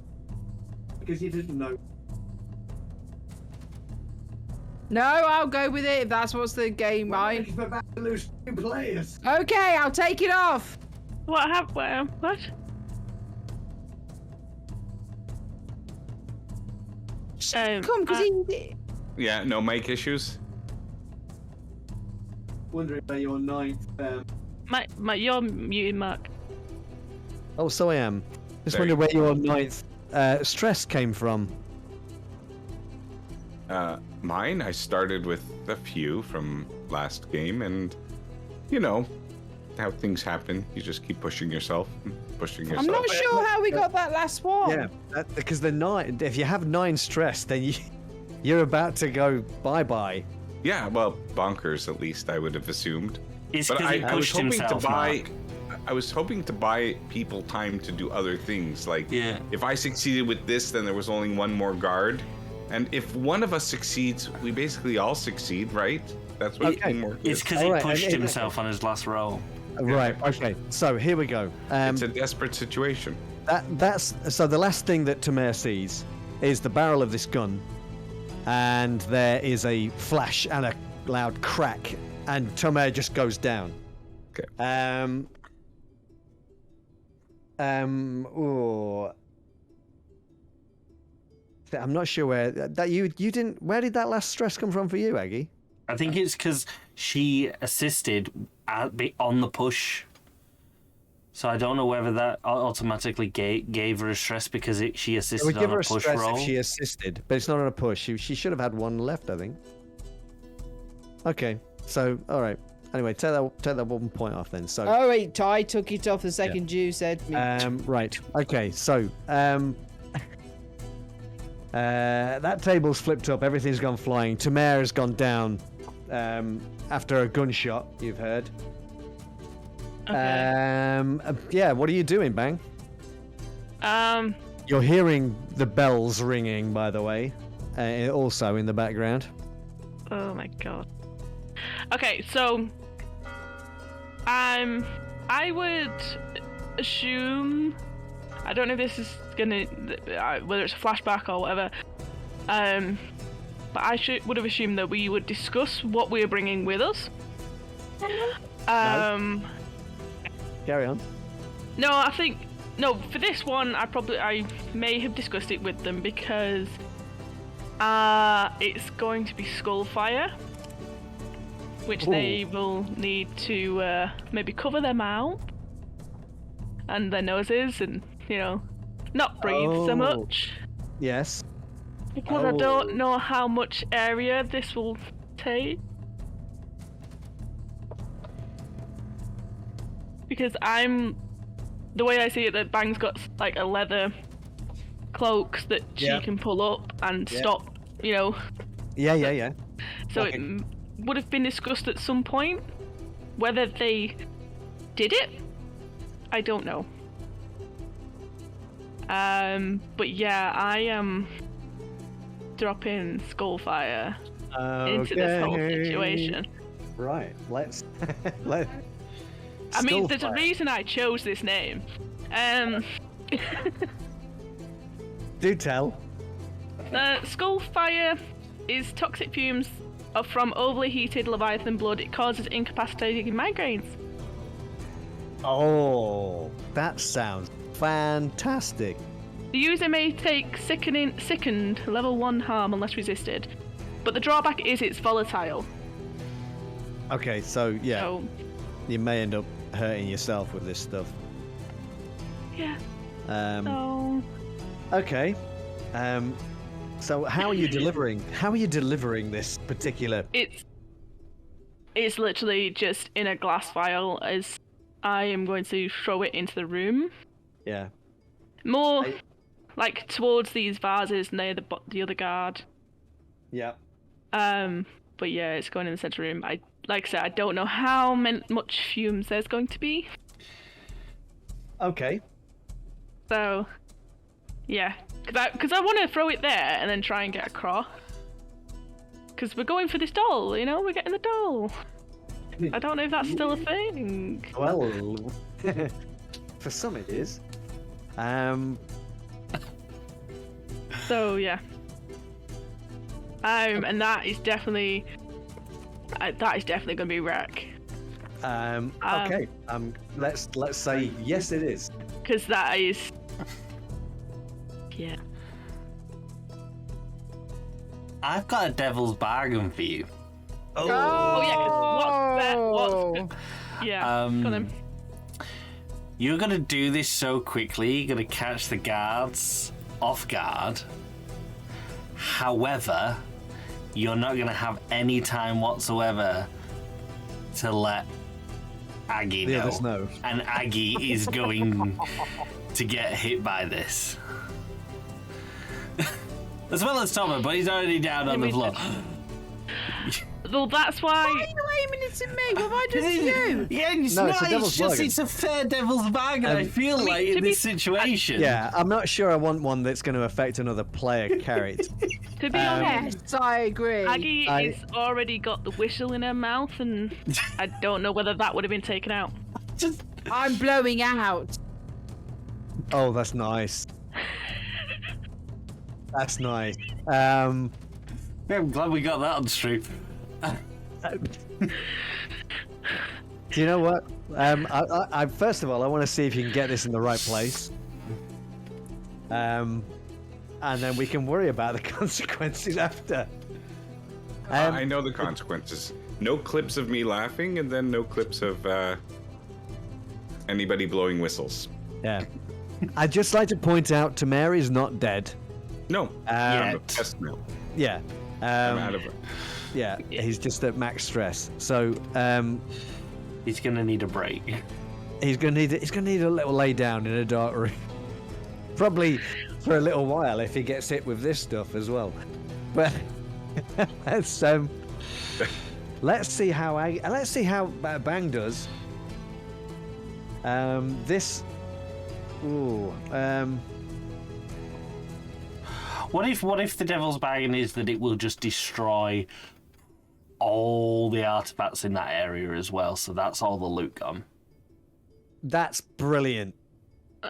Because you didn't know. No, I'll go with it if that's what's the game, right? We're about to lose 2 players. Okay, I'll take it off. What? Come, because he. Yeah, no mic issues. Wondering where your ninth. You're muted, Mark. Oh, so I am. Just There wondering where your ninth stress came from. Mine, I started with a few from last game, and you know how things happen. You just keep pushing yourself. I'm not sure how we got that last one. Yeah, because the 9. If you have 9 stress, then you're about to go bye-bye. Yeah, well, bonkers at least I would have assumed. It's But because he I was pushed hoping himself, to buy. Mark. I was hoping to buy people time to do other things. Like, Yeah. if I succeeded with this, then there was only one more guard. And if one of us succeeds, we basically all succeed, right? That's what teamwork It's is. because he Alright, pushed and- himself on his last roll. Right. Okay. So here we go. It's a desperate situation. That's so. The last thing that Tamer sees is the barrel of this gun, and there is a flash and a loud crack, and Tamer just goes down. Okay. Ooh. I'm not sure where that you didn't. Where did that last stress come from for you, Aggie? I think it's because she assisted on the push. So I don't know whether that automatically gave her a stress because she It assisted would give on her a a push stress roll. if she assisted, but it's not on a push. She should have had one left, I think. Okay, so all right. Anyway, take that 1 point off then. So Oh wait, Ty took it off the second you said me. right. Okay, so that table's flipped up. Everything's gone flying. Tamer has gone down after a gunshot. You've heard. Okay. Yeah. What are you doing, Bang? You're hearing the bells ringing, by the way. Also in the background. Oh my god. Okay, so I would assume, I don't know if this is gonna whether it's a flashback or whatever, but I would have assumed that we would discuss what we are bringing with us. Carry on. No, I think no. For this one, I may have discussed it with them because it's going to be Skullfire, which they will need to maybe cover their mouth and their noses, and not breathe so much. Yes. Because I don't know how much area this will take. Because the way I see it, that Bang's got like a leather cloak that she can pull up and stop, Yeah. So Okay. it would have been discussed at some point. Whether they did it, I don't know. But yeah, I am dropping Skullfire into this whole situation. Right. Let's. I mean, there's a Skullfire. reason I chose this name. Do tell. Skullfire is toxic fumes from overly heated Leviathan blood. It causes incapacitating migraines. Oh, that sounds fantastic. The user may take sickened level 1 harm unless resisted, but the drawback is it's volatile. Okay, so yeah, So, you may end up hurting yourself with this stuff. yeah. Um, So, okay. So how are you delivering? How are you delivering this particular? it's literally just in a glass vial as I am going to throw it into the room. Yeah. More like towards these vases near the other guard. Yeah. But yeah, it's going in the center room. Like I said, I don't know how much fumes there's going to be. Okay. So, yeah, because I want to throw it there and then try and get across. Because we're going for this doll, we're getting the doll. I don't know if that's still a thing. Well, for some it is. So yeah. And that is definitely going to be wreck. Okay. Let's say yes, it is. Because that is. Yeah. I've got a devil's bargain for you. Oh yeah. 'Cause what's yeah. Go on then. You're gonna do this so quickly. You're gonna catch the guards off guard. However, you're not gonna have any time whatsoever to let Aggie know. Yeah, there's no. And Aggie is going to get hit by this. As well as Thomas, but he's already down on the floor. Well, that's why. Why are you aiming it at me? What have I done to you? Yeah, it's No, not. it's a devil's bargain. It's a fair devil's bargain. I feel like in this situation. Yeah, I'm not sure I want one that's going to affect another player character. To be honest, Yes, I agree. Aggie has already got the whistle in her mouth, and I don't know whether that would have been taken out. I'm blowing out. Oh, that's nice. That's nice. I'm glad we got that on stream. Do you know what? I first of all, I want to see if you can get this in the right place. And then we can worry about the consequences after. I know the consequences. No clips of me laughing, and then no clips of anybody blowing whistles. Yeah. I'd just like to point out, Tamari's not dead. No. Yet. Yes, no. Yeah. I'm out of it. Yeah, he's just at max stress. So He's gonna need a break. he's gonna need a little lay down in a dark room. Probably for a little while if he gets hit with this stuff as well. But let's see how Bang does. What if the devil's bargain is that it will just destroy all the artifacts in that area as well? So that's all the loot gone. That's brilliant.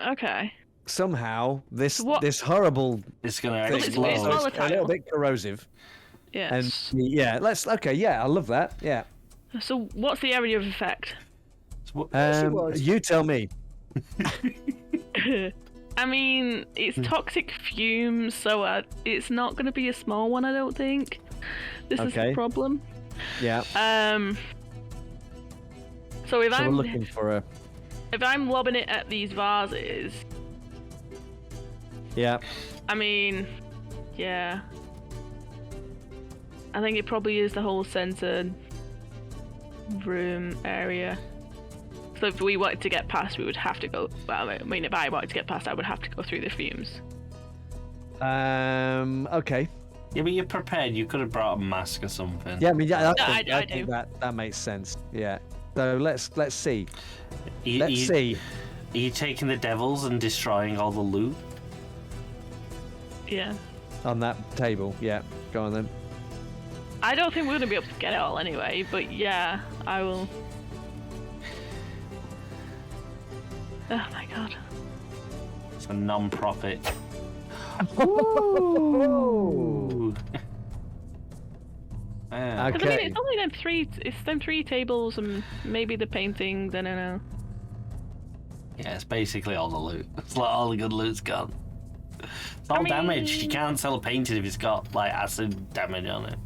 Okay. Somehow this horrible It's gonna thing explode. it's is volatile. a little bit corrosive. Yes. And yeah, I love that. Yeah. So what's the area of effect? You tell me. I mean, it's toxic fumes, so it's not going to be a small one, I don't think. This is the problem. Yeah. So if we're looking for if I'm lobbing it at these vases, yeah. I mean, yeah. I think it probably is the whole center room area. So if we wanted to get past, we would have to go. Well, I mean, if I wanted to get past, I would have to go through the fumes. Okay. Yeah, but you're prepared. You could have brought a mask or something. Yeah, I mean, I I think do. that makes sense. Yeah. So let's see. Let's see. Are you taking the devils and destroying all the loot? Yeah. On that table. Yeah. Go on then. I don't think we're gonna be able to get it all anyway, but yeah, I will. Oh my god. It's a non-profit. Ooh. Yeah. Because I mean, it's only them three tables and maybe the paintings. I don't know. Yeah, it's basically all the loot. It's like all the good loot's gone. It's all damaged. You can't sell a painting if it's got like acid damage on it.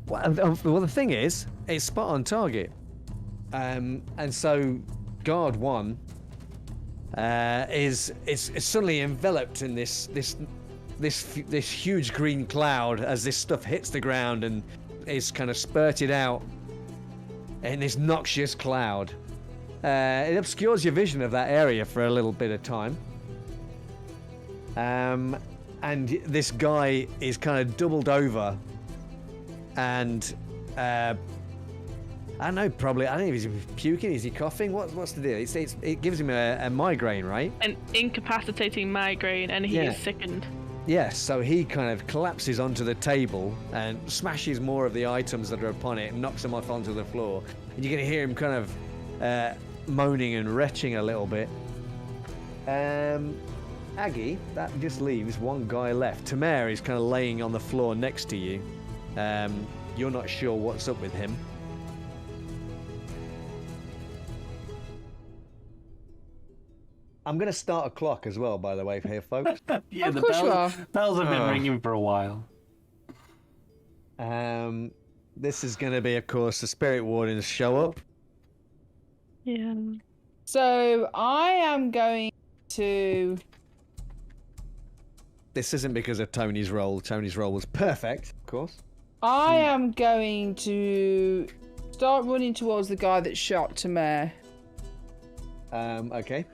Well, the thing is, it's spot on target. And so, Guard 1 is suddenly enveloped in this huge green cloud as this stuff hits the ground and is kind of spurted out in this noxious cloud. It obscures your vision of that area for a little bit of time. And this guy is kind of doubled over and I don't know, probably. I don't know if he's puking. Is he coughing? What's the deal? It gives him a migraine, right? An incapacitating migraine, and he is sickened. Yes, so he kind of collapses onto the table and smashes more of the items that are upon it and knocks them off onto the floor. And you can hear him kind of moaning and retching a little bit. Aggie, that just leaves one guy left. Tamer is kind of laying on the floor next to you. you're not sure what's up with him. I'm going to start a clock as well, by the way, here, folks. Yeah, Of the course you are. bells have been ringing for a while. This is going to be, of course, the spirit wardens show up. Yeah. So I am going to. This isn't because of Tony's role. Tony's role was perfect, of course. I am going to start running towards the guy that shot Tamir. Okay.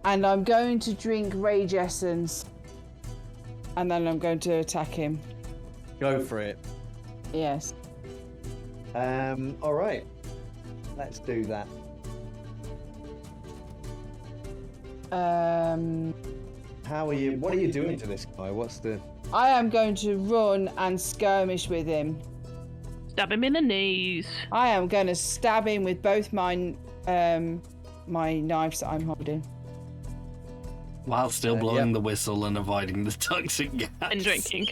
And I'm going to drink Rage Essence. And then I'm going to attack him. Go for it. Yes. All right. Let's do that. How are you? What are you doing to this guy? What's the? I am going to run and skirmish with him. Stab him in the knees. I am going to stab him with both my my knives that I'm holding. While still blowing yeah. the whistle and avoiding the toxic gas. And drinking.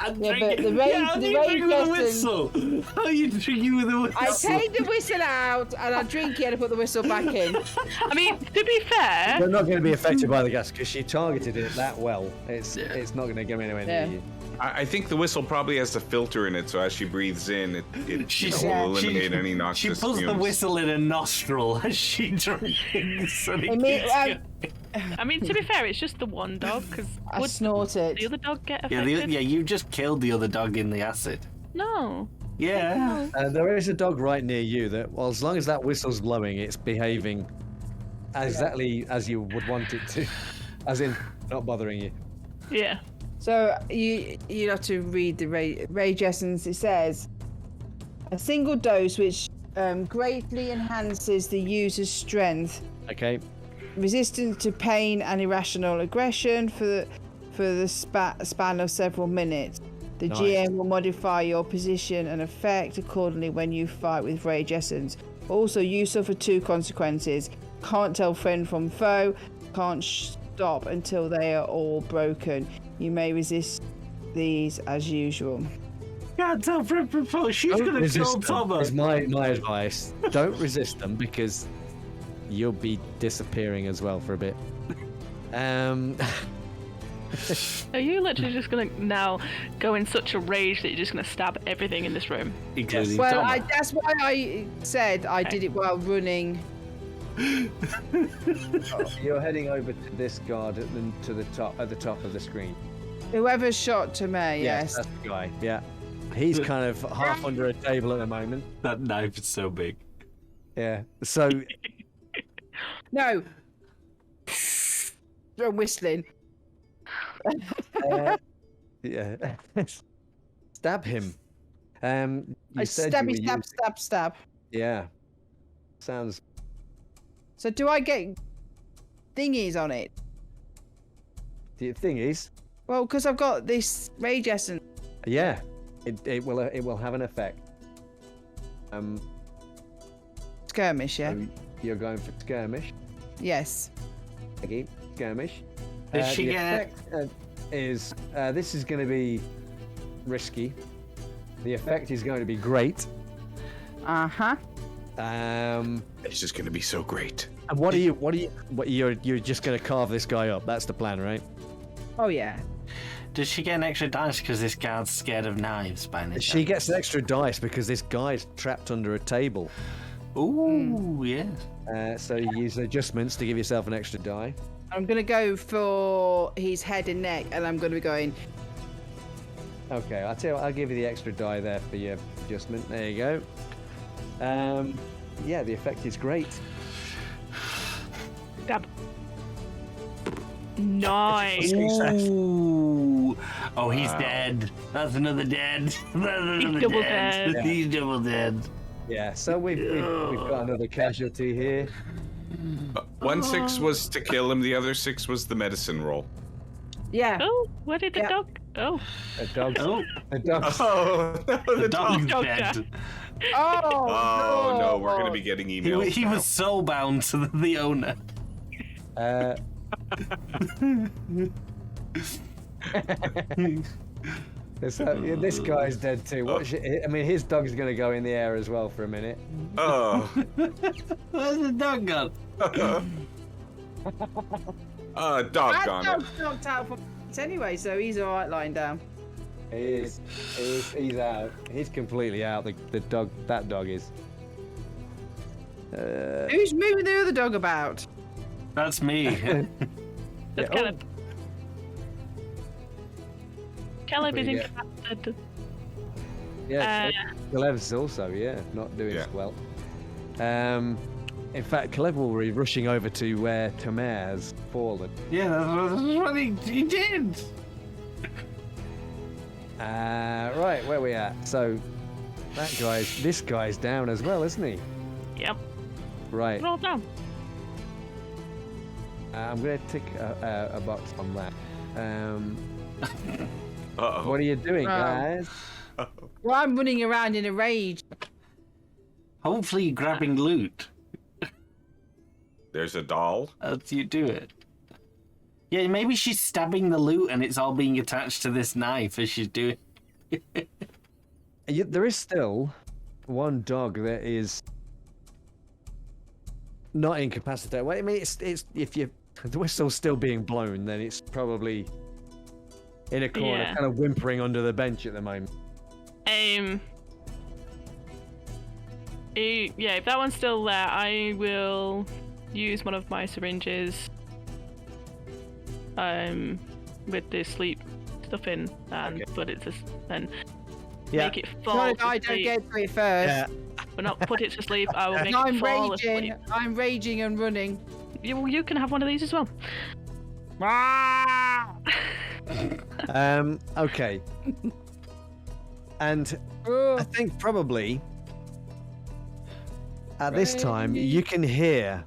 And Yeah, drinking. but the rage- How do the you rage drink with a essence- whistle? How are you drinking with a whistle? I take the whistle out and I drink it and I put the whistle back in. I mean, to be fair, They're not going to be affected by the gas because she targeted it that well. It's not going to go anywhere near Yeah. you. I think the whistle probably has a filter in it, so as she breathes in, it She's- will eliminate any She noxious pulls the fumes. whistle in her nostril as she drinks. And I mean, I mean, to be fair, it's just the one dog. Because I would snort it. the other dog get yeah, affected? you just killed the other dog in the acid. No. Yeah. There is a dog right near you that, well, as long as that whistle's blowing, it's behaving exactly as you would want it to, as in not bothering you. Yeah. So you have to read the Rage Essence. It says a single dose which greatly enhances the user's strength, Okay. resistance to pain and irrational aggression for the span of several minutes. The Nice. GM will modify your position and effect accordingly when you fight with Rage Essence. Also, you suffer 2 consequences. Can't tell friend from foe. Can't stop until they are all broken. You may resist these as usual. Can't tell Fred propose. She's Don't gonna kill resist them, Thomas. is my advice. Don't resist them because you'll be disappearing as well for a bit. Are you literally just gonna now go in such a rage that you're just gonna stab everything in this room? Including Well, Thomas. that's why I said I did it while running. You're heading over to this guard at the top of the screen. Whoever shot to me, yes. That's the guy. Yeah. He's kind of half under a table at the moment. That knife is so big. Yeah. So No. I'm whistling. yeah. Stab him. You I said stabby, you were stab, using- stab, stab. Yeah. Sounds. So do I get thingies on it? The thing is, Well, because I've got this Rage Essence. yeah, it will have an effect. Skirmish, yeah? So you're going for skirmish. Yes. Okay, skirmish. Does she the get- effect is this is going to be risky. The effect is going to be great. Uh-huh. It's just going to be so great. And you're just going to carve this guy up. That's the plan, right? Oh, yeah. Does she get an extra dice because this guard's scared of knives by any She chance? gets an extra dice because this guy's trapped under a table. Ooh, yes. So you use adjustments to give yourself an extra die. I'm going to go for his head and neck, and I'm going to be going, Okay, I'll tell you what, I'll give you the extra die there for your adjustment. There you go. Yeah, the effect is great. Stab. Nice. Ooh. Oh, he's dead. That's another dead. That's another double dead. He's double dead. Yeah, so we've got another casualty here. 1 6 was to kill him. The other 6 was the medicine roll. yeah. Oh, where did the Yeah. dog? Oh. A dog's, Oh, a dog's, Oh no, the dog's dog dead. dead. Oh, Oh no, we're gonna be getting He, emails. he now. was soul bound to the owner. This guy's dead too. I mean, his dog's going to go in the air as well for a minute. Oh. Where's the dog gone? Dog That gone. dog's knocked out for anyway, so he's all right lying down. He is. He's out. He's completely out. The dog. That dog is. Who's moving the other dog about? That's me. That's Yeah, Caleb. Caleb is Pretty incapacitated. Yeah, Kalev's also, not doing Yeah. as well. In fact, Kalev will be rushing over to where Tomer has fallen. Yeah, that's what he did. Right, where we at? So, this guy's down as well, isn't he? Yep. Right. Roll down. I'm going to tick a box on that. Uh-oh. What are you doing, guys? Well, I'm running around in a rage. Hopefully you're grabbing loot There's a doll. as you do it. Yeah, maybe she's stabbing the loot and it's all being attached to this knife as she's doing it. There is still one dog that is not incapacitated. Well, I mean, it's if the whistle's still being blown, then it's probably in a corner, Yeah. kind of whimpering under the bench at the moment. Yeah, if that one's still there, I will use one of my syringes with the sleep stuff in and put it to and make it fall Not if to I don't sleep. get to it first. But not put it to sleep. I will make No, it I'm fall raging. asleep. I'm raging and running. You can have one of these as well. Okay. And I think probably at this time you can hear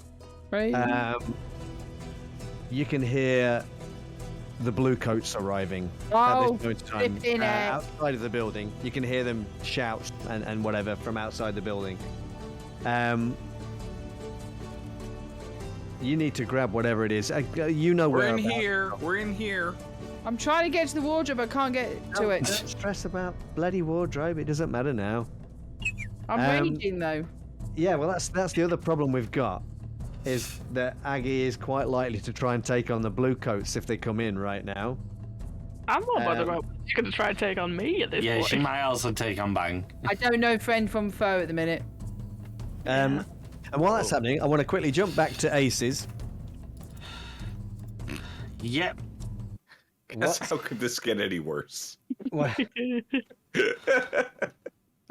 the blue coats arriving at this moment in time. flipping heck. Outside of the building, you can hear them shout and whatever from outside the building. You need to grab whatever it is. You know We're where. in here. We're in here. I'm trying to get to the wardrobe, I can't get to it. Don't stress about bloody wardrobe. It doesn't matter now. I'm raging though. Yeah, well, that's the other problem we've got, is that Aggie is quite likely to try and take on the blue coats if they come in right now. I'm not bothered about she's going to try and take on me at this Yeah, point. she might also take on Bang. I don't know friend from foe at the minute. And while that's happening, I want to quickly jump back to Aces. Yep. Guess how could this get any worse? What?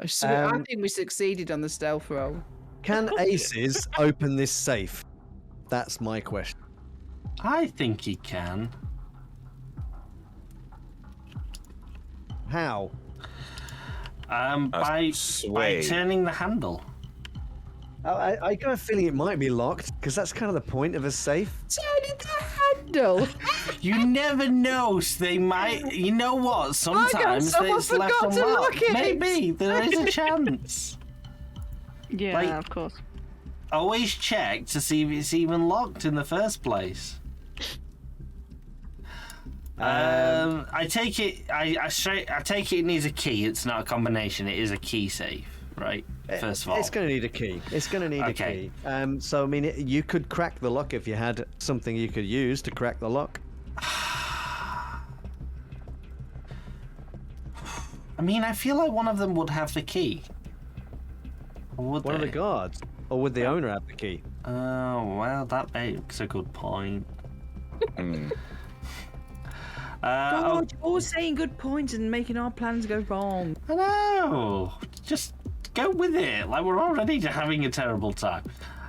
I think we succeeded on the stealth roll. Can Aces open this safe? That's my question. I think he can. How? By sway. turning the handle. I got a feeling it might be locked, because that's kind of the point of a safe. Turning the handle. You never know. They might. You know what? Sometimes someone it's left forgot to unlocked. lock it. Maybe there is a chance. Yeah, Like- of course. Always check to see if it's even locked in the first place. I take it. I take it needs a key. It's not a combination. It is a key safe, right? First of all, It's going to need a key. It's going to need a Okay. key. So, I mean, you could crack the lock if you had something you could use to crack the lock. I mean, I feel like one of them would have the key. Or would One of they? the guards. Or would the owner have the key? Oh, well, that makes a good point. Hmm. God, you're always saying good points and making our plans go wrong. I know. Just go with it. Like, we're already having a terrible time.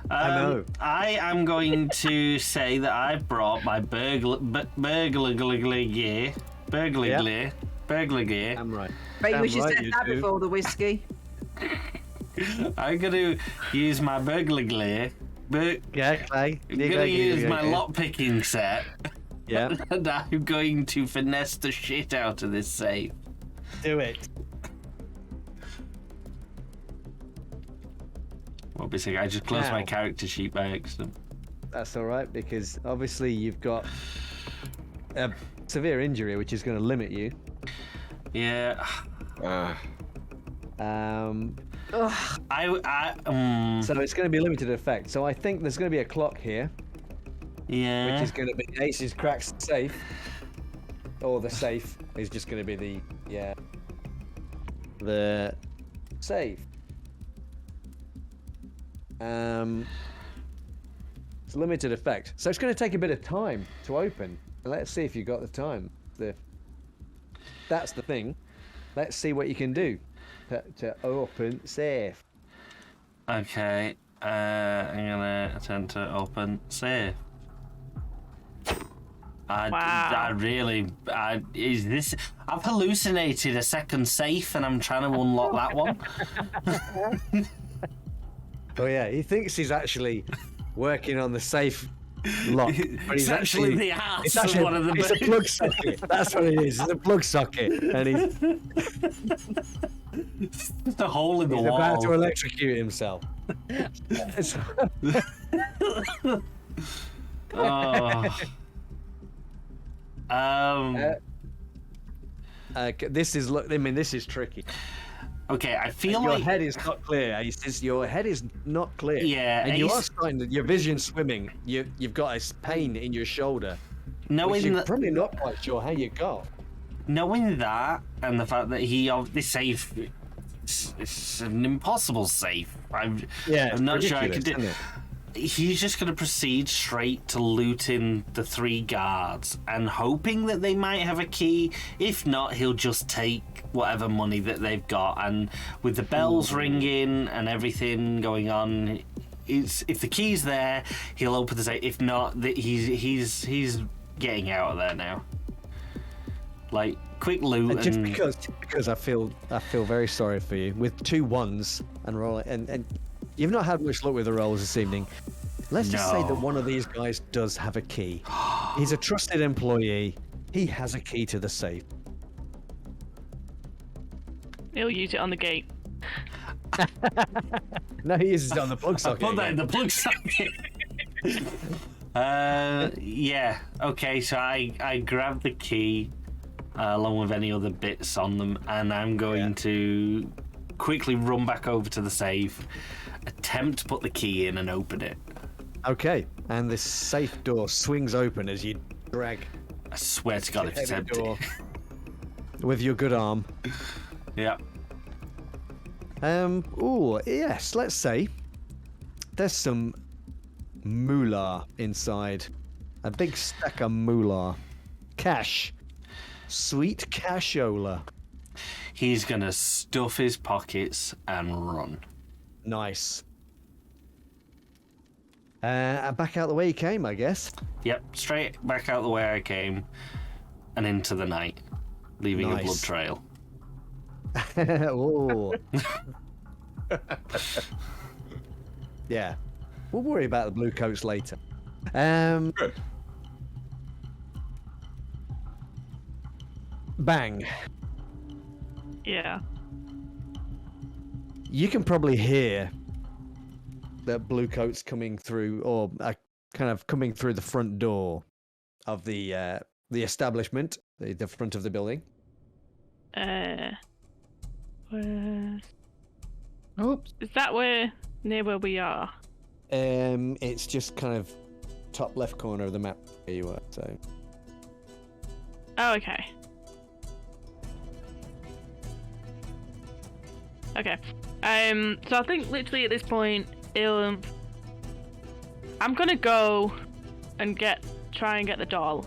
I know. I am going to say that I brought my burglar gear. Burglar gear. I'm right. Maybe Damn we should right set you that do. before the whiskey. I'm going to use my burglar gear. Yeah, Clay. I'm going to use my lockpicking set. Yeah. And I'm going to finesse the shit out of this safe. Do it. Obviously, I just closed my Now. character sheet by accident. That's all right, because obviously you've got a severe injury, which is going to limit you. Yeah. So it's going to be limited effect. So I think there's going to be a clock here, Yeah. which is going to be Ace's cracks the safe, or the safe is just going to be the safe. It's limited effect, so it's going to take a bit of time to open. Let's see if you got the time. That's the thing. Let's see what you can do to open safe. Okay. I'm gonna attempt to open safe. Is this? I've hallucinated a second safe, and I'm trying to unlock that one. Oh yeah, he thinks he's actually working on the safe lock, but he's It's actually the ass it's of actually one of the it's a plug socket. That's what it is. It's a plug socket, and he's Just a hole in the wall. about to electrocute himself. Oh. This is this is tricky. Okay, I feel Your like head is not clear. He says your head is not clear. Yeah, and you are Ace- starting to, your vision's swimming. You've got a pain in your shoulder. Which knowing you're that, probably not quite sure how you got. knowing that, and the fact that this safe, it's an impossible safe. I'm not sure I could do. He's just going to proceed straight to looting the 3 guards and hoping that they might have a key. If not, he'll just take whatever money that they've got. And with the bells ringing and everything going on, if the key's there, he'll open the safe. If not, he's getting out of there now. Like, quick loot. Just and because I feel very sorry for you with 2 1s and rolling and you've not had much luck with the rolls this evening. Let's just say that one of these guys does have a key. He's a trusted employee. He has a key to the safe. He'll use it on the gate. No, he uses it on the plug socket. Put that in again. the plug socket. Yeah. Okay. So I grab the key along with any other bits on them, and I'm going to quickly run back over to the safe, attempt to put the key in and open it. Okay, and this safe door swings open as you drag I swear to God, if it's heavy empty. door with your good arm. Yeah. Oh yes, let's say there's some moolah inside. A big stack of moolah. Cash. Sweet cashola. He's gonna stuff his pockets and run. Nice. Back out the way he came, I guess. Yep, straight back out the way I came and into the night, leaving a blood Nice. trail. Oh. Yeah. We'll worry about the blue coats later. Good. Bang. Yeah. You can probably hear the blue coats coming through, or kind of coming through the front door of the establishment, the front of the building. Where... Oops. Is that near where we are? It's just kind of top left corner of the map where you were. So Oh, okay. Okay. So I think literally at this point, I'm gonna go and try and get the doll,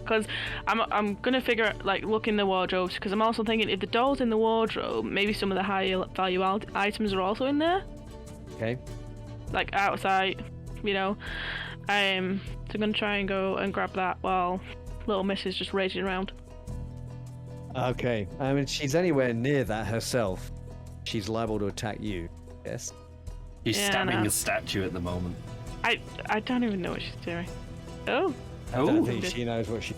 because I'm gonna figure out, like, look in the wardrobes, because I'm also thinking if the doll's in the wardrobe, maybe some of the higher value items are also in there, okay. like outside, you know. So I'm gonna try and go and grab that while little Miss is just raging around. Okay. I mean, she's anywhere near that herself, she's liable to attack you. Yes. He's Yeah, stabbing no. a statue at the moment. I don't even know what she's doing. Oh. I don't Oh. think she knows what she.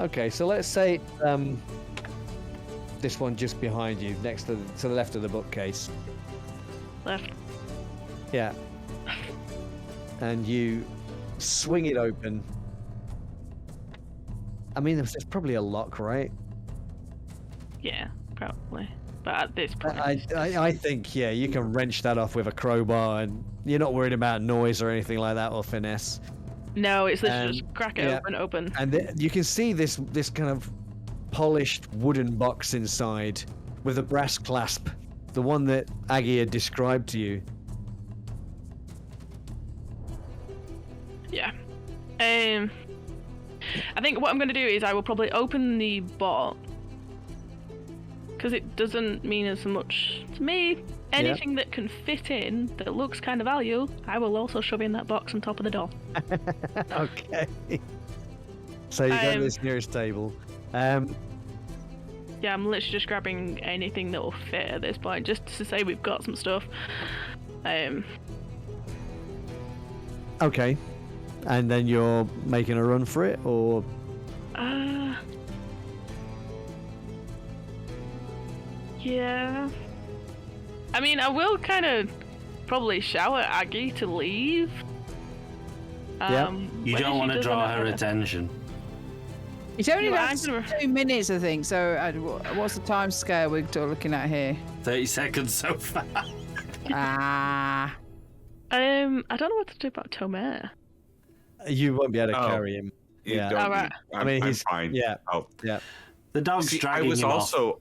Okay, so let's say this one just behind you, next to the left of the bookcase. Left. Yeah. And you swing it open, I mean, there's probably a lock, right? Yeah, probably. But at this point, I think, yeah, you can wrench that off with a crowbar, and you're not worried about noise or anything like that, or finesse. no, it's literally just crack it open. And you can see this kind of polished wooden box inside with a brass clasp, the one that Aggie had described to you. Yeah. I think what I'm going to do is I will probably open the box, because it doesn't mean as much to me. Anything that can fit in that looks kind of valuable, I will also shove in that box on top of the door. Okay. So you go to this nearest table. Yeah, I'm literally just grabbing anything that will fit at this point, just to say we've got some stuff. Okay. And then you're making a run for it, or? Yeah. I mean, I will kind of probably shout at Aggie to leave. You don't want to draw her attention. It's only Yeah, lasts 2 minutes, I think. So, what's the time scale we're looking at here? 30 seconds so far. Ah. I don't know what to do about Tomer. You won't be able to carry him. You Yeah. don't All right. need- he's fine. Yeah. Oh. Yeah. The dog's See, I dragging was him off. also,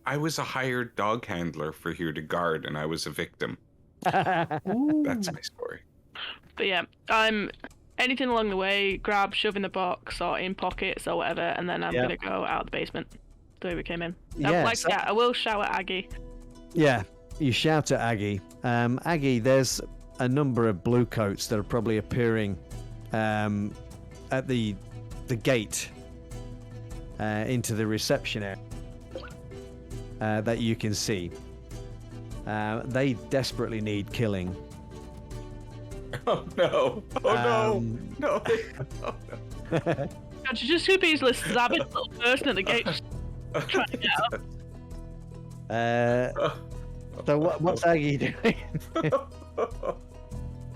I was a hired dog handler for here to guard, and I was a victim. That's my story. But yeah, anything along the way, grab, shove in the box or in pockets or whatever, and then I'm gonna go out the basement the way we came in. Yeah, I will shout at Aggie. Yeah, you shout at Aggie. Aggie, there's a number of blue coats that are probably appearing at the gate into the reception area that you can see. They desperately need killing. Oh no! Oh no! Oh no! God, you just could be this savage little person at the gate just trying to get out. So what's Aggie doing?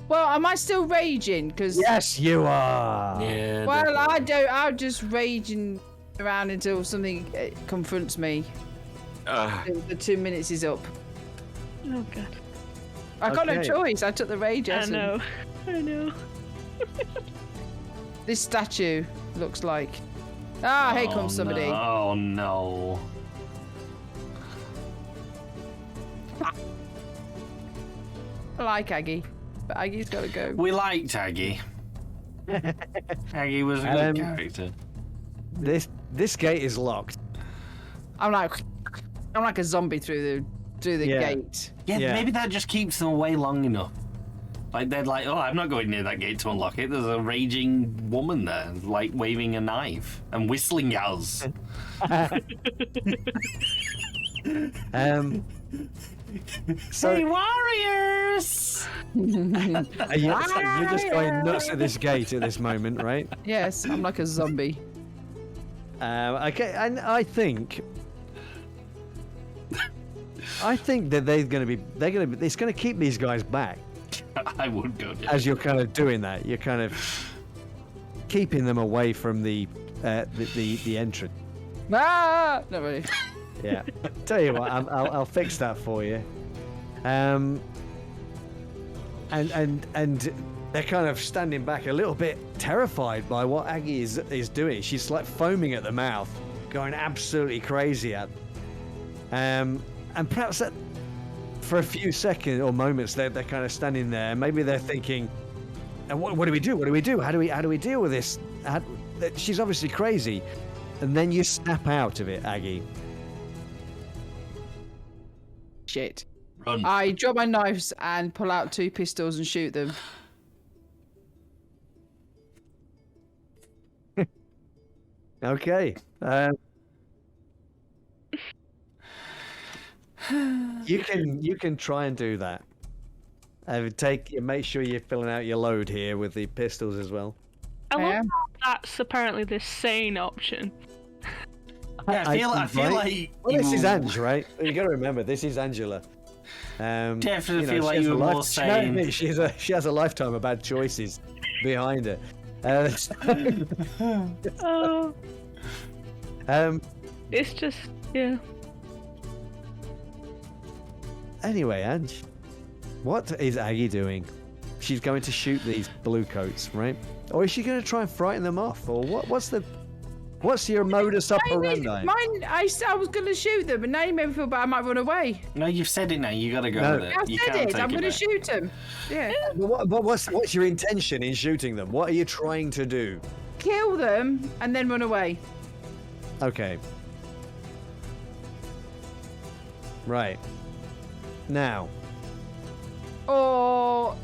Well, am I still raging? Because Yes, you are. Yeah. well, I don't. I'm just raging around until something confronts me. The 2 minutes is up. Oh god. I got no Okay. choice. I took the rage. I Essence. know. This statue looks like. Ah, here comes somebody. Oh no. I like Aggie, but Aggie's got to go. We liked Aggie. Aggie was a good character. This gate is locked. I'm like a zombie through the gate. Yeah, Yeah. maybe that just keeps them away long enough. Like they're like, oh, I'm not going near that gate to unlock it. There's a raging woman there, like waving a knife and whistling at us. So Hey, warriors! you're just going nuts at this gate at this moment, right? Yes, I'm like a zombie. Okay, and I think that it's going to keep these guys back I would go down. as you're kind of doing that. You're kind of keeping them away from the entrance. Ah, not really. Yeah. Tell you what, I'll fix that for you. And they're kind of standing back a little bit terrified by what Aggie is doing. She's like foaming at the mouth, going absolutely crazy at them. And perhaps that, for a few seconds or moments, they're kind of standing there. Maybe they're thinking, "And what do we do? What do we do? How do we deal with this? She's obviously crazy." And then you snap out of it, Aggie. Shit. Run. I drop my knives and pull out 2 pistols and shoot them. Okay. You can try and do that. Make sure you're filling out your load here with the pistols as well. I love am. how that's apparently the sane option. Yeah, I feel like Well, this is you- Ange, right? You got to remember, this is Angela. Definitely feel she like has you a were more life- sane. No, she has a lifetime of bad choices behind her. Oh, um. it's just, yeah. Anyway, Ange, what is Aggie doing? She's going to shoot these blue coats, right? Or is she going to try and frighten them off? Or what's your modus operandi? I was going to shoot them, and now you made me feel bad I might run away. No, you've said it now. You got to go No. with it. I You said can't it. take I'm going to back. shoot them. Yeah. But what's your intention in shooting them? What are you trying to do? Kill them and then run away. Okay. Right. Now, Or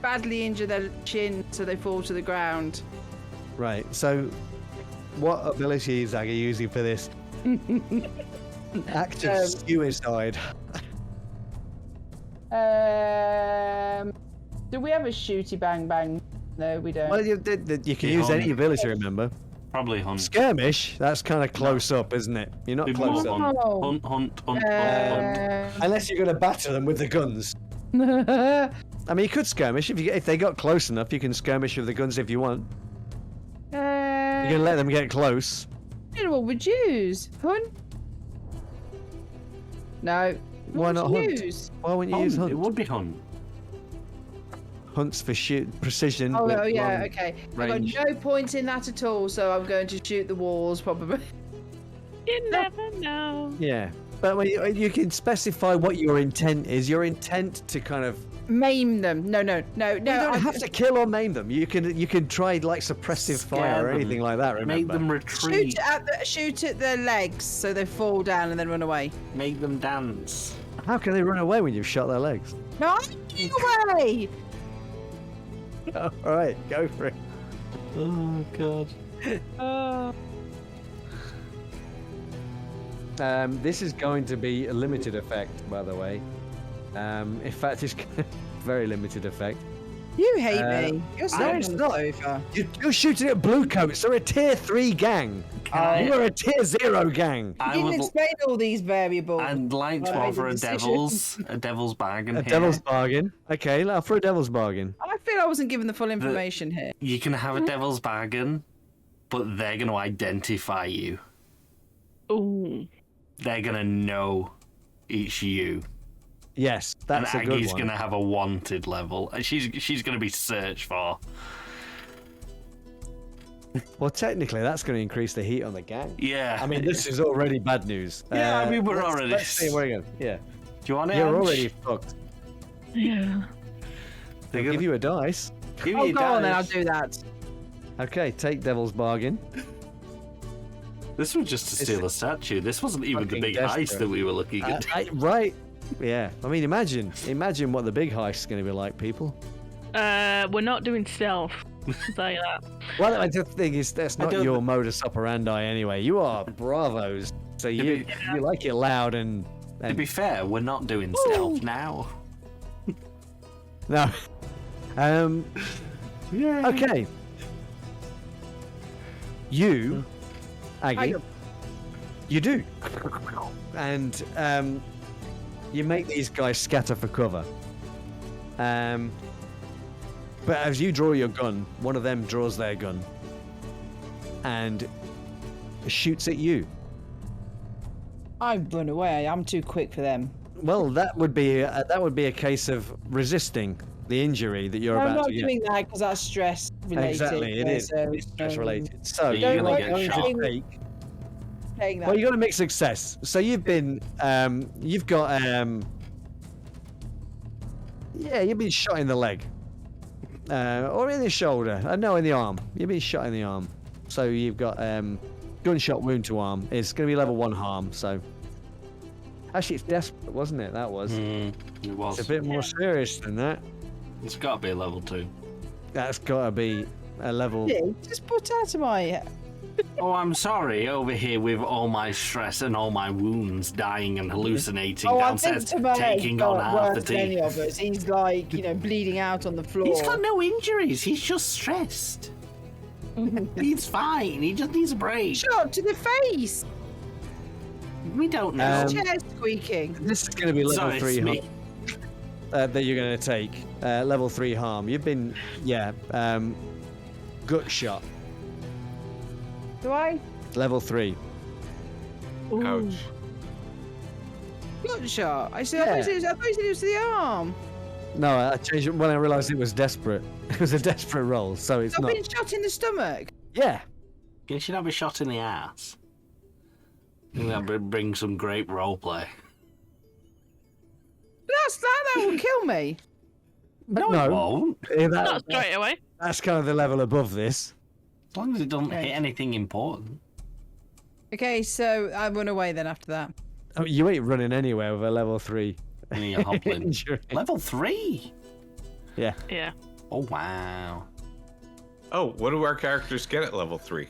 badly injure their chin so they fall to the ground. right. So, what abilities are you using for this? Act of suicide. Do we have a shooty bang bang? No, we don't. Well, you can Yeah, use any hunt. ability, remember? Probably hunt. Skirmish, that's kind of close up, isn't it? You're not Do close more up. hunt. Hunt. Unless you're going to batter them with the guns. I mean, you could skirmish. If they got close enough, you can skirmish with the guns if you want. You can let them get close. I don't know what would use. Hunt? No. Why What not would hunt? you use? Why wouldn't you use Hunt. It hunt? would be hunt. Hunts for precision. Oh, with yeah, long okay. range. I've got no points in that at all, so I'm going to shoot the walls, probably. You never know. Yeah, but when you can specify what your intent is. Your intent to kind of. Maim them. No. You don't have to kill or maim them. You can try like suppressive Scare fire or them. anything like that. Remember? Make them retreat. Shoot at their legs so they fall down and then run away. Make them dance. How can they run away when you've shot their legs? No, I'm running away! All right, go for it. Oh god. This is going to be a limited effect, by the way. In fact, it's very limited effect. You hate me. You're so no, on it's the not. sofa. You're shooting at blue coats. They're a tier 3 gang. You're a tier 0 gang. I You didn't would. explain all these variables. I'd like to Well, I made offer the a decision. devil's bargain A here. devil's bargain. Okay, for a devil's bargain. I feel I wasn't given the full information here. You can have a devil's bargain, but they're going to identify you. Ooh. They're going to know it's you. Yes, that's and a good Aggie's one. going to have a wanted level. And she's going to be searched for. Well, technically, that's going to increase the heat on the gang. Yeah. I mean, this is already bad news. Yeah, I mean, we're let's- already- Let's see where we go. Yeah, Do you want it? you're Ange? already fucked. Yeah. They'll give you a dice. Give Oh, me a go on then, I'll dice. do that. Okay, take devil's bargain. This was just to steal a statue. This wasn't even the fucking big desperate. heist that we were looking at. Right. Yeah. I mean, imagine what the big heist is going to be like, people. We're not doing stealth. I'll tell you that. Well, the thing is, that's not don't- your modus operandi anyway. You are bravos, so you like it loud and To be fair, we're not doing stealth now. no. Okay. You, Aggie, you do, and you make these guys scatter for cover. But as you draw your gun, one of them draws their gun and shoots at you. I run away. I'm too quick for them. Well, that would be a case of resisting the injury that you're I'm about not to get. doing that because that's stress related. Exactly, it is. So, It's stress related. So You're you're gonna going get to shot. take. Saying that. Well, you got to make success. So you've been, you've got, you've been shot in the leg, or in the shoulder. No, in the arm. You've been shot in the arm. So you've got gunshot wound to arm. It's going to be level 1 harm. So actually, it's desperate, wasn't it? That was. It was. It's a bit more serious than that. It's got to be a level 2. That's got to be a level. Yeah, just put out of my. Oh, I'm sorry. Over here with all my stress and all my wounds, dying and hallucinating Oh, I think downstairs, Tobias taking on got half the worse than any team. of us. He's like, bleeding out on the floor. He's got no injuries. He's just stressed. He's fine. He just needs a break. shot to the face. We don't know. Chair squeaking. This is going to be level Sorry, 3 it's me. harm that you're going to take. Level 3 harm. You've been, gut shot. Do I? Level 3. Ouch. Gut shot. I thought Yeah. you said it was to the arm. No, I changed it when I realised it was desperate. It was a desperate roll, so it's I've not. been shot in the stomach. Yeah. You should have a shot in the ass. I think that would bring some great roleplay. That will kill me. No, it won't. Not straight away. That's kind of the level above this. As long as it doesn't hit anything important. Okay, so I run away then after that. Oh, you ain't running anywhere with a level 3 And you're hobbling. injury. Level 3? Yeah. Yeah. Oh, wow. Oh, what do our characters get at level 3?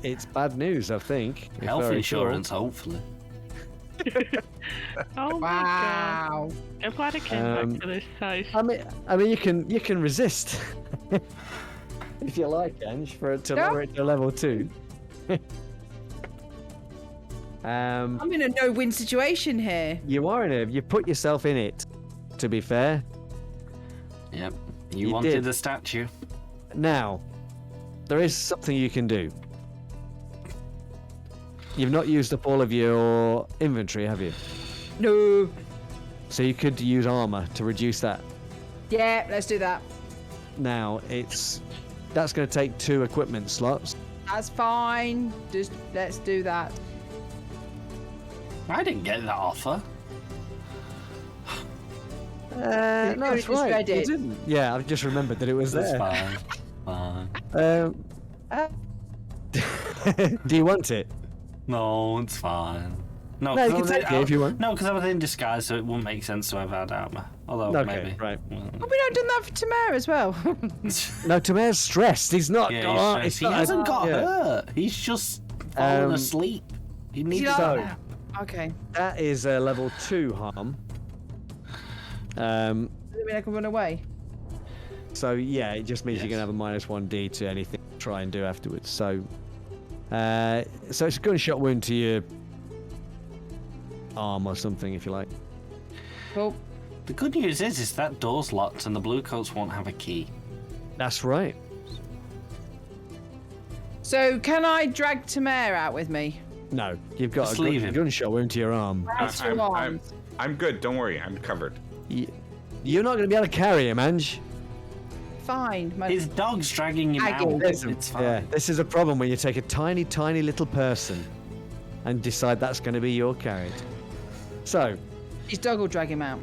It's bad news, I think. if Health I insurance, hopefully. Oh my god. I'm glad I came back to this house. recall. I mean, you can resist if you like, Ange, to lower it to level 2. I'm in a no-win situation here. You are in it. You put yourself in it. To be fair. Yep. You You wanted did. the statue. Now, there is something you can do. You've not used up all of your inventory, have you? No. So you could use armor to reduce that. Yeah, let's do that. Now, that's going to take 2 equipment slots. That's fine. Just let's do that. I didn't get that offer. No, You that's just right. read you it. didn't. Yeah, I've just remembered that it was That's there. fine. Fine. Do you want it? No, it's fine. No, No, you 'cause can I was take it if you want. No, because I was in disguise, so it wouldn't make sense to have had armor. Although, Okay, maybe. right. Have we not done that for Tamara as well? No, Tamir's stressed. He's not. Yeah, got- he's it's he not- hasn't got yeah. hurt. He's just fallen asleep. He needs Yeah. So Okay. that is a level 2 harm. Does it mean I can run away? So yeah, it just means Yes. you're gonna have a -1d to anything you try and do afterwards. So, so it's a gunshot wound to your arm or something, if you like. Cool. The good news is that door's locked and the blue coats won't have a key. That's right. So can I drag Tamara out with me? No, you've got Just a leave him. gunshot wound to your arm. That's two arms. I'm good. Don't worry. I'm covered. You're not gonna be able to carry him, Ange. Fine. His dog's dragging him I get out. it. It's fine. Yeah, this is a problem when you take a tiny, tiny little person and decide that's going to be your character. So, His dog will drag him out.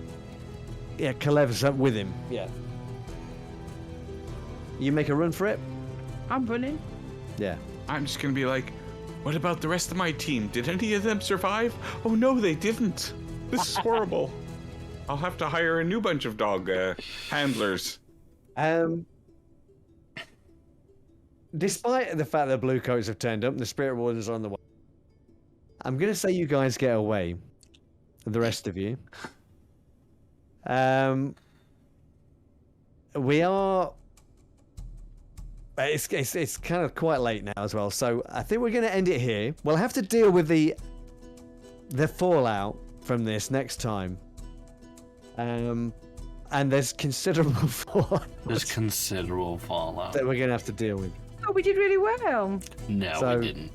yeah, Kalev's up with him. Yeah. You make a run for it? I'm running. Yeah. I'm just gonna be like, what about the rest of my team? Did any of them survive? Oh no, they didn't. This is horrible. I'll have to hire a new bunch of dog handlers. Despite the fact that blue coats have turned up and the spirit wardens are on the way, I'm going to say you guys get away. The rest of you. We are. It's kind of quite late now as well, so I think we're going to end it here. We'll have to deal with the fallout from this next time. And there's considerable fallout There's considerable fallout. that we're going to have to deal with. Oh, we did really well. No, So- we didn't.